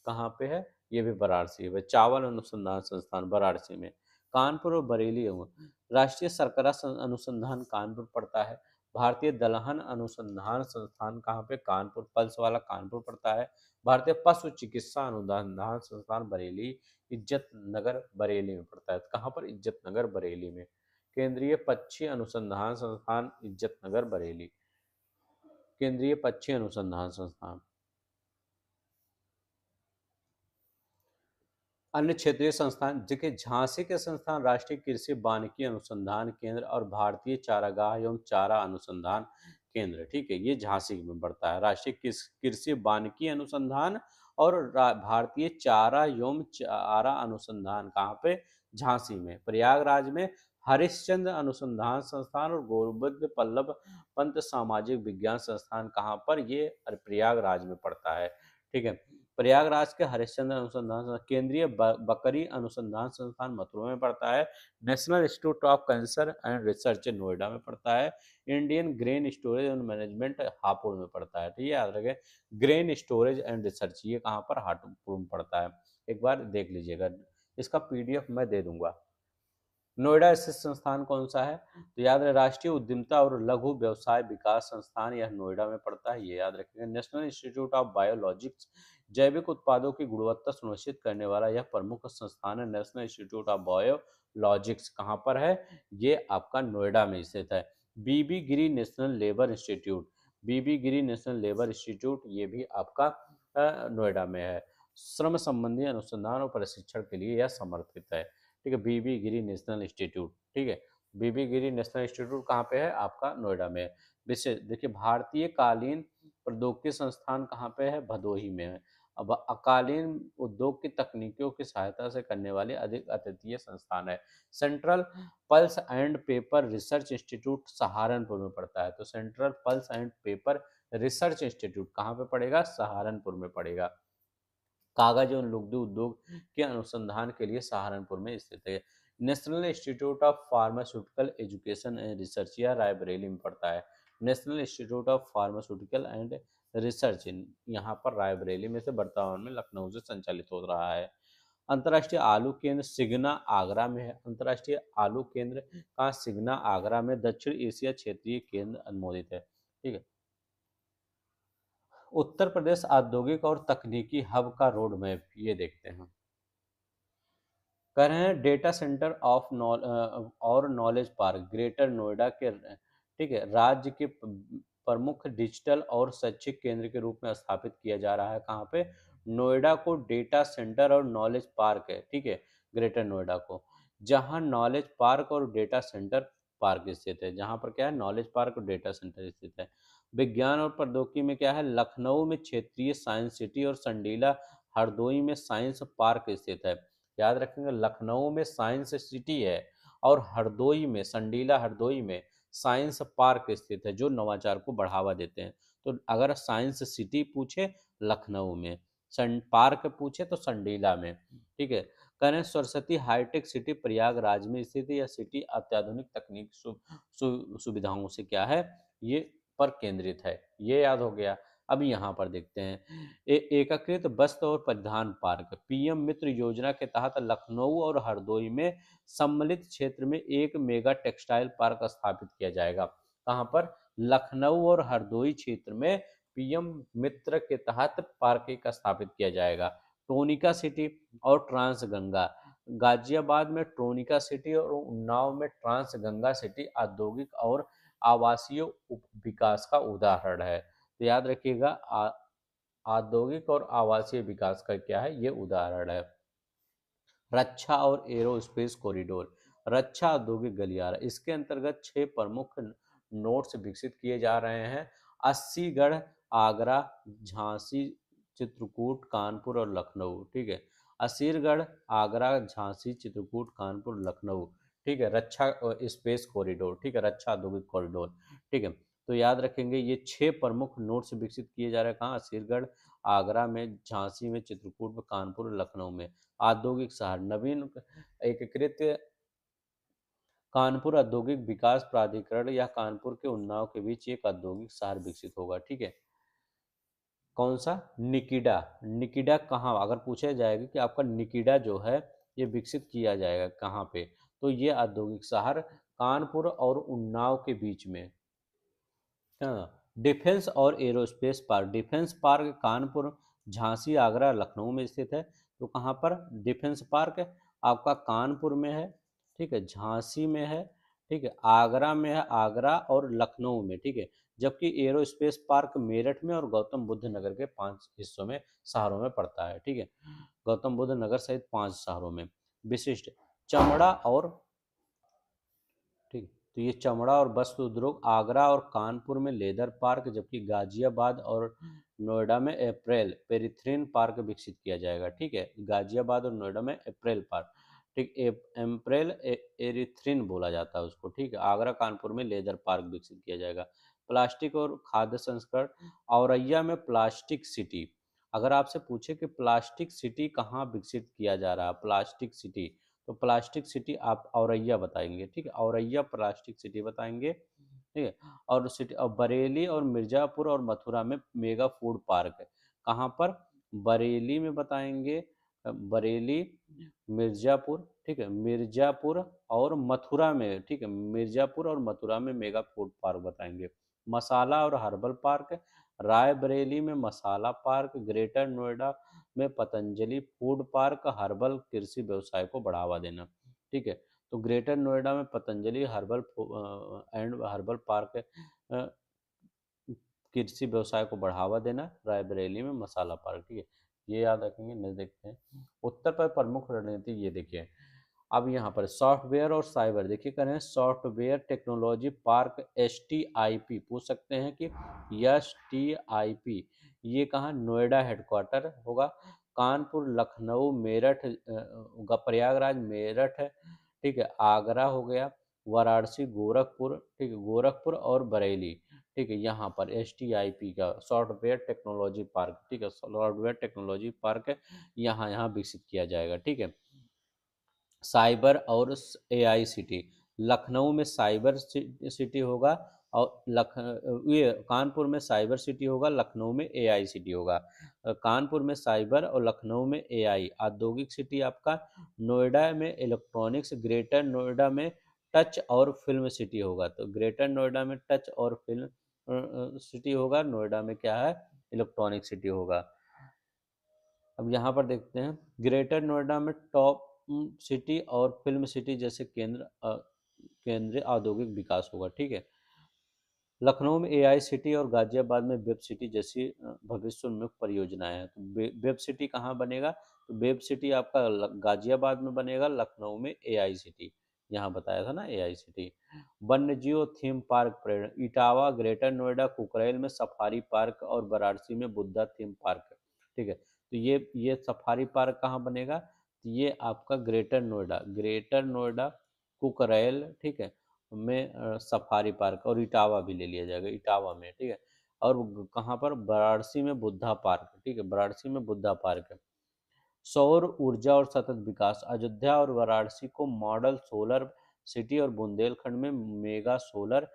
Speaker 1: कहाँ पे है? ये भी वाराणसी में। चावल अनुसंधान संस्थान वाराणसी में। कानपुर और बरेली राष्ट्रीय शर्करा अनुसंधान कानपुर पड़ता है। भारतीय दलहन अनुसंधान संस्थान कहाँ पे? कानपुर, पल्स वाला कानपुर पड़ता है। भारतीय पशु चिकित्सा अनुसंधान संस्थान बरेली, इज्जत नगर बरेली में पड़ता है। कहाँ पर? इज्जत नगर बरेली में। केंद्रीय पक्षी अनुसंधान संस्थान इज्जत नगर बरेली, केंद्रीय पक्षी अनुसंधान संस्थान। अन्य क्षेत्रीय संस्थान देखिए, झांसी के संस्थान राष्ट्रीय कृषि वानिकी अनुसंधान केंद्र और भारतीय चारागाह एवं चारा अनुसंधान केंद्र, ठीक है, ये झांसी में पड़ता है। राष्ट्रीय कृषि वानिकी अनुसंधान और भारतीय चारा एवं चारा अनुसंधान कहाँ पे? झांसी में। प्रयागराज में हरिश्चंद्र अनुसंधान संस्थान और गोविंद बल्लभ पंत सामाजिक विज्ञान संस्थान कहाँ पर? ये प्रयागराज में पड़ता है, ठीक है। प्रयागराज के हरिश्चंद्र अनुसंधान केंद्रीय बकरी अनुसंधान संस्थान मथुरा में पड़ता है। National institute of cancer and research Noida में पड़ता है। Indian grain storage and management Hapur में पड़ता है। ठीक है, याद रखें, ग्रेन स्टोरेज एंड रिसर्च ये कहाँ पर? हापुड़ में पड़ता है। एक बार देख लीजिएगा, इसका PDF मैं दे दूंगा। नोएडा स्थित संस्थान कौन सा है? तो याद रहे, राष्ट्रीय उद्यमिता और लघु व्यवसाय विकास संस्थान, यह नोएडा में पड़ता है, ये याद रखेंगे। नेशनल इंस्टीट्यूट ऑफ बायोलॉजिक्स, जैविक उत्पादों की गुणवत्ता सुनिश्चित करने वाला यह प्रमुख संस्थान है। नेशनल इंस्टीट्यूट ऑफ बायोलॉजिक्स कहाँ पर है? ये आपका नोएडा में स्थित है। बीबी गिरी नेशनल लेबर इंस्टीट्यूट, बीबी गिरी नेशनल लेबर इंस्टीट्यूट, ये भी आपका नोएडा में है। श्रम संबंधी अनुसंधान और प्रशिक्षण के लिए यह समर्पित है। ठीक है, बीबी गिरी नेशनल इंस्टीट्यूट, ठीक है, बीबी गिरी नेशनल इंस्टीट्यूट कहाँ पे है? आपका नोएडा में है। विशेष देखिए, भारतीय कालीन प्रौद्योगिकी संस्थान कहाँ पे है? भदोही में है। अब अकालीन उद्योग की तकनीकों की सहायता से करने वाले अधिक अद्वितीय संस्थान है। Central pulse and paper research institute Saharanpur में पड़ता है। तो central pulse and paper research institute कहाँ पे पड़ेगा? सहारनपुर में पड़ेगा। कागज एवं लुगदी उद्योग के अनुसंधान के लिए सहारनपुर में स्थित है। National institute of pharmaceutical education and research, यह रायबरेली में पड़ता है। National institute of pharmaceutical and research यहाँ पर रायबरेली में से वर्तमान में लखनऊ से संचालित हो रहा है। अंतर्राष्ट्रीय आलू केंद्र सिगना आगरा में है। अंतर्राष्ट्रीय आलू केंद्र का सिगना आगरा में दक्षिण एशिया क्षेत्रीय केंद्र अनुमोदित है। ठीक है, उत्तर प्रदेश औद्योगिक और तकनीकी हब का रोड मैप, ये देखते हैं। कह रहे हैं डेटा सेंटर ऑफ और नॉलेज पार्क ग्रेटर नोएडा के, ठीक है, राज्य के प्रमुख डिजिटल और शैक्षिक केंद्र के रूप में स्थापित किया जा रहा है। कहाँ पे? नोएडा को डेटा सेंटर और नॉलेज पार्क है, ठीक है, ग्रेटर नोएडा को, जहाँ नॉलेज पार्क और डेटा सेंटर पार्क स्थित है। जहाँ पर क्या है? नॉलेज पार्क और डेटा सेंटर स्थित है। विज्ञान और प्रौद्योगिकी में क्या है? लखनऊ में क्षेत्रीय साइंस सिटी और संडीला हरदोई में साइंस पार्क स्थित है। याद रखेंगे, लखनऊ में साइंस सिटी है और हरदोई में, संडीला हरदोई में साइंस पार्क स्थित है, जो नवाचार को बढ़ावा देते हैं। तो अगर साइंस सिटी पूछे लखनऊ में, पार्क पूछे तो संडीला में, ठीक है। करें सरस्वती हाईटेक सिटी प्रयागराज में स्थित है। यह सिटी अत्याधुनिक तकनीक सुविधाओं से क्या है? ये पर केंद्रित है। ये याद हो गया। अब यहाँ पर देखते हैं एकीकृत वस्त्र और परिधान पार्क, PM मित्र योजना के तहत लखनऊ और हरदोई में सम्मिलित क्षेत्र में एक मेगा टेक्सटाइल पार्क स्थापित किया जाएगा। कहाँ पर? लखनऊ और हरदोई क्षेत्र में पीएम मित्र के तहत पार्क स्थापित किया जाएगा। टोनिका सिटी और ट्रांस गंगा, गाजियाबाद में ट्रोनिका सिटी और उन्नाव में ट्रांस गंगा सिटी औद्योगिक और आवासीय विकास का उदाहरण है। तो याद रखिएगा, औद्योगिक और आवासीय विकास का क्या है, ये उदाहरण है। रक्षा और एरोस्पेस कॉरिडोर, रक्षा औद्योगिक गलियारा, इसके अंतर्गत 6 प्रमुख नोड्स विकसित किए जा रहे हैं। अस्सीगढ़, आगरा, झांसी, चित्रकूट, कानपुर और लखनऊ। ठीक है, असीरगढ़, आगरा, झांसी, चित्रकूट, कानपुर, लखनऊ। ठीक है, रक्षा स्पेस कॉरिडोर, ठीक है, रक्षा औद्योगिक कॉरिडोर। ठीक है, तो याद रखेंगे ये 6 प्रमुख नोड्स विकसित किए जा रहे हैं। कहाँ? असीरगढ़, आगरा में, झांसी में, चित्रकूट में, कानपुर, लखनऊ में। औद्योगिक शहर, नवीन एकीकृत कानपुर औद्योगिक विकास प्राधिकरण या कानपुर के उन्नाव के बीच एक औद्योगिक शहर विकसित होगा। ठीक है, कौन सा? निकिडा। निकिडा कहाँ, अगर पूछा जाएगा कि आपका निकिडा जो है ये विकसित किया जाएगा कहाँ पे, तो ये औद्योगिक शहर कानपुर और उन्नाव के बीच में। हाँ, डिफेंस और aerospace park, defence park Kanpur, Jhansi, Agra, Lucknow में स्थित है। तो कहाँ पर डिफेंस पार्क है? आपका कानपुर में है, ठीक है, झांसी में है, ठीक है, आगरा में है, आगरा और लखनऊ में। ठीक है, जबकि एरोस्पेस पार्क मेरठ में और गौतम बुद्ध नगर के 5 हिस्सों में, शहरों में पड़ता है। ठीक है, गौतम बुद्ध नगर सहित 5 शहरों में। विशिष्ट चमड़ा और, ठीक, तो ये चमड़ा और वस्त्र उद्योग, आगरा और कानपुर में लेदर पार्क, जबकि गाजियाबाद और नोएडा में अप्रैल पेरिथ्रिन पार्क विकसित किया जाएगा। ठीक है, गाजियाबाद और नोएडा में अप्रैल पार्क, ठीक, एम्प्रेल एरिथ्रिन बोला जाता है उसको। ठीक है, आगरा कानपुर में लेदर पार्क विकसित किया जाएगा। प्लास्टिक और खाद्य संस्करण, औरैया में प्लास्टिक सिटी। अगर आपसे पूछे कि प्लास्टिक सिटी कहाँ विकसित किया जा रहा है, प्लास्टिक सिटी, तो प्लास्टिक सिटी आप औरैया बताएंगे। ठीक है, औरैया प्लास्टिक सिटी बताएंगे। ठीक है, और सिटी, और बरेली और मिर्जापुर और मथुरा में मेगा फूड पार्क है। कहाँ पर? बरेली में बताएंगे, बरेली, मिर्जापुर, ठीक है, मिर्जापुर और मथुरा में, ठीक है, मिर्जापुर और मथुरा में मेगा फूड पार्क बताएंगे। मसाला और हर्बल पार्क, रायबरेली में मसाला पार्क, ग्रेटर नोएडा में पतंजलि फूड पार्क, हर्बल कृषि व्यवसाय को बढ़ावा देना। ठीक है, तो ग्रेटर नोएडा में Patanjali herbal and herbal park, कृषि व्यवसाय को बढ़ावा देना, रायबरेली में मसाला पार्क। ठीक है, ये याद रखेंगे। नेक्स्ट देखते हैं, उत्तर पर प्रमुख रणनीति। ये देखिए, अब यहाँ पर सॉफ्टवेयर और साइबर, देखिए कह रहे हैं सॉफ्टवेयर टेक्नोलॉजी पार्क, STIP पूछ सकते हैं कि STIP ये कहाँ? नोएडा हेडक्वार्टर होगा। कानपुर, लखनऊ, मेरठ, प्रयागराज, मेरठ, ठीक है, आगरा हो गया, वाराणसी, गोरखपुर, ठीक है, गोरखपुर और बरेली। ठीक है, यहाँ पर STIP का सॉफ्टवेयर टेक्नोलॉजी पार्क, ठीक है, सॉफ्टवेयर टेक्नोलॉजी पार्क यहाँ यहाँ विकसित किया जाएगा। ठीक है, साइबर और AI सिटी, लखनऊ में साइबर सिटी होगा, और ये कानपुर में साइबर सिटी होगा, लखनऊ में AI सिटी होगा। कानपुर में साइबर और लखनऊ में AI। औद्योगिक सिटी आपका नोएडा में इलेक्ट्रॉनिक्स, ग्रेटर नोएडा में टच और फिल्म सिटी होगा। तो ग्रेटर नोएडा में टच और फिल्म सिटी होगा, नोएडा में क्या है? इलेक्ट्रॉनिक सिटी होगा। अब यहाँ पर देखते हैं, ग्रेटर नोएडा में टॉप सिटी और फिल्म सिटी जैसे केंद्रीय औद्योगिक विकास होगा। ठीक है, लखनऊ में AI सिटी और गाजियाबाद में वेब सिटी जैसी भविष्योन्मुख परियोजनाएं हैं। तो वेब सिटी कहाँ बनेगा? तो वेब सिटी आपका गाजियाबाद में बनेगा, लखनऊ में AI सिटी, यहाँ बताया था ना AI सिटी। वन्य जीव थीम पार्क पर्यटन, इटावा, ग्रेटर नोएडा, कुकरेल में सफारी पार्क और वाराणसी में बुद्धा थीम पार्क। ठीक है, तो ये सफारी पार्क कहाँ बनेगा? तो ये आपका ग्रेटर नोएडा, ग्रेटर नोएडा, कुकरेल, ठीक है, में सफारी पार्क, और इटावा भी ले लिया जाएगा, इटावा में। ठीक है, और कहाँ पर? वाराणसी में बुद्धा पार्क। ठीक है, वाराणसी में बुद्धा पार्क है। सौर ऊर्जा और सतत विकास, अयोध्या और वाराणसी को मॉडल सोलर सिटी और बुंदेलखंड में मेगा सोलर,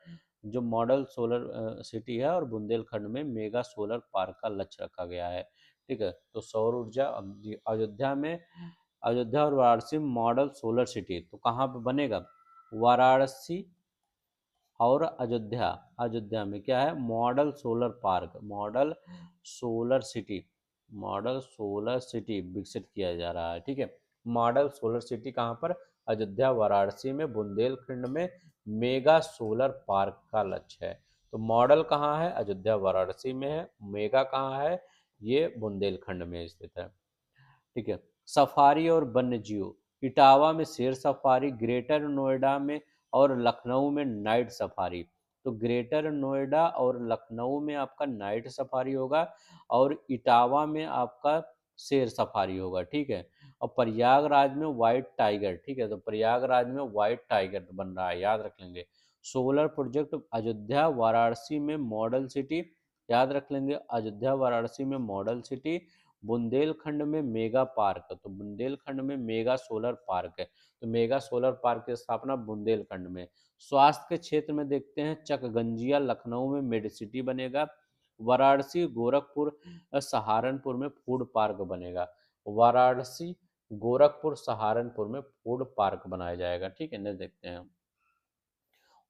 Speaker 1: जो मॉडल सोलर सिटी है, और बुंदेलखंड में मेगा सोलर पार्क का लक्ष्य रखा गया है। ठीक है, तो सौर ऊर्जा अयोध्या में, अयोध्या और वाराणसी में मॉडल सोलर सिटी, तो कहाँ पे बनेगा? वाराणसी और अयोध्या, अयोध्या में क्या है, model solar park, model solar city, model solar city विकसित किया जा रहा है। ठीक है, मॉडल सोलर सिटी कहाँ पर, अयोध्या वाराणसी में बुंदेलखंड में मेगा सोलर पार्क का लक्ष्य है। तो मॉडल कहाँ है, अयोध्या वाराणसी में है, मेगा कहाँ है, ये बुंदेलखंड में स्थित है। ठीक है, सफारी और वन्य जीव, इटावा में शेर सफारी, ग्रेटर नोएडा में और लखनऊ में नाइट सफारी। तो ग्रेटर नोएडा और लखनऊ में आपका नाइट सफारी होगा और इटावा में आपका शेर सफारी होगा। ठीक है, और प्रयागराज में व्हाइट टाइगर। ठीक है, तो प्रयागराज में व्हाइट टाइगर बन रहा है, याद रख लेंगे। सोलर प्रोजेक्ट अयोध्या वाराणसी में मॉडल सिटी, याद रख लेंगे, अयोध्या वाराणसी में मॉडल सिटी, बुंदेलखंड में मेगा पार्क। तो बुंदेलखंड में मेगा सोलर पार्क है, तो मेगा सोलर पार्क की स्थापना बुंदेलखंड में। स्वास्थ्य के क्षेत्र में देखते हैं, चकगंजिया लखनऊ में मेडिसिटी बनेगा, वाराणसी गोरखपुर सहारनपुर में फूड पार्क बनेगा, वाराणसी गोरखपुर सहारनपुर में फूड पार्क बनाया जाएगा। ठीक है, नहीं देखते हैं,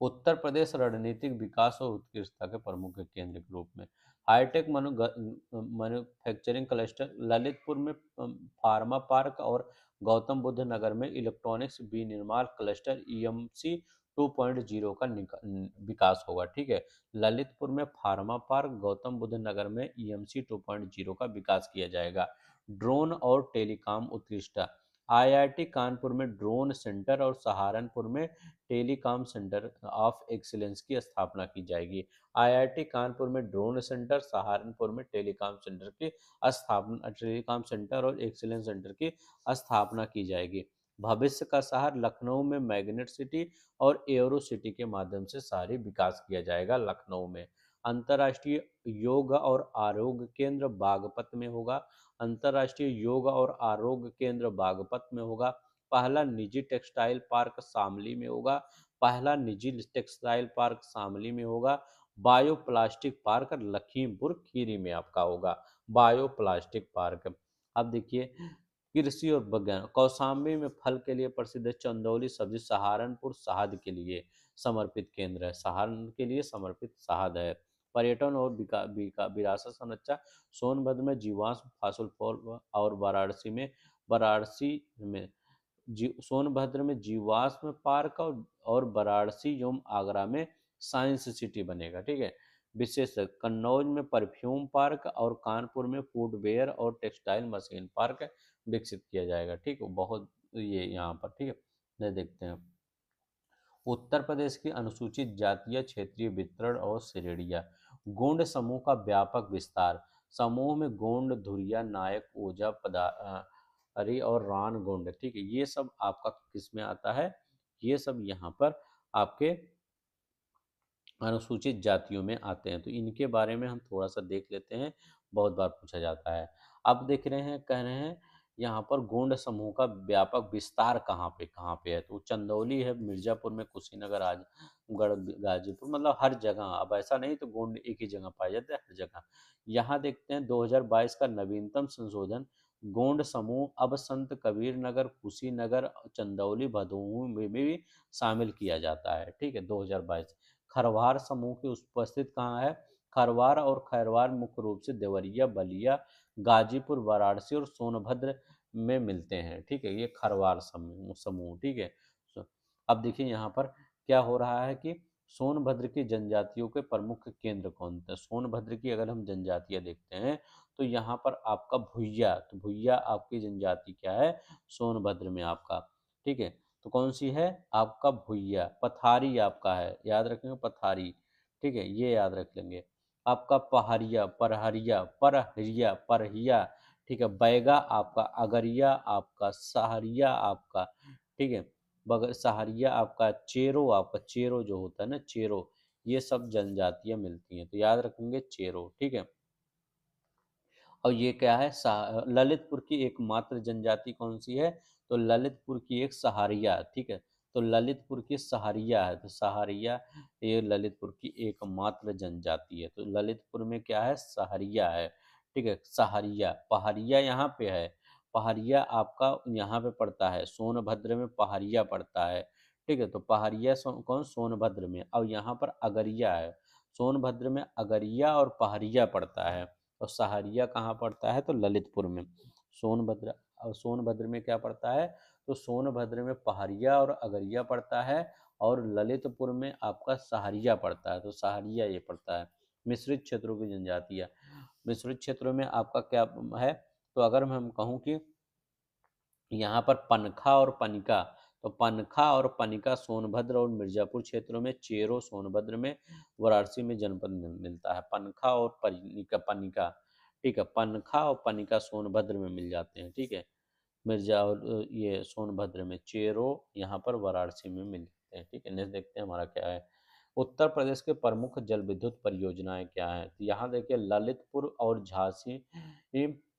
Speaker 1: उत्तर प्रदेश रणनीतिक विकास और उत्कृष्टता के प्रमुख केंद्र के रूप में, हाईटेक मैन्युफैक्चरिंग क्लस्टर ललितपुर में, फार्मा पार्क और गौतम बुद्ध नगर में इलेक्ट्रॉनिक्स विनिर्माण क्लस्टर ईएमसी 2.0 का विकास होगा। ठीक है, ललितपुर में फार्मा पार्क, गौतम बुद्ध नगर में ईएमसी 2.0 का विकास किया जाएगा। ड्रोन और टेलीकॉम उत्कृष्टता, आईआईटी कानपुर में ड्रोन सेंटर और सहारनपुर में टेलीकॉम सेंटर ऑफ एक्सीलेंस की स्थापना की जाएगी। आईआईटी कानपुर में ड्रोन सेंटर, सहारनपुर में टेलीकॉम सेंटर की स्थापना, टेलीकॉम सेंटर और एक्सीलेंस सेंटर की स्थापना की जाएगी। भविष्य का शहर लखनऊ में मैग्नेट सिटी और एयरो सिटी के माध्यम से शहरी विकास किया जाएगा लखनऊ में। अंतर्राष्ट्रीय योग और आरोग्य केंद्र बागपत में होगा, अंतर्राष्ट्रीय योग और आरोग्य केंद्र बागपत में होगा। पहला निजी टेक्सटाइल पार्क शामली में होगा, पहला निजी टेक्सटाइल पार्क शामली में होगा। Bio plastic park Lakhimpur Kheri में आपका होगा, बायो प्लास्टिक पार्क। अब देखिए, कृषि और विज्ञान, कौशाम्बी में फल के लिए प्रसिद्ध है, चंदौली सब्जी, सहारनपुर शहद के लिए समर्पित केंद्र है, सहारन के लिए समर्पित शहद है। पर्यटन और विरासत संरक्षा, सोनभद्र में जीवाश्म फासुल फॉल और वाराणसी में सोनभद्र में जीवाश्म पार्क और वाराणसी एवं आगरा में साइंस सिटी बनेगा। ठीक है, विशेष कन्नौज में परफ्यूम पार्क और कानपुर में फूडवेयर और टेक्सटाइल मशीन पार्क विकसित किया जाएगा। ठीक है, बहुत ये यहाँ पर। ठीक है, नहीं देखते हैं, उत्तर प्रदेश की अनुसूचित जातीय क्षेत्रीय वितरण और श्रेणियाँ, गोंड समूह का व्यापक विस्तार, समूह में गोंड, धुरिया, नायक, ओझा, अरे और रान गोंड। ठीक है, ये सब आपका किस में आता है, ये सब यहाँ पर आपके अनुसूचित जातियों में आते हैं। तो इनके बारे में हम थोड़ा सा देख लेते हैं, बहुत बार पूछा जाता है। अब देख रहे हैं, कह रहे हैं यहाँ पर गोंड समूह का व्यापक विस्तार कहाँ पे है, तो चंदौली है, मिर्जापुर में, कुशीनगर, आजमगढ़, गाजीपुर, मतलब हर जगह। अब ऐसा नहीं तो गोंड एक ही जगह पाए जाते हैं, हर जगह। यहाँ देखते हैं 2022 का नवीनतम संशोधन, गोंड समूह अब संत कबीर नगर, कुशीनगर, चंदौली, भदोही में भी शामिल किया जाता है। ठीक है, 2022। खरवार समूह की उपस्थित कहाँ है, खरवार और खैरवार मुख्य रूप से देवरिया, बलिया, गाजीपुर, वाराणसी और सोनभद्र में मिलते हैं। ठीक है, ये खरवार समूह। ठीक है, अब देखिए यहाँ पर क्या हो रहा है कि सोनभद्र की जनजातियों के प्रमुख केंद्र कौन थे। सोनभद्र की अगर हम जनजातियां देखते हैं तो यहाँ पर आपका भुइया, तो भुइया आपकी जनजाति क्या है, सोनभद्र में आपका। ठीक है, तो कौन सी है, आपका भुइया। पथारी आपका है, याद रखेंगे, पथारी। ठीक है, ये याद रख लेंगे। आपका पहाड़िया, परहरिया, परहरिया, परहिया। ठीक है, बैगा आपका, अगरिया आपका, सहरिया आपका। ठीक है, बगर सहारिया आपका, चेरो आपका, चेरो जो होता है ना, चेरो, ये सब जनजातियां मिलती हैं, तो याद रखेंगे चेरो। ठीक है, और ये क्या है, ललितपुर की एकमात्र जनजाति कौन सी है, तो ललितपुर की एक सहारिया। ठीक है, तो ललितपुर की सहारिया है, तो सहारिया ये ललितपुर की एकमात्र जनजाति है। तो ललितपुर में क्या है, सहारिया है। ठीक है, सहारिया, पहाड़िया यहाँ पे है, पहाड़िया आपका यहाँ पे पड़ता है, सोनभद्र में पहाड़िया पड़ता है। ठीक है। तो पहाड़िया कौन, सोनभद्र में। अब यहाँ पर अगरिया है, सोनभद्र में अगरिया और पहाड़िया पड़ता है, और सहारिया कहाँ पड़ता है, तो ललितपुर में। सोनभद्र, और सोनभद्र में क्या पड़ता है, तो सोनभद्र में पहाड़िया और अगरिया पड़ता है, और ललितपुर में आपका सहारिया पड़ता है, तो सहारिया ये पड़ता है। मिश्रित क्षेत्रों की जनजातियाँ, मिश्रित क्षेत्रों में आपका क्या है, तो अगर मैं हम कहूँ कि यहाँ पर पनखा और पनिका, तो पनखा और पनिका सोनभद्र और मिर्जापुर क्षेत्रों में, चेरो सोनभद्र में, वाराणसी में जनपद मिलता है। पनखा और पनिका, पनिका, ठीक है, पनखा और पनिका सोनभद्र में मिल जाते हैं, ठीक है। मिर्जा और ये सोनभद्र में, चेरो यहाँ पर वाराणसी में मिलते हैं, ठीक है। नेक्स्ट देखते हैं हमारा क्या है। उत्तर प्रदेश के प्रमुख जल विद्युत परियोजनाएं क्या हैं, तो यहाँ देखिए ललितपुर और झांसी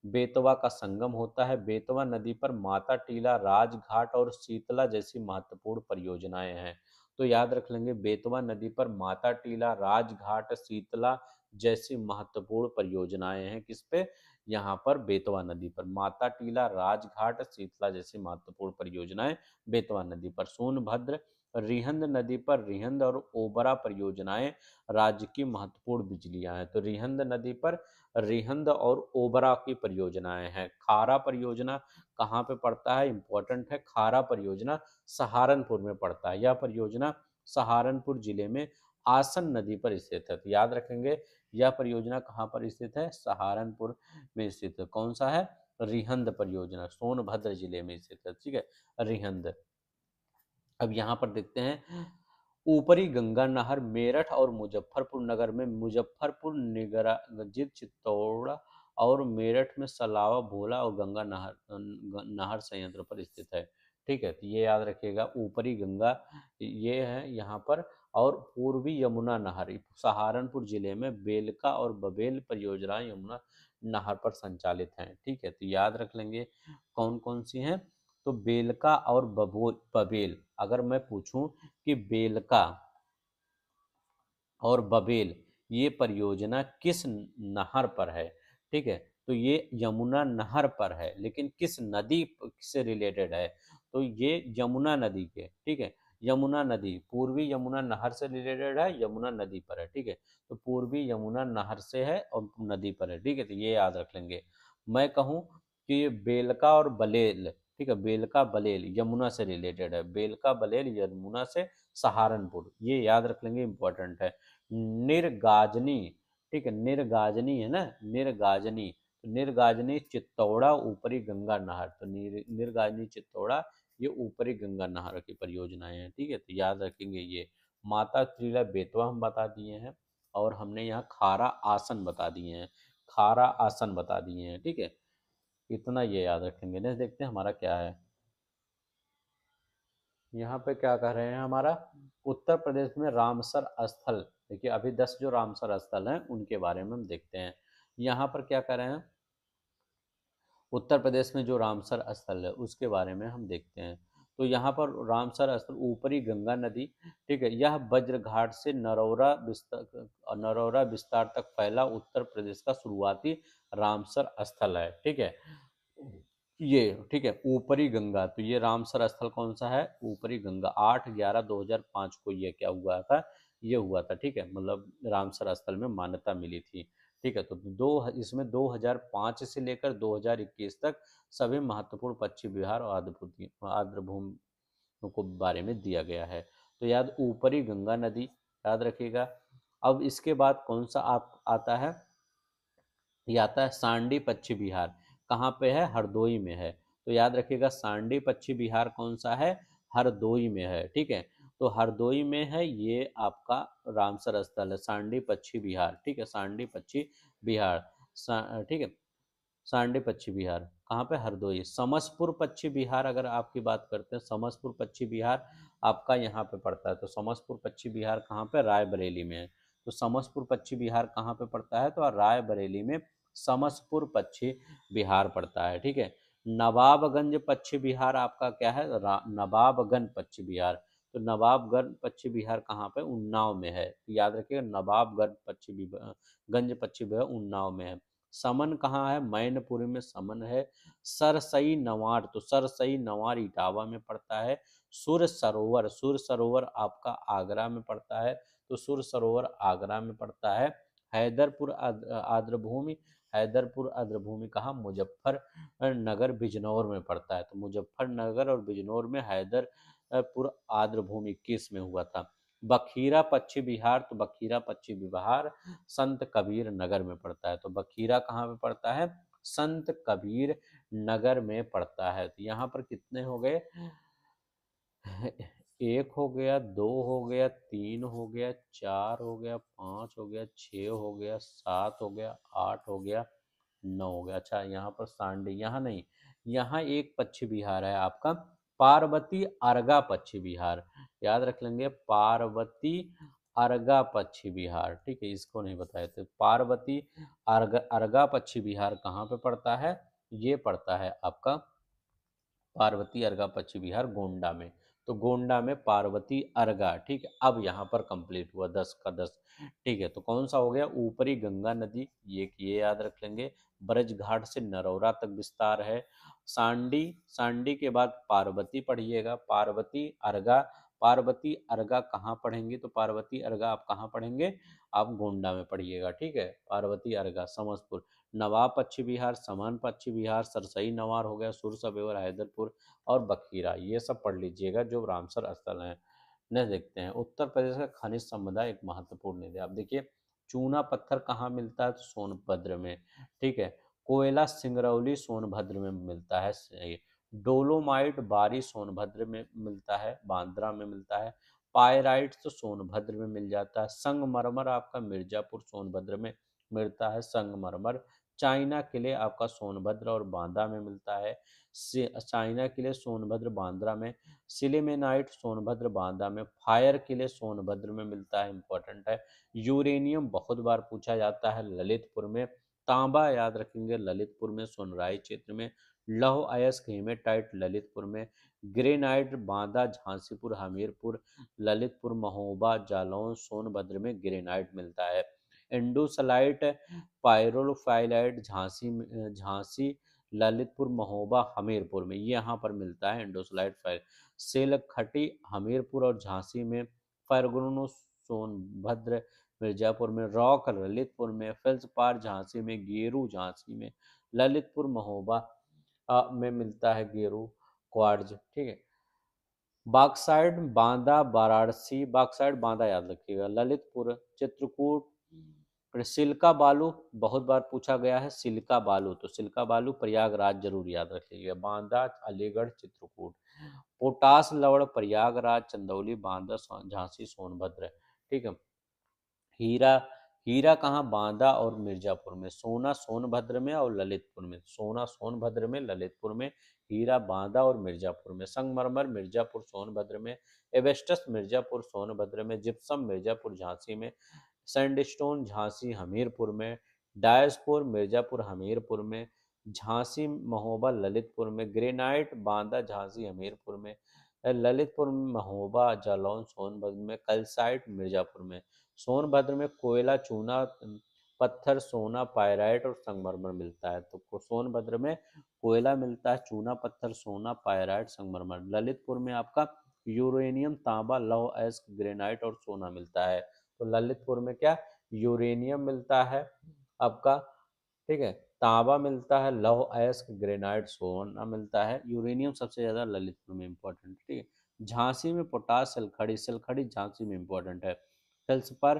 Speaker 1: बेतवा का संगम होता है। बेतवा नदी पर माता टीला, राजघाट और शीतला जैसी महत्वपूर्ण परियोजनाएं हैं। तो याद रख लेंगे, बेतवा नदी पर माता टीला, राजघाट, शीतला जैसी महत्वपूर्ण परियोजनाएं हैं। किस पे, यहाँ पर बेतवा नदी पर माता टीला, राजघाट, शीतला जैसी महत्वपूर्ण परियोजनाएं बेतवा नदी पर। सोनभद्र रिहंद नदी पर रिहंद और ओबरा परियोजनाएं राज्य की महत्वपूर्ण बिजलियां हैं। तो रिहंद नदी पर रिहंद और ओबरा की परियोजनाएं हैं। खारा परियोजना कहाँ पे पड़ता है, इंपॉर्टेंट है, खारा परियोजना सहारनपुर में पड़ता है। यह परियोजना सहारनपुर जिले में आसन नदी पर स्थित है। तो याद रखेंगे, यह परियोजना कहाँ पर स्थित है, सहारनपुर में स्थित है। कौन सा है, रिहंद परियोजना, सोनभद्र जिले में स्थित है, ठीक है, रिहंद। अब यहाँ पर देखते हैं, ऊपरी गंगा नहर मेरठ और मुजफ्फरपुर नगर में, मुजफ्फरपुर निगराजित चित्तौड़ा और मेरठ में सलावा भोला और गंगा नहर नहर संयंत्र पर स्थित है, ठीक है। तो ये याद रखिएगा, ऊपरी गंगा ये है यहाँ पर, और पूर्वी यमुना नहर सहारनपुर जिले में बेलका और बबेल परियोजनाएं यमुना नहर पर संचालित हैं, ठीक है। तो याद रख लेंगे कौन कौन सी हैं, तो बेलका और बबेल। अगर मैं पूछूं कि बेलका और बबेल ये परियोजना किस नहर पर है, ठीक है, तो ये यमुना नहर पर है, लेकिन किस नदी से रिलेटेड है, तो ये यमुना नदी के, ठीक है, यमुना नदी, पूर्वी यमुना नहर से रिलेटेड है, यमुना नदी पर है, ठीक है। तो पूर्वी यमुना नहर से है और नदी पर है, ठीक है। तो ये याद रख लेंगे। मैं कहूँ कि ये बेलका और बलेल, ठीक है, बेलका बलेल यमुना से रिलेटेड है, बेलका बलेल यमुना से सहारनपुर, ये याद रख लेंगे, इंपॉर्टेंट है। निर्गाजनी, ठीक है, निर्गाजनी है ना, निर्गाजनी, तो निर्गाजनी चित्तौड़ा ऊपरी गंगा नहर, तो निर्गाजनी चित्तौड़ा ये ऊपरी गंगा नहर की परियोजनाएं हैं, ठीक है। तो याद रखेंगे ये। माता टीला बेतवा हम बता दिए हैं, और हमने यहाँ खारा आसन बता दिए हैं, खारा आसन बता दिए हैं, ठीक है। इतना ये याद रखेंगे। नेक्स्ट देखते हैं हमारा क्या है। यहाँ पे क्या कह रहे हैं हमारा, उत्तर प्रदेश में रामसर स्थल, देखिए अभी 10 जो रामसर स्थल हैं उनके बारे में हम देखते हैं। यहाँ पर क्या कह रहे हैं, उत्तर प्रदेश में जो रामसर स्थल है उसके बारे में हम देखते हैं। तो यहाँ पर रामसर स्थल ऊपरी गंगा नदी, ठीक है, यह वज्र घाट से नरौरा विस्तार तक फैला उत्तर प्रदेश का शुरुआती रामसर स्थल है, ठीक है। ये ठीक है, ऊपरी गंगा, तो ये रामसर स्थल कौन सा है, ऊपरी गंगा। 8/11/2005 को ये क्या हुआ था, ये हुआ था, ठीक है, मतलब रामसर स्थल में मान्यता मिली थी, ठीक है। तो इसमें 2005 से लेकर 2021 तक सभी महत्वपूर्ण पक्षी विहार और आर्द्रभूमि को बारे में दिया गया है। तो याद, ऊपरी गंगा नदी याद रखिएगा। अब इसके बाद कौन सा आप आता है, ये आता है सांडी पक्षी विहार, कहाँ पे है, हरदोई में है। तो याद रखिएगा, सांडी पक्षी विहार कौन सा है, हरदोई में है, ठीक है। तो हरदोई में है ये आपका रामसर स्थल है, सांडी पक्षी विहार, ठीक है, सांडी पक्षी विहार, ठीक है, सांडी पक्षी विहार कहाँ पे, हरदोई। समसपुर पक्षी विहार अगर आपकी बात करते हैं, समसपुर पक्षी विहार आपका यहाँ पे पड़ता है। तो समसपुर पक्षी विहार कहाँ पे, रायबरेली में है। तो समसपुर पक्षी विहार कहाँ पे पड़ता है, तो रायबरेली में समसपुर पक्षी विहार पड़ता है, ठीक है। नवाबगंज पक्षी विहार आपका क्या है, नवाबगंज पक्षी विहार। तो नवाबगंज पक्षी विहार कहाँ पे, उन्नाव में है। तो याद रखिएगा, नवाबगंज गंज पक्षी विहार उन्नाव में है। समन कहाँ है, मैनपुरी में समन है। सरसई नवार, तो सरसई नवार इटावा में पड़ता है। सुर सरोवर, सुर सरोवर आपका आगरा में पड़ता है, तो सुर सरोवर आगरा में पड़ता है। हैदरपुर आर्द्रभूमि, हैदरपुर आर्द्रभूमि कहाँ, मुजफ्फरनगर बिजनौर में पड़ता है। तो मुजफ्फरनगर और बिजनौर में हैदरपुर आर्द्रभूमि किस में हुआ था। बखीरा पश्चिम बिहार, तो बखीरा पश्चिम बिहार संत कबीर नगर में पड़ता है। तो बखीरा कहाँ पे पड़ता है, संत कबीर नगर में पड़ता है। तो यहाँ पर कितने हो गए, एक हो गया, दो हो गया, तीन हो गया, चार हो गया, पाँच हो गया, छः हो गया, सात हो गया, आठ हो गया, नौ हो गया। अच्छा यहाँ पर सांडी, यहाँ नहीं, यहाँ एक पश्चिम बिहार है आपका पार्वती अर्गा पश्चिम बिहार, याद रख लेंगे पार्वती अर्गा पश्चिम बिहार, ठीक है, इसको नहीं बताए थे। पार्वती अर्गा पश्चिम बिहार कहाँ पे पड़ता है, ये पड़ता है आपका पार्वती अर्गा पश्चिम बिहार गोंडा में। तो गोंडा में पार्वती अर्गा, ठीक है। अब यहाँ पर कंप्लीट हुआ 10 का 10, ठीक है। तो कौन सा हो गया, ऊपरी गंगा नदी, ये याद रख लेंगे। ब्रज घाट से नरौरा तक विस्तार है। सांडी, सांडी के बाद पार्वती पढ़िएगा, पार्वती अर्गा, पार्वती अर्गा कहाँ पढ़ेंगे, तो पार्वती अर्गा आप कहाँ पढ़ेंगे, आप गोंडा में पढ़िएगा, ठीक है। पार्वती अर्गा समस्तपुर, नवाब पश्चिम बिहार, समन पश्चिम बिहार, सरसई नवार हो गया, सुरसबेवर, हैदरपुर और बखीरा, ये सब पढ़ लीजिएगा जो रामसर स्थल हैं। नेक्स्ट देखते हैं, उत्तर प्रदेश का खनिज संपदा एक महत्वपूर्ण निधि। आप देखिए चूना पत्थर कहाँ मिलता है, तो सोनभद्र में, ठीक है। कोयला सिंगरौली सोनभद्र में मिलता है, डोलोमाइट बारी सोनभद्र में मिलता है, बांद्रा में मिलता है। पायराइट तो सोनभद्र में मिल जाता है। संगमरमर आपका मिर्जापुर सोनभद्र में मिलता है, संगमरमर। चाइना किले आपका सोनभद्र और बांदा में मिलता है, चाइना किले सोनभद्र बांद्रा में। सिलिमेनाइट सोनभद्र बांदा में। फायर किले सोनभद्र में मिलता है, इंपॉर्टेंट है। यूरेनियम बहुत बार पूछा जाता है, ललितपुर में। तांबा याद रखेंगे, ललितपुर में, सोनराई क्षेत्र में। लौह अयस्क हेमेटाइट ललितपुर में। ग्रेनाइट बांदा, झांसीपुर, हमीरपुर, ललितपुर, महोबा, जालौन, सोनभद्र में ग्रेनाइट मिलता है। एंडोसलाइट पायरोफाइलाइट झांसी, ललितपुर, महोबा, हमीरपुर में, ये यहाँ पर मिलता है एंडोसलाइट फाइल। सेलखटी हमीरपुर और झांसी में। फरगुनो सोनभद्र मिर्जापुर में। रॉक ललितपुर में। फेल्सपार झांसी में। गेरू झांसी में। ललितपुर महोबा में मिलता है गेरू क्वार्ट्ज, ठीक है। बॉक्साइट बांदा वाराणसी, बॉक्साइट बांदा याद रखिएगा। ललितपुर, चित्रकूट, सिल्का बालू बहुत बार पूछा गया है, सिल्का बालू, तो सिल्का बालू प्रयागराज जरूर याद रखिएगा। बांदा, अलीगढ़, चित्रकूट। पोटास लवण प्रयागराज, चंदौली, बांदा, झांसी, सोनभद्र, ठीक है। हीरा, हीरा कहाँ, बांदा और मिर्जापुर में। सोना सोनभद्र में और ललितपुर में, सोना सोनभद्र में, ललितपुर में। हीरा बांदा और मिर्जापुर में। संगमरमर मिर्जापुर सोनभद्र में। एवेस्टस मिर्जापुर सोनभद्र में। जिप्सम मिर्जापुर झांसी में। सैंडस्टोन झांसी हमीरपुर में। डायस्पोर मिर्जापुर हमीरपुर में। झांसी महोबा ललितपुर में। ग्रेनाइट बांदा झांसी हमीरपुर में। ललितपुर में महोबा जालौन सोनभद्र में। कैल्साइट मिर्जापुर में। सोनभद्र में कोयला, चूना पत्थर, सोना, पायराइट और संगमरमर मिलता है। तो सोनभद्र में कोयला मिलता है, चूना पत्थर, सोना, पायराइट, संगमरमर। ललितपुर में आपका यूरेनियम, तांबा, लौह अयस्क, ग्रेनाइट और सोना मिलता है। तो ललितपुर में क्या, यूरेनियम मिलता है आपका, ठीक है। तांबा मिलता है, लौह अयस्क, ग्रेनाइट, सोना मिलता है। यूरेनियम सबसे ज्यादा ललितपुर में इंपॉर्टेंट, ठीक है। झांसी में पोटास, सल्फड़ी, सल्फड़ी झांसी में इंपॉर्टेंट है। फेल्सपर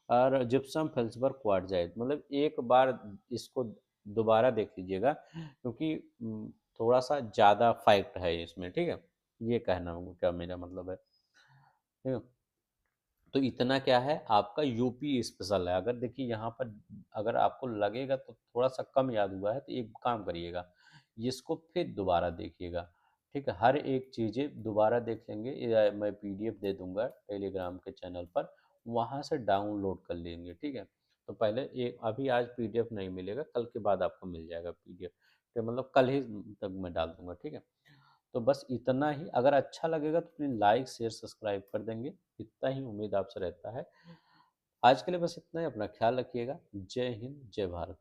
Speaker 1: और जिप्सम फेल्सपर क्वार्टजाइट, मतलब एक बार इसको दोबारा देख लीजिएगा क्योंकि थोड़ा सा ज़्यादा फैक्ट है इसमें, ठीक है। ये कहना क्या मेरा मतलब है, ठीक है। तो इतना क्या है आपका यूपी स्पेशल है। अगर देखिए यहाँ पर अगर आपको लगेगा तो थोड़ा सा कम याद हुआ है, तो एक काम करिएगा, इसको फिर दोबारा देखिएगा, ठीक है। हर एक चीज़ें दोबारा देख लेंगे, या मैं पीडीएफ दे दूंगा टेलीग्राम के चैनल पर, वहाँ से डाउनलोड कर लेंगे, ठीक है। तो पहले एक, अभी आज पीडीएफ नहीं मिलेगा, कल के बाद आपको मिल जाएगा पीडीएफ, तो मतलब कल ही तक मैं डाल दूंगा, ठीक है। तो बस इतना ही, अगर अच्छा लगेगा तो प्लीज़ लाइक शेयर सब्सक्राइब कर देंगे, इतना ही उम्मीद आपसे रहता है। आज के लिए बस इतना ही, अपना ख्याल रखिएगा। जय हिंद, जय भारत।